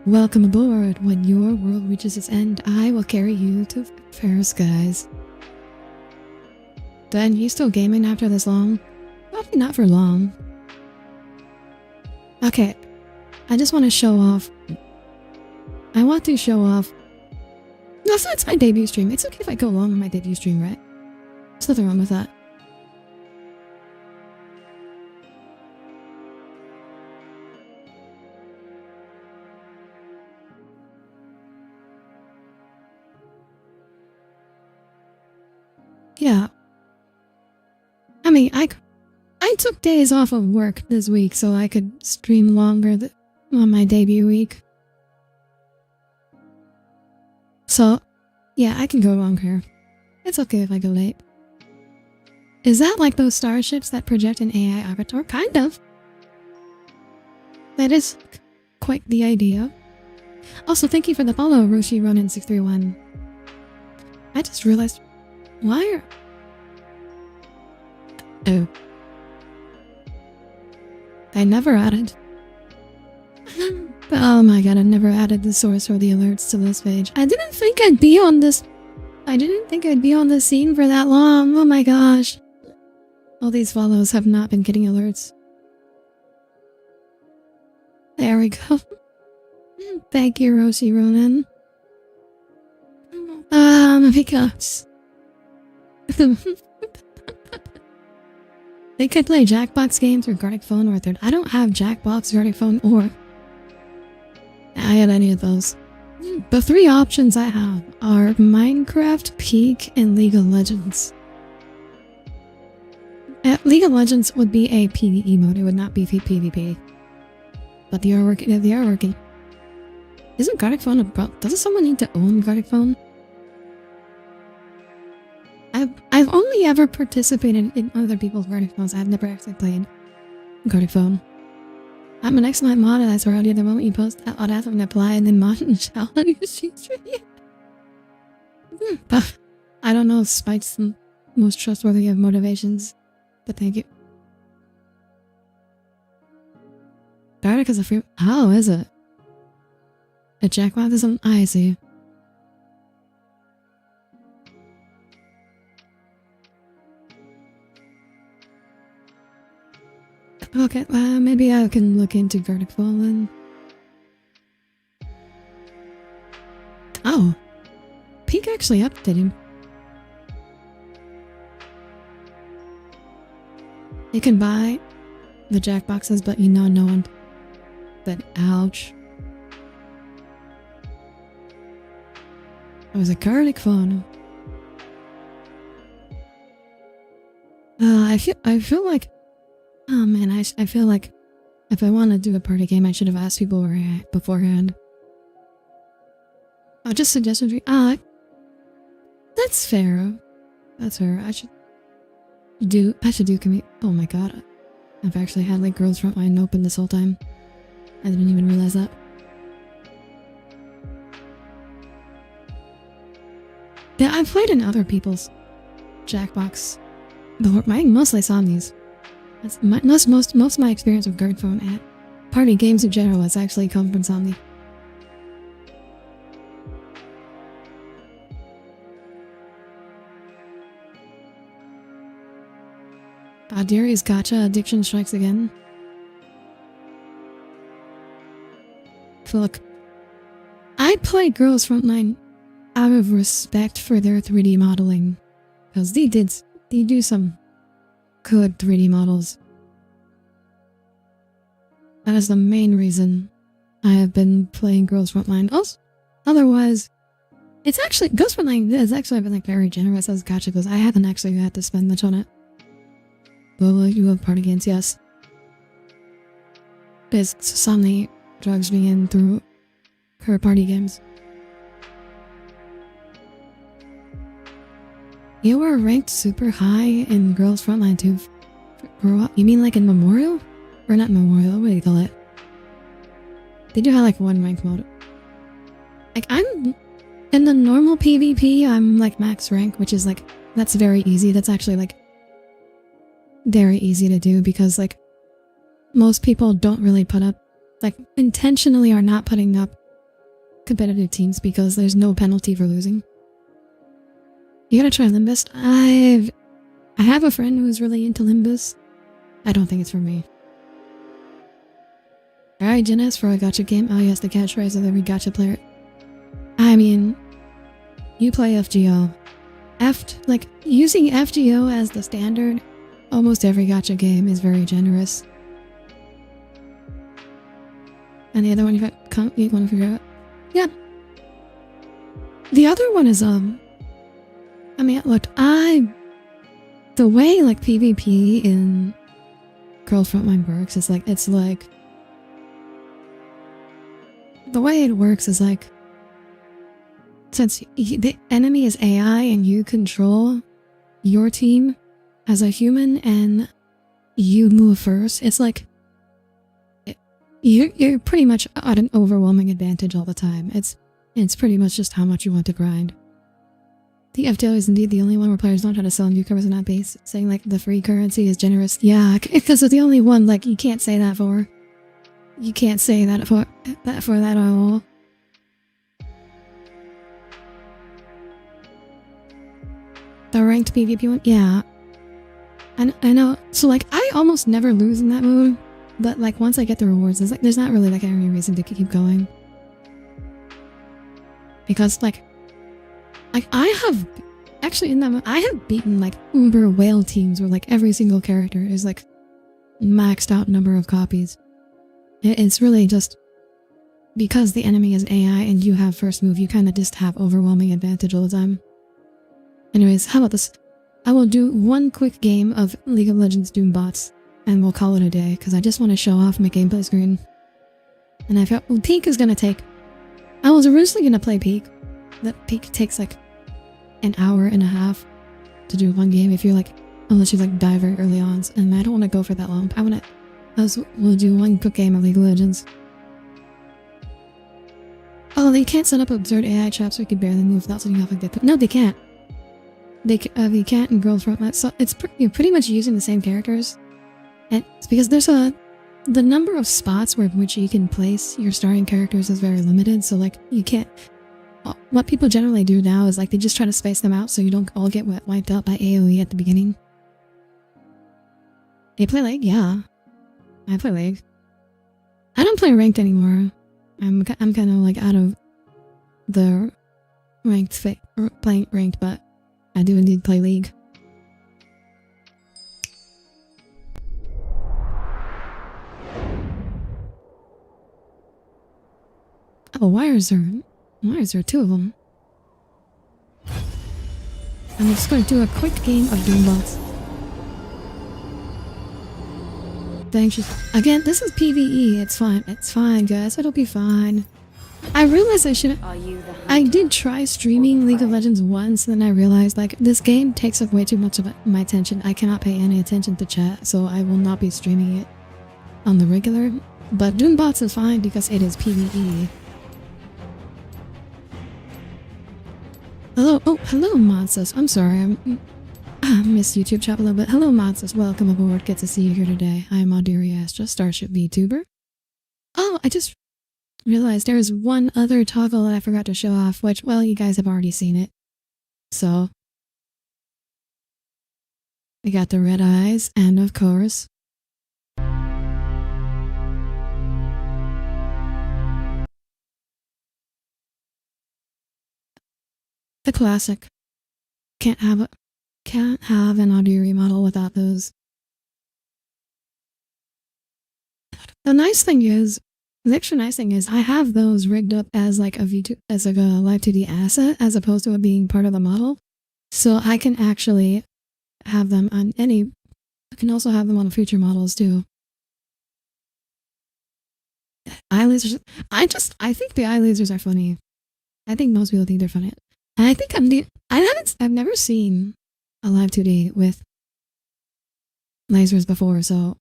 Welcome aboard. When your world reaches its end, I will carry you to fair skies. Dan, you still gaming after this long? Probably not for long. Okay, I just want to show off. I want to show off. No, so it's my debut stream. It's okay if I go long on my debut stream, right? There's nothing wrong with that. Yeah. I mean, I took days off of work this week so I could stream longer on my debut week. So, yeah, I can go longer. It's okay if I go late. Is that like those starships that project an AI avatar? Kind of. That is quite the idea. Also, thank you for the follow, Roshi Ronin631. I just realized... Why are... Oh. I never added. Oh my god, I never added the source or the alerts to this page. I didn't think I'd be on this... I didn't think I'd be on this scene for that long. Oh my gosh. All these follows have not been getting alerts. There we go. Thank you, Roshi Ronan. Because... They could play Jackbox games or Gartic Phone or third. I don't have Jackbox, Gartic Phone, or I had any of those. The three options I have are Minecraft, Peak, and League of Legends. League of Legends would be a PvE mode, it would not be PvP. But they are working. They are working. Isn't Gartic Phone about... Doesn't someone need to own Gartic Phone? I've only ever participated in other people's Gartic Phones. I've never actually played Gartic Phone. I'm an excellent mod, and I swear the moment you post that, I'll have to apply and then mod and shout on your sheets. But I don't know if Spike's the most trustworthy of motivations, but thank you. Gartic is a free... How is it? A Jackbox is on... I see. Okay, maybe I can look into Gartic Phone then. Oh. Peak actually updated. You can buy the Jackboxes, but you know no one... But ouch. It was a Gartic Phone. I feel like... Oh man, I feel like if I want to do a party game, I should have asked people beforehand. Oh, just suggestions. That's fair. That's her. I should do commute. Oh my god. I've actually had like girls frontline open this whole time. I didn't even realize that. Yeah, I've played in other people's Jackbox. But mostly Somnies. Most of my experience with girl phone at party games in general has actually come from Somni. Audire's gacha addiction strikes again. Look, I play Girls Frontline out of respect for their 3D modeling, because they do some good 3D models. That is the main reason I have been playing Girls Frontline. Also, otherwise, it's actually Girls Frontline has actually been like very generous as gacha goes. I haven't actually had to spend much on it. But you have party games, yes. Because Somni drugs me in through her party games. You were ranked super high in Girls Frontline too. For what? You mean like in Memorial? Or not Memorial, what do you call it? They do have like one ranked mode. Like I'm in the normal PvP, I'm like max rank, which is like, that's very easy. That's actually like very easy to do because like most people don't really put up, like intentionally are not putting up competitive teams because there's no penalty for losing. You gotta try Limbus. I have a friend who's really into Limbus. I don't think it's for me. Alright, Janice, for a gacha game. Oh yes, the catchphrase of every gacha player. I mean, you play FGO. Like, using FGO as the standard, almost every gacha game is very generous. And the other one you want to figure out? Yeah. The other one is, I mean, look, the way, like, PvP in Girls Frontline works is, like, it's, like... The way it works is, like... Since the enemy is AI and you control your team as a human and you move first, it's like... You're pretty much at an overwhelming advantage all the time. It's pretty much just how much you want to grind. The FTL is indeed the only one where players don't try to sell newcomers in that base, saying like the free currency is generous. Yeah, because it's the only one like you can't say that for. You can't say that for that at all. The ranked PvP one? Yeah. I know. So like I almost never lose in that mode. But like once I get the rewards, there's not really like any reason to keep going. Because like I have actually in that I have beaten like uber whale teams where like every single character is like maxed out number of copies. It's really just because the enemy is AI and you have first move, you kind of just have overwhelming advantage all the time. Anyways, how about this? I will do one quick game of League of Legends Doom bots. And we'll call it a day, because I just want to show off my gameplay screen. And I felt, well, Peak is going to take... I was originally going to play Peak. That Peak takes like an hour and a half to do one game if you're like... Unless you like die very early on. And I don't want to go for that long. We'll do one quick game of League of Legends. Oh, they can't set up absurd AI traps so you can barely move without setting off like that. No, they can't. They can't in Girls Frontline. So it's you're pretty much using the same characters. And it's because there's the number of spots which you can place your starting characters is very limited, so like you can't... What people generally do now is like they just try to space them out so you don't all get wiped out by AoE at the beginning. You play League? Yeah. I play League. I don't play ranked anymore. I'm kind of like out of the playing ranked, but I do indeed play League. Oh, why is there two of them? I'm just going to do a quick game of Doombots. Thanks. Again, this is PvE. It's fine. It's fine, guys. It'll be fine. I realized I should. Are you the hunter? I did try streaming League of Legends once, then I realized like this game takes up way too much of my attention. I cannot pay any attention to chat, so I will not be streaming it on the regular. But doing bots is fine because it is PvE. Hello, oh, hello, Monsters. I'm sorry, I missed YouTube chat a little bit. Hello, Monsters. Welcome aboard. Good to see you here today. I am Audire Astra, Starship VTuber. Oh, I just realized there is one other toggle that I forgot to show off, which, well, you guys have already seen it. So, we got the red eyes, and of course, the classic. Can't have an Audire model without those. The extra nice thing is I have those rigged up as like a live 2D asset as opposed to it being part of the model. So I can actually have them on I can also have them on future models too. Eye lasers, I think the eye lasers are funny. I think most people think they're funny. And I think I've never seen a live 2D with lasers before, so.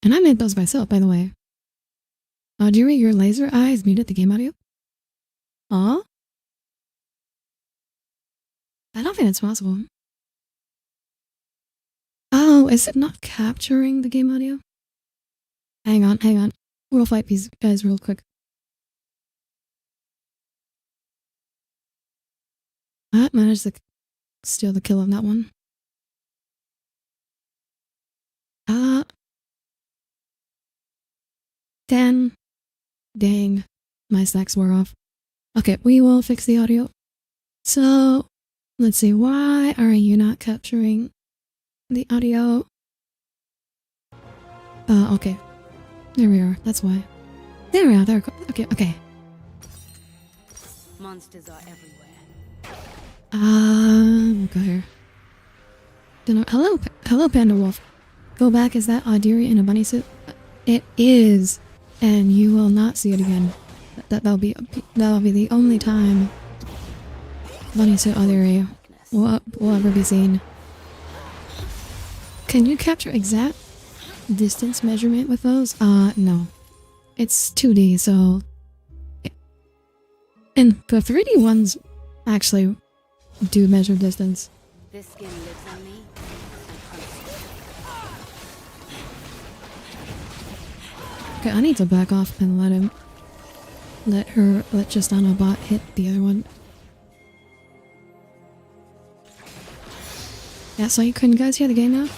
And I made those myself, by the way. Audire, your laser eye is muted the game audio? Aw? I don't think it's possible. Oh, is it not capturing the game audio? Hang on. We'll fight these guys real quick. I managed to steal the kill on that one. Dang, my stacks wore off. Okay, we will fix the audio. So, let's see, why are you not capturing the audio? Okay. There we are, that's why. There we are, there. Okay. Monsters are everywhere. We'll go here. Hello, Panda Wolf. Go back, is that Audire in a bunny suit? It is. And you will not see it again. That'll be the only time bunny suit Audire will ever be seen. Can you capture exact distance measurement with those? No. It's 2D, so. And the 3D ones actually do measure distance. This skin lives on me. Okay, I need to back off and let Justana bot hit the other one. Yeah, so can you guys hear the game now?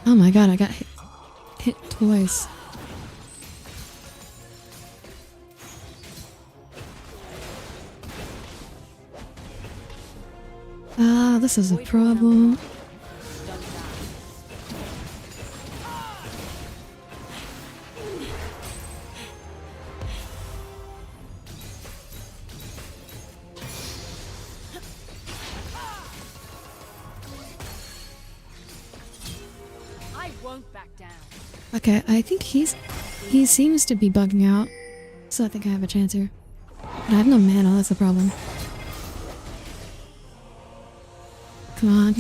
Oh my god, I got hit twice. This is a problem. I won't back down. Okay, I think he seems to be bugging out, so I think I have a chance here. But I have no mana, that's the problem. Come on.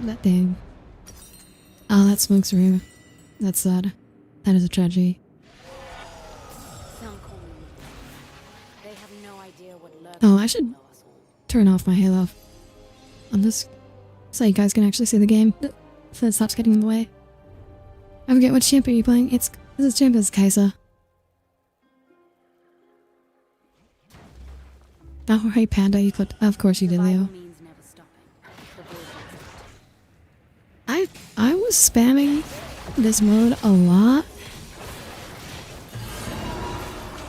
That thing. Oh, that smokes through. That's sad. That is a tragedy. They have no idea what Oh, I should turn off my halo on this so you guys can actually see the game. So it stops getting in the way. I forget what champion you're playing. This champion is Kaisa. Oh, hey Panda, you clicked. Of course you did, Leo. I was spamming this mode a lot.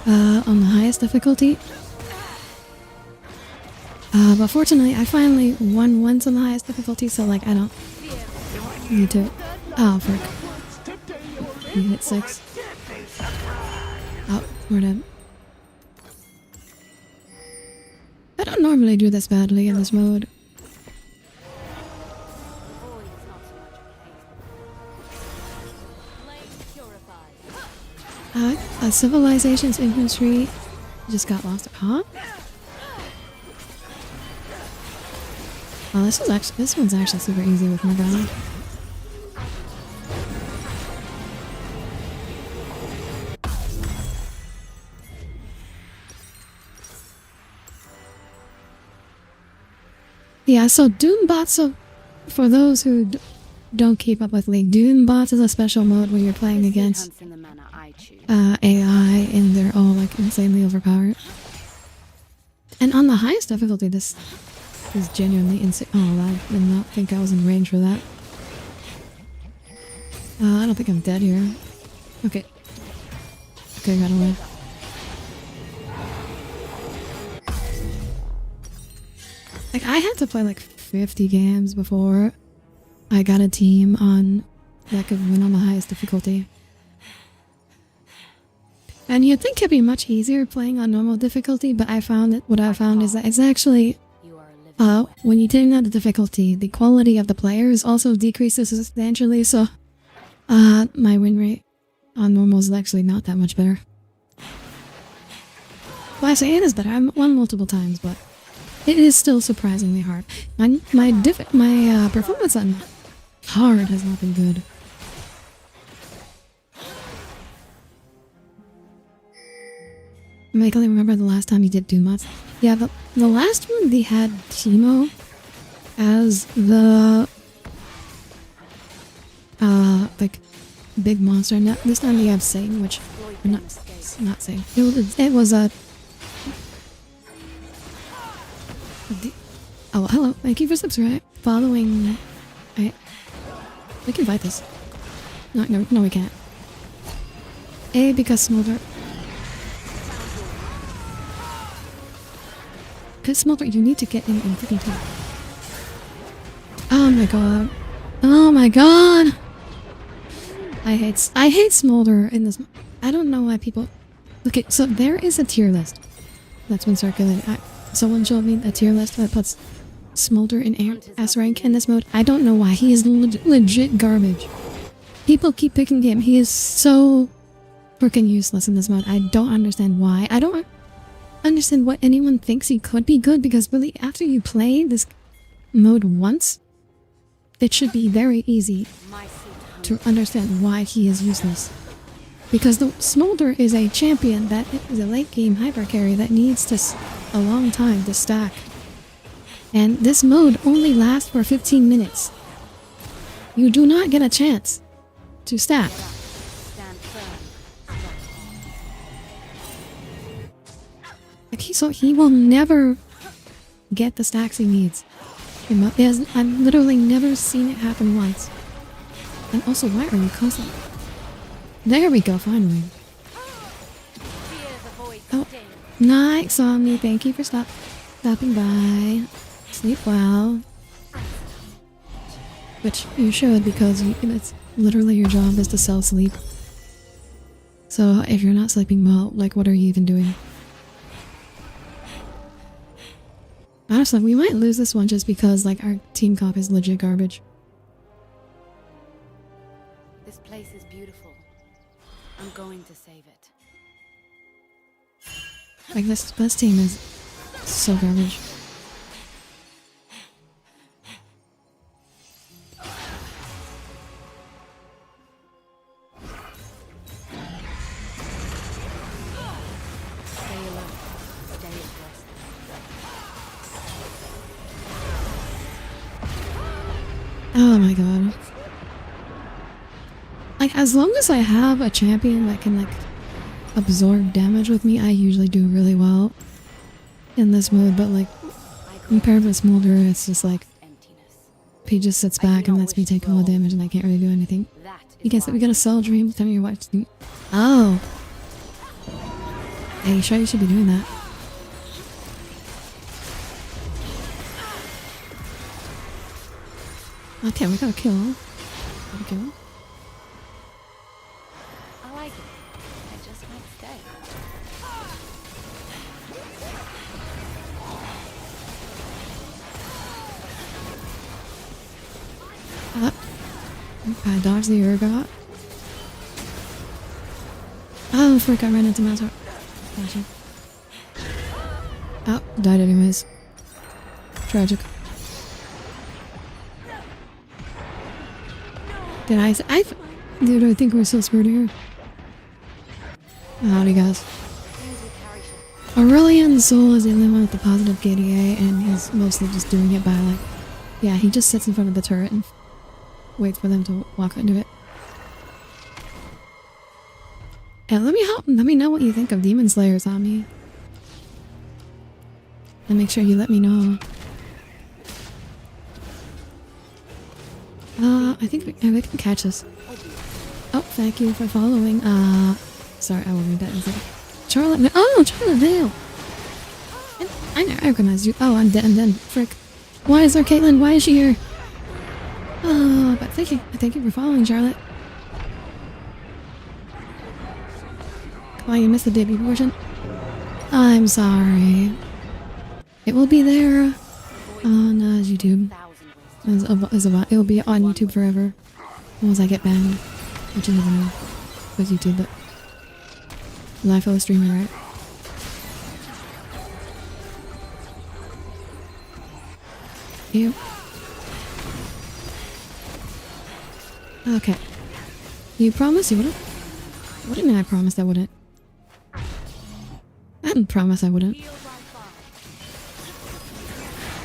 On the highest difficulty. But fortunately, I finally won once on the highest difficulty, so like I don't need to. Oh, frick. You hit 6. Oh, we're dead. I don't normally do this badly in this mode. Civilization's infantry just got lost. Huh? Oh, this one's actually super easy with Morgana. Yeah, so Doombots, so for those who don't keep up with League, Doombots is a special mode where you're playing against AI and they're all like insanely overpowered. And on the highest difficulty, this is genuinely insane. Oh, I did not think I was in range for that. I don't think I'm dead here. Okay. Okay, got away. Like, I had to play like 50 games before I got a team on that could win on the highest difficulty. And you'd think it'd be much easier playing on normal difficulty, but what I found is that it's actually, when you take down the difficulty, the quality of the players also decreases substantially, so, my win rate on normal is actually not that much better. Well, I say it is better. I've won multiple times, but it is still surprisingly hard. My performance on hard has not been good. I can remember the last time you did Doombots. Yeah, the last one they had Timo as the like big monster. And this time they have Satan, which not Satan. It was a. Oh, hello. Thank you for subscribing. Following. We can fight this. No, we can't. Because Smolder. Because Smolder, you need to get in and freaking talk. Oh my god. Oh my god! I hate Smolder in this. I don't know why people. Okay, so there is a tier list that's been circulated. Someone showed me a tier list that puts Smolder in S rank in this mode. I don't know why. He is legit garbage. People keep picking him. He is so freaking useless in this mode. I don't understand why. I don't understand what anyone thinks he could be good, because really, after you play this mode once, it should be very easy to understand why he is useless. Because the Smolder is a champion that is a late game hyper carry that needs a long time to stack. And this mode only lasts for 15 minutes. You do not get a chance to stack. So he will never get the stacks he needs. I've literally never seen it happen once. And also, why are you constantly... There we go, finally. Oh, nice on me. Thank you for stopping by. Sleep well. Which you should, because it's literally your job is to sell sleep. So if you're not sleeping well, like, what are you even doing? Honestly, we might lose this one just because, like, our team comp is legit garbage. This place is beautiful. I'm going to save it. Like, this team is so garbage. Stay alert. Stay abreast. Oh my god. Like, as long as I have a champion that can, like, absorb damage with me, I usually do really well in this mode, but, like, compared with Smolder, it's just like, he just sits back and lets me take all the damage and I can't really do anything. You guess that we gotta sell dreams, tell me your wife to... Oh! Hey, sure you should be doing that. Okay, we got a kill. Got a kill. I like it. I just might stay. I dodged the Urgot. Oh, frick, I ran into mouse. Gotcha. Oh, died anyways. Tragic. Dude, dude, I think we're so screwed here. Howdy, guys. Aurelian's soul is the only one with the positive KDA, and he's mostly just doing it by, like... Yeah, he just sits in front of the turret and waits for them to walk into it. Yeah, let me know what you think of Demon Slayer Zombie. And make sure you let me know. I think we can catch us. Oh, thank you for following. Sorry, I will read that in a second. Charlotte, oh, Charlotte Vale! I recognize you. Oh, I'm dead, frick. Why is there Caitlin? Why is she here? Oh, but thank you for following, Charlotte. Come on, you missed the debut portion. I'm sorry. It will be there on YouTube. It will be on YouTube forever. Once I get banned. Which you never know. With YouTube, but... Live fellow streamer, right? You. Okay. You promised you wouldn't? What do you mean I promised I wouldn't? I didn't promise I wouldn't.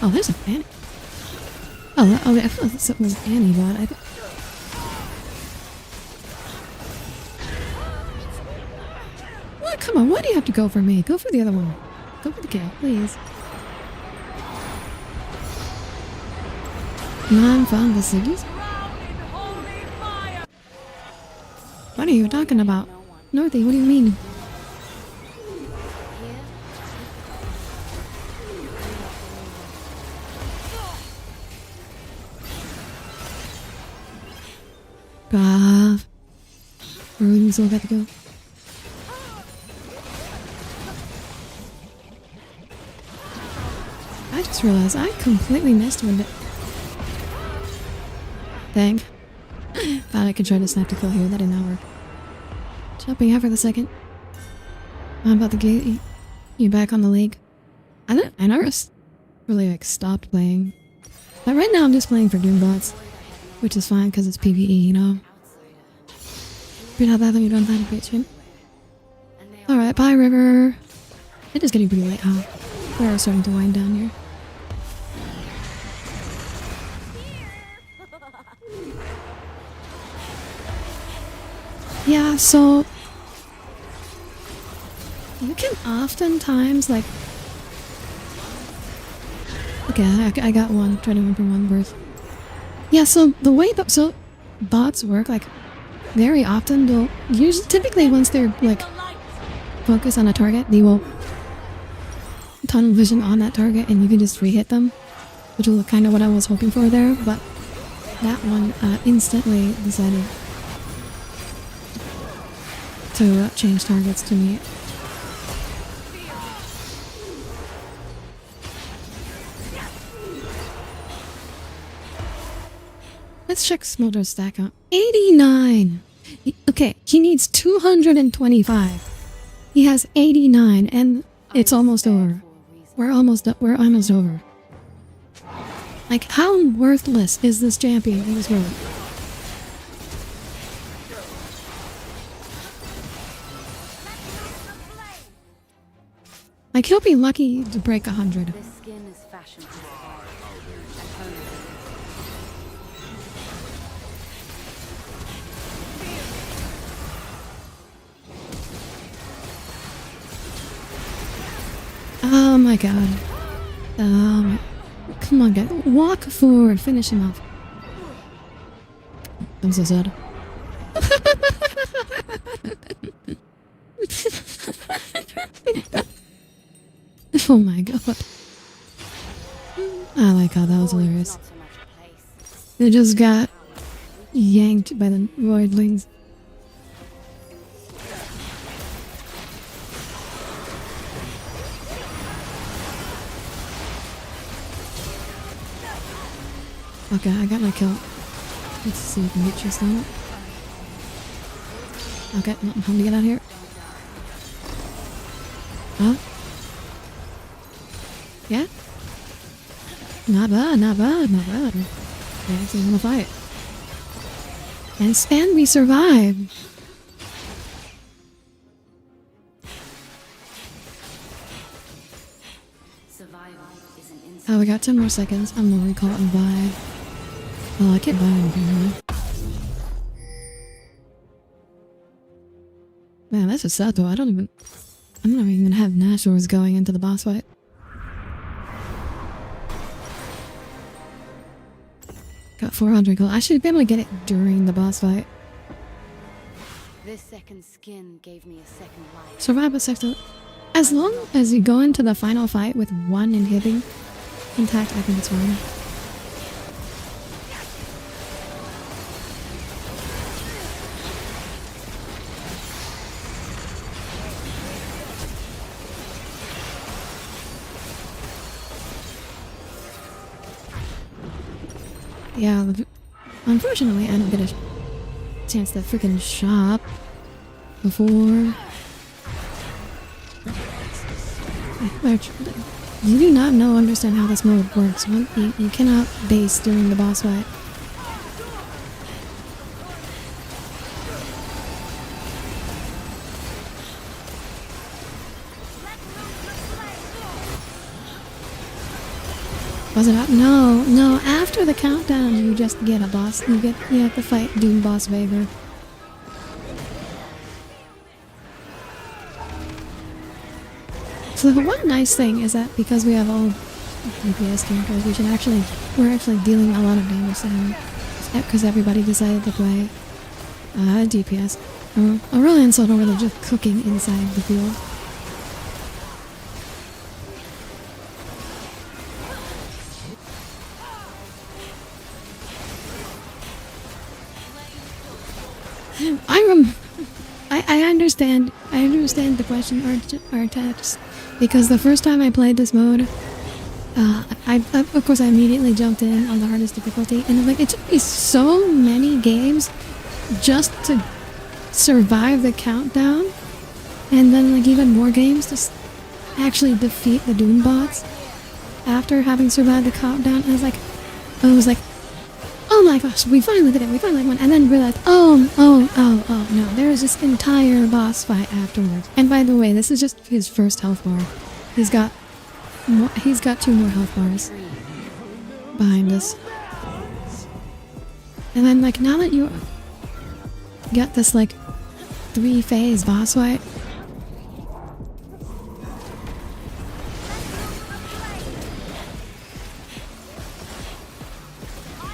Oh, there's a Annie. Oh, I thought something was Annie, but I... What? Come on, why do you have to go for me? Go for the other one. Go for the kill, please. Non-fun Siggies? What are you talking about? Northy, what do you mean? Brav. Ruin's all got to go. I just realized I completely missed with it. Dang. Thought I could try to snap to kill here. That did not work. Jumping out for the second. I'm about to get you back on the league. I never really like stopped playing. But right now I'm just playing for Doombots. Which is fine because it's PvE, you know? But how that you don't have a great stream. Alright, bye River. It is getting pretty late, huh? We're starting to wind down here. Yeah, so you can oftentimes like okay, I got one, 21 per 1 worth. Yeah, so the way that bots work, like very often they'll typically once they're like focused on a target, they will tunnel vision on that target and you can just re-hit them, which was kind of what I was hoping for there, but that one instantly decided to change targets to me. Let's check Smolder's stack out. 89! Okay, he needs 225. He has 89 and it's almost over. We're almost over. Like, how worthless is this champion in this world? Like, he'll be lucky to break 100. This skin is fashioned for survival. Oh my god. Come on, guys. Walk forward. Finish him off. I'm so sad. Oh my god. I like how that was hilarious. They just got yanked by the voidlings. Okay, I got my kill. Let's see if we can get just on it. Okay, I'm home to get out of here. Huh? Yeah? Not bad, not bad, not bad. They actually want to fight. And we survived. Oh, we got 10 more seconds. I'm gonna recall and buy. Oh, I can't buy anything really. Man, that's just sad though. I'm not even gonna have Nashors going into the boss fight. Got 400 gold. I should be able to get it during the boss fight. This second skin gave me a second life. Survival sector. As long as you go into the final fight with one inhibiting intact, I think it's fine. Yeah, unfortunately, I don't get a chance to freaking shop before. You do not understand how this mode works. You cannot base during the boss fight. Was it up? No. After the countdown, you just get a boss. You have to fight Doom Boss Vader. So the one nice thing is that because we have all DPS characters, we're actually dealing a lot of damage to him. Because everybody decided to play DPS. Aurelian's sort of really just cooking inside the field. I understand the question, Artax, because the first time I played this mode, of course I immediately jumped in on the hardest difficulty, and like it took me so many games just to survive the countdown, and then like even more games to actually defeat the Doom bots after having survived the countdown. And I was like, oh my gosh, we finally did it, we finally won, and then realized, oh, no, there is this entire boss fight afterwards. And by the way, this is just his first health bar. He's got 2 more health bars behind us. And then like, now that you got this like 3-phase boss fight,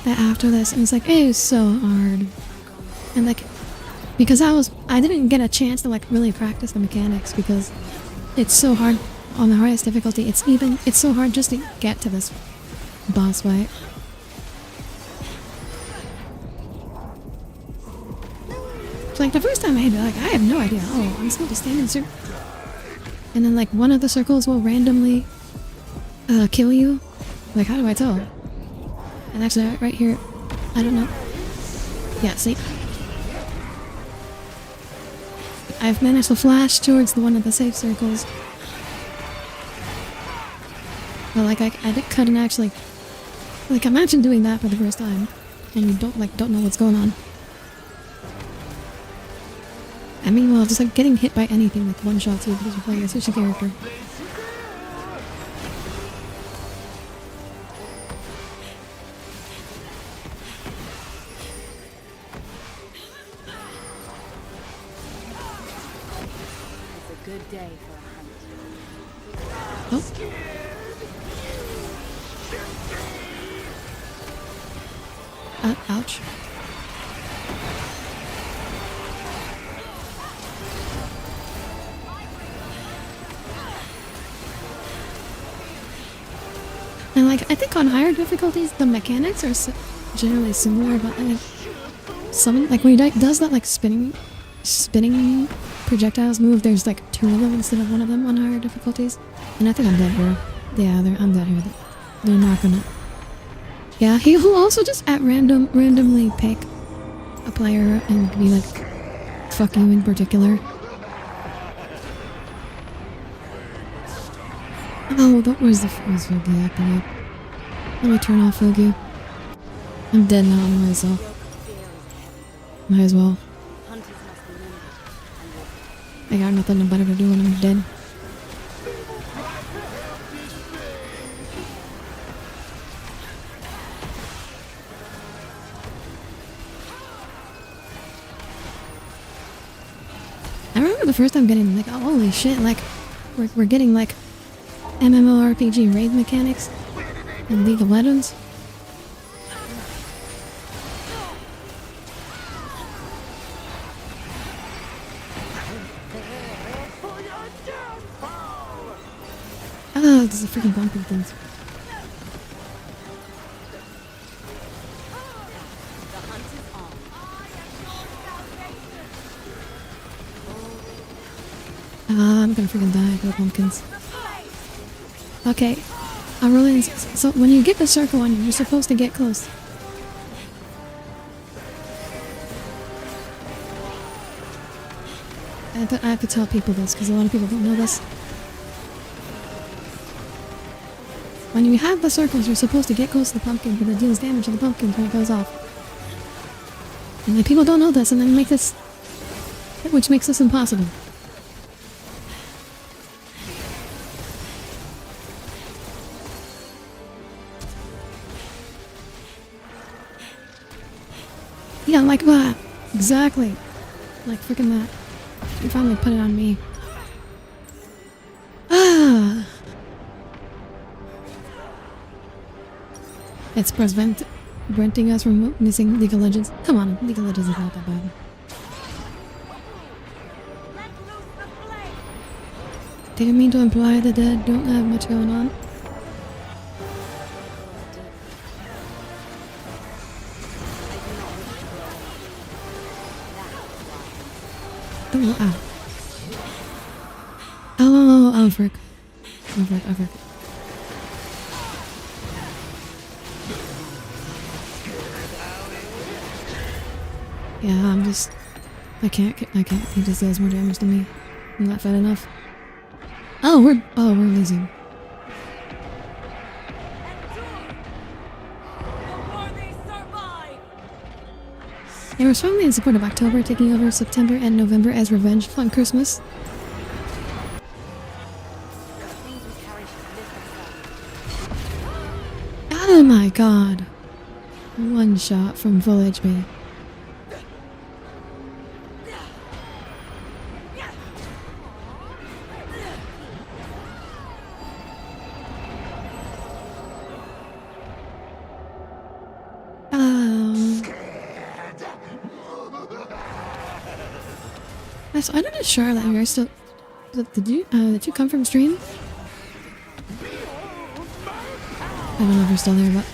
that after this, it was like, it was so hard. And like, because I didn't get a chance to like really practice the mechanics because it's so hard on the hardest difficulty. It's so hard just to get to this boss fight. So like the first time I have no idea. Oh, I'm supposed to stand in a circle. And then like one of the circles will randomly kill you. Like, how do I tell? And actually, right here, I don't know. Yeah, see? I've managed to flash towards one of the safe circles. But like, I couldn't actually... Like, imagine doing that for the first time, and you don't know what's going on. I mean, well, just like getting hit by anything like one-shots you because you're playing a switching character. Good day for a hunt. Oh. Ouch. And like, I think on higher difficulties, the mechanics are generally similar, but like, when he does that like spinning projectiles move, there's like 2 of them instead of 1 of them on higher difficulties. And I think I'm dead here. Yeah, I'm dead here. They're not gonna... Yeah, he will also just at randomly pick a player and be like, fuck you in particular. Oh, where's the Fogu activate? Let me turn off Fogu. I'm dead now anyway, so might as well. I got nothing better to do when I'm dead. I remember the first time getting like, oh, holy shit, like we're getting like MMORPG raid mechanics in League of Legends. Oh, this is a freaking bumping things. I'm gonna freaking die for the pumpkins. Okay, I'm rolling. So when you get the circle on you, you're supposed to get close. I have to tell people this because a lot of people don't know this. When you have the circles, you're supposed to get close to the pumpkin because it deals damage to the pumpkin when it goes off. And then people don't know this, and then make this, which makes this impossible. Yeah, like that. Exactly. Like freaking that. You finally put it on me. Ah. It's preventing us from missing League of Legends. Come on, League of Legends is not that bad. Didn't mean to imply the dead don't have much going on. Oh, ow. Oh, frick. Oh, frick. Yeah, I can't, he just does more damage than me. I'm not fat enough. Oh, we're losing. They were strongly in support of October, taking over September and November as revenge on Christmas. Oh my god. One shot from full HP. So I'm not sure that you're still. Did you come from stream? I don't know if you're still there, but.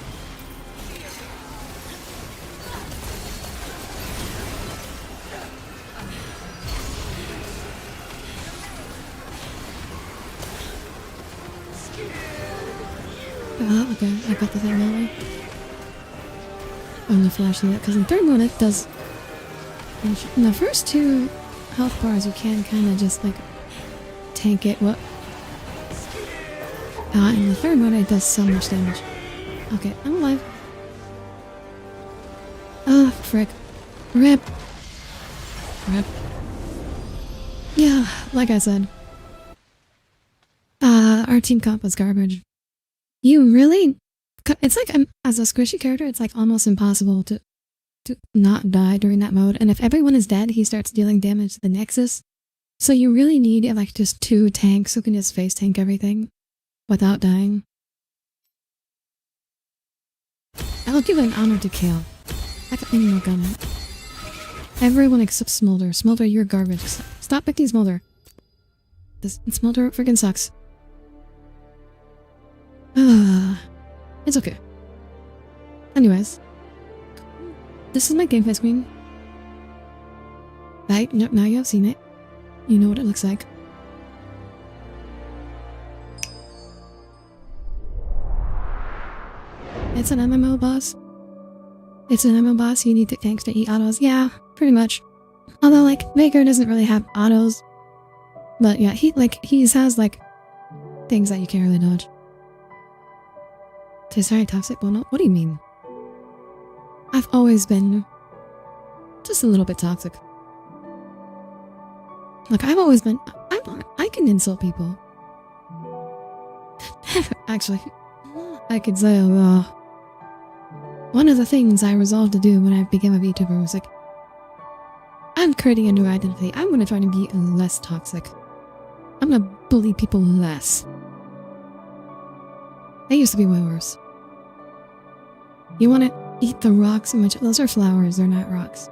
Oh, okay. I got the thing that way. I'm gonna flash that because in third mode it does. In the first two health bars, you can kind of just like tank it. What? In the third mode, it does so much damage. Okay, I'm alive. Oh, frick. Rip. Yeah, like I said. Our team comp was garbage. You really? It's like, as a squishy character, it's like almost impossible to not die during that mode. And if everyone is dead, he starts dealing damage to the Nexus. So you really need like just 2 tanks who can just face tank everything without dying. I'll give it an honor to Kale. I got any more gun. Everyone except Smolder. Smolder, you're garbage. Stop picking Smolder. Smolder friggin' sucks. It's okay. Anyways. This is my gameplay screen. Right, now you have seen it. You know what it looks like. It's an MMO boss. It's an MMO boss, you need tanks to eat autos. Yeah, pretty much. Although, like, Vaker doesn't really have autos. But yeah, he has, like, things that you can't really dodge. Sorry, toxic? Well, no, what do you mean? I've always been just a little bit toxic. Look, I've always been. I can insult people. Actually, I could say, one of the things I resolved to do when I became a VTuber was like, I'm creating a new identity. I'm going to try to be less toxic. I'm going to bully people less. I used to be way worse. You want to eat the rocks in which those are flowers, they're not rocks.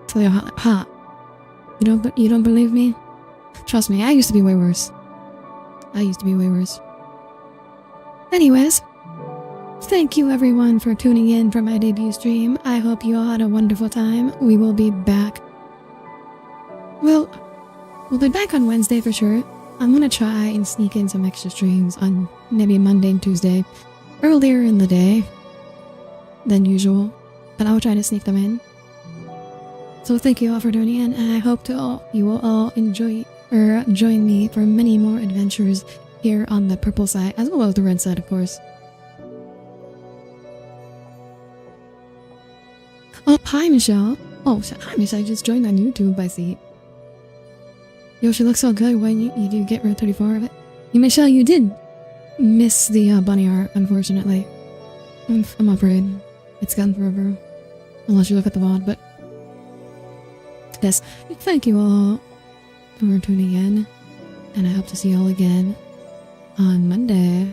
Tell you hot. You don't believe me? Trust me, I used to be way worse. Anyways, thank you everyone for tuning in for my debut stream. I hope you all had a wonderful time. We will be back. Well, we'll be back on Wednesday for sure. I'm gonna try and sneak in some extra streams on maybe Monday and Tuesday, earlier in the day than usual, but I'll try to sneak them in. So thank you all for tuning in, and I hope you will all enjoy or join me for many more adventures here on the purple side, as well as the red side, of course. Oh, hi Michelle. Oh, hi Michelle, I just joined on YouTube, I see. Yo, she looks so good when you do get Road 34 of it. Michelle, you did miss the bunny art, unfortunately. I'm afraid. It's gone forever. Unless you look at the VOD, but... Yes, thank you all for tuning in. And I hope to see you all again on Monday.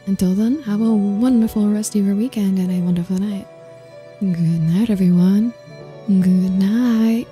Until then, have a wonderful rest of your weekend and a wonderful night. Good night, everyone. Good night.